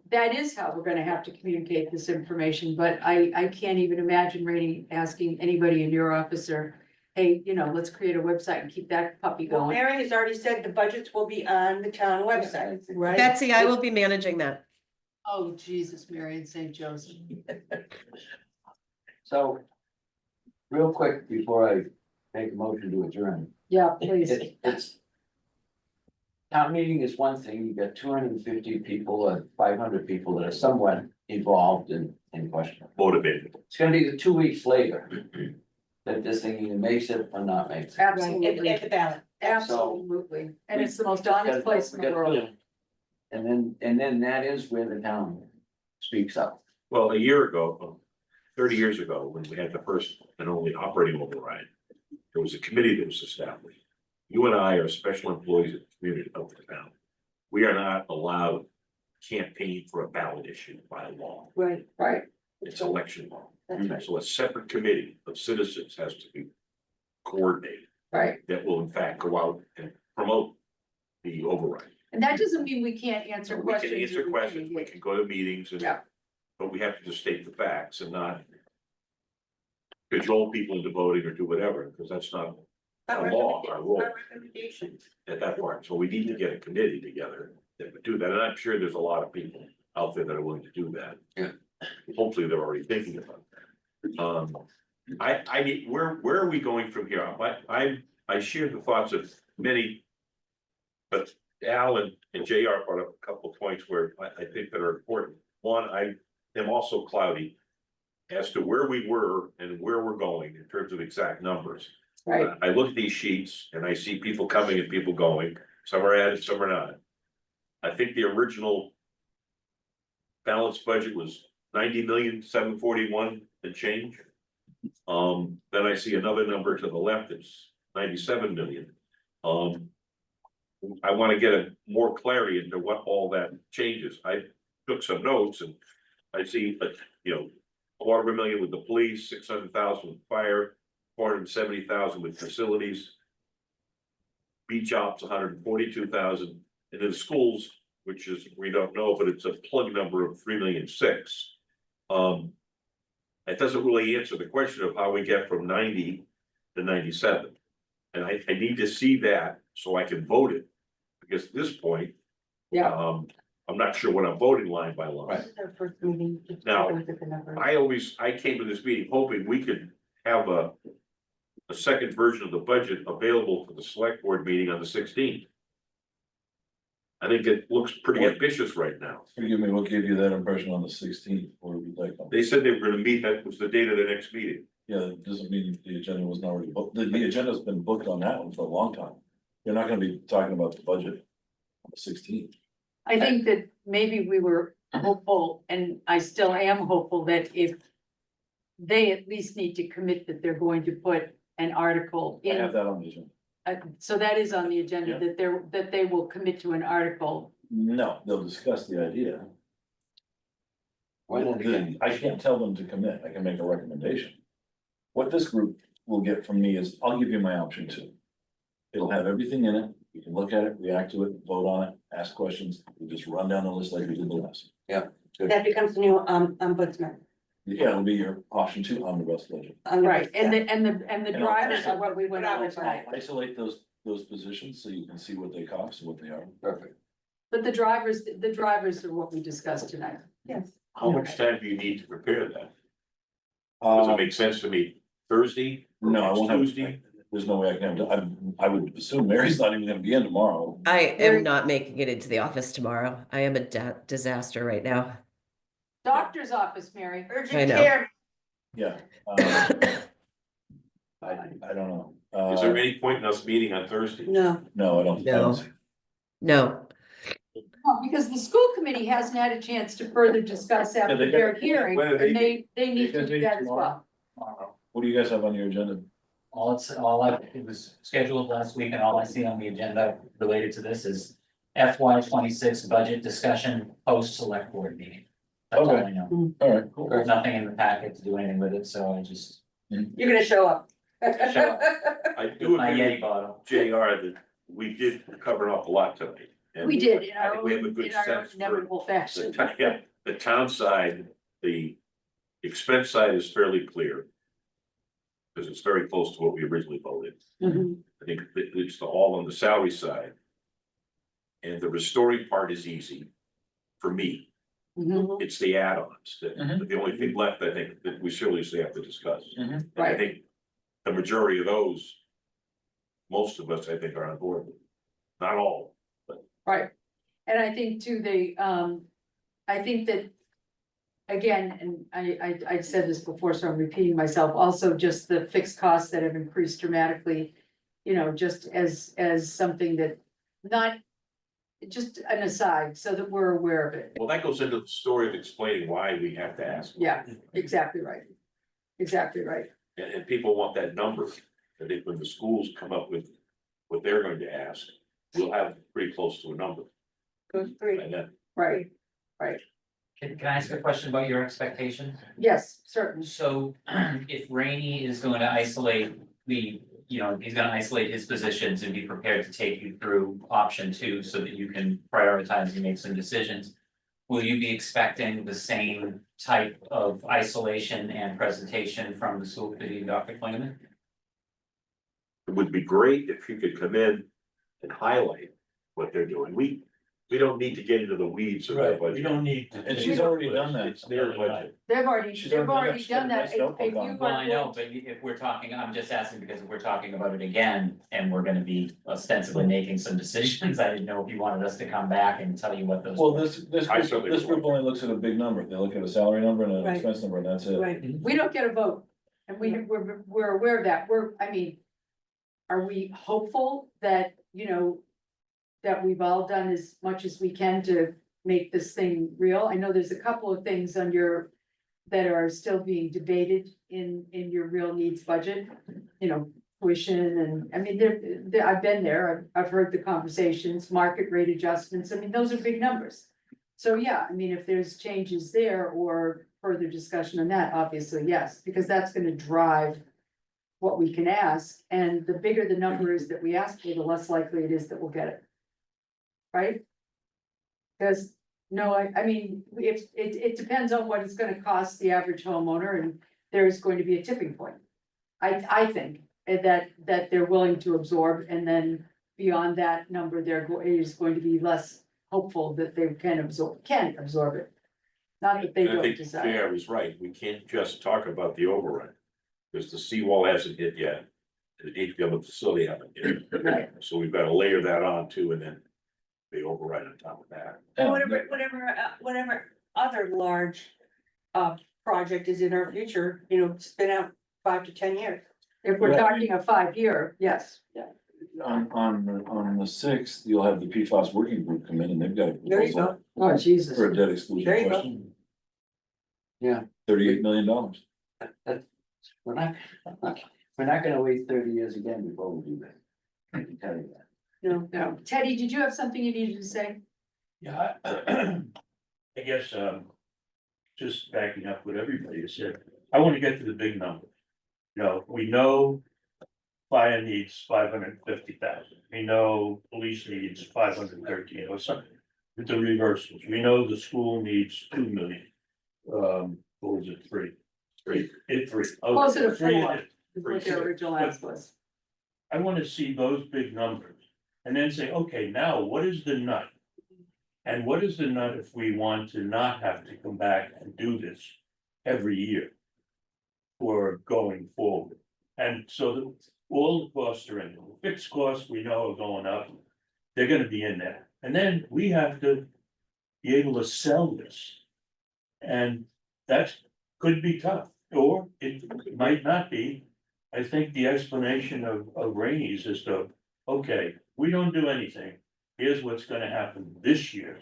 that is how we're gonna have to communicate this information, but I can't even imagine Rainey asking anybody in your office or, hey, let's create a website and keep that puppy Well, going. Mary has already said the budgets will be on the town website, right? Betsy, I will be managing that. Oh, Jesus, Mary and St. Joseph. So, real quick, before I make a motion to adjourn. Yeah, please. It's. Town meeting is one thing, you got 250 people or 500 people that are somewhat involved in question. Motivated. It's gonna be the 2 weeks later. That this thing either makes it or not makes it. Right, Absolutely, at the ballot. absolutely. And it's the most honest place in the world. And then that is where the town speaks up. Well, a year ago, 30 years ago, when we had the first and only operating override, there was a committee that was established. You and I are special employees of the community of the town. We are not allowed to campaign for a ballot issue by law. Right. Right. It's election law. That's right. So a separate committee of citizens has to be coordinated Right. that will in fact go out and promote the override. And that doesn't mean we can't answer We questions. can answer questions, we can go to meetings and, Yeah. but we have to just state the facts and not cajole people into voting or do whatever, because that's not our law, our role Our recommendations. at that point. So we need to get a committee together that would do that, and I'm sure there's a lot of people out there that are willing to do that. Yeah. Hopefully, they're already thinking about that. I need, where are we going from here? I share the thoughts of many. But Al and JR brought up a couple of points where I think that are important. One, I am also cloudy as to where we were and where we're going in terms of exact numbers. Right. I look at these sheets and I see people coming and people going, some are added, some are not. I think the original balanced budget was 90,741,000 and change. Then I see another number to the left, it's 97 million. I want to get a more clarity into what all that changes. I took some notes and I see, $250,000 with the police, 600,000 with fire, 470,000 with facilities. Beach ops, 142,000, and then schools, which is, we don't know, but it's a plug number of 3,006,000. It doesn't really answer the question of how we get from 90 to 97. And I need to see that so I can vote it, because at this point. Yeah. I'm not sure what I'm voting line by line. Right. This is our first meeting. Just Now, look at the numbers. I came to this meeting hoping we could have a second version of the budget available for the select board meeting on the 16th. I think it looks pretty ambitious right now. Forgive me, what gave you that impression on the 16th, or would you like? They said they were gonna meet, that was the date of the next meeting. Yeah, that doesn't mean the agenda wasn't already booked, the agenda's been booked on that one for a long time. You're not gonna be talking about the budget on the 16th. I think that maybe we were hopeful, and I still am hopeful that if they at least need to commit that they're going to put an article I have in. that on the agenda. So that is on the agenda, Yeah. that they will commit to an article. No, they'll discuss the idea. When and again, I can't tell them to commit, I can make a recommendation. What this group will get from me is, I'll give you my option two. It'll have everything in it, you can look at it, react to it, vote on it, ask questions, we just run down the list like we did the last. That becomes the new ombudsman. Yeah, it'll be your option two omnibus budget. Right, and the And I'll drivers are what we went over Drivers, tonight. Isolate those positions so you can see what they cost and what they are. perfect. But the drivers are what we discussed tonight. Yes. How much time do you need to prepare that? Does it make sense to me Thursday? or No, I next won't have, Tuesday? there's no way I can, I would assume Mary's not even gonna be in tomorrow. I Very- am not making it into the office tomorrow. I am a disaster right now. Doctor's office, Mary. I Urgent know. care. Yeah. I don't know. Is there any point in us meeting on Thursday? No, No, I don't see. No, No, because the school committee hasn't had a chance to further discuss after they got- their hearing, when are and they- they need to guys do meet that as tomorrow? well. What do you guys have on your agenda? It was scheduled last week and all I see on the agenda related to this is FY 26 budget discussion post select board meeting. That's all Okay. I know. All right, cool. There's nothing in the packet to do anything with it, so I just you're gonna show up. Show up. I do my agree Yeti with bottle. JR that we did cover an awful lot tonight. And We did in I our think we have a own, good in our sense for inevitable fashion. the town side, the expense side is fairly clear. Because it's very close to what we originally voted. Mhm. I think it's all on the salary side. And the restoring part is easy for me. Mhm. It's the add-ons that, Mhm. the only thing left, I think, that we seriously have to discuss. Mhm. And I Right. think the majority of those, most of us, I think, are on board with. Not all, Right, and I think too, I think that. Again, and I said this before, so I'm repeating myself, also just the fixed costs that have increased dramatically. You know, just as something that, not, just an aside, so that we're aware of it. well, that goes into the story of explaining why we have to ask. Yeah, exactly right. Exactly right. And people want that number. I think when the schools come up with what they're going to ask, we'll have pretty close to a number. Great. And then, Right, Can I ask a question about your expectations? yes, certainly. So if Rainey is going to isolate he's gonna isolate his positions and be prepared to take you through option two so that you can prioritize and make some decisions. Will you be expecting the same type of isolation and presentation from the school committee, Dr. Klingeman? it would be great if you could come in and highlight what they're doing. We don't need to get into the weeds of that budget. need. And she's already done that. It's their budget. They've already She's done already that. nice If notebook you on it. are Well, I know, going but if we're talking, I'm just asking because if we're talking about it again and we're gonna be ostensibly making some decisions, I didn't know if you wanted us to come back and tell you what those. Well, were. I certainly this group only looks at a big number. They look at a salary number and an Right. expense number and that's it. Right, We don't get a vote, and we're aware of that, are we hopeful that, that we've all done as much as we can to make this thing real? I know there's a couple of things on that are still being debated in your real needs budget, tuition and, I've been there, I've heard the conversations, market rate adjustments, those are big numbers. So, yeah, if there's changes there or further discussion on that, obviously, yes, because that's gonna drive what we can ask, and the bigger the number is that we ask for, the less likely it is that we'll get it. Right? Because, no, if, it depends on what it's gonna cost the average homeowner, and there's going to be a tipping point. I think that they're willing to absorb, and then beyond that number, is going to be less hopeful that they can absorb it. Not that they And I don't think decide. JR was right. We can't just talk about the overrun. Because the seawall hasn't hit yet. The HPM facility haven't hit. Right. So we've got to layer that on too, and then the override on top of that. Yeah. whatever other large project is in our future, spin out 5 to 10 years. If we're Right. talking a 5-year, yes. On the sixth, you'll have the PFAS working group come in and they've got a There you proposal Oh, Jesus. for a debt exclusion There you go. question. Yeah. $38 million. We're not, we're not gonna wait 30 years again before we do that. I can tell you that. No, No, Teddy, did you have something you needed to say? Yeah, I guess, just backing up what everybody has said, I wanna get to the big number. You know, we know fire needs 550,000, we know police needs 513 or something. With the reversals, we know the school needs 2 million. What was it, 3? 3. Okay, Closer to 3 4. is- Is what their original ask was. I wanna see those big numbers and then say, okay, now what is the nut? And what is the nut if we want to not have to come back and do this every year? For going forward, and so that all the costs are in, the fixed costs we know are going up. They're gonna be in there, and then we have to be able to sell this. And that could be tough, or it might not be. I think the explanation of Rainey's is to, okay, we don't do anything. Here's what's gonna happen this year.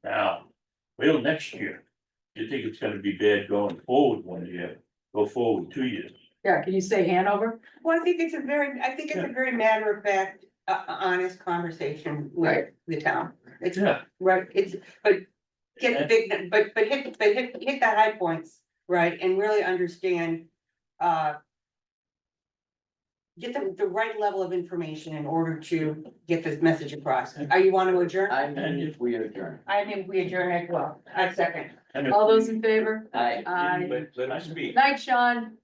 Now, well, next year, you think it's gonna be bad going forward 1 year, go forward 2 years. Yeah, can you say Hanover? well, I think it's a very matter of fact, honest conversation with Right. the town. It's, Yeah. right, it's, but get the big, but hit the high points, right, and really understand, get the right level of information in order to get this message across. Are you want to adjourn? I mean, if we adjourn. I think we adjourn as well. I second. And if All those in favor? I. Aye. Let me speak. Night, Sean.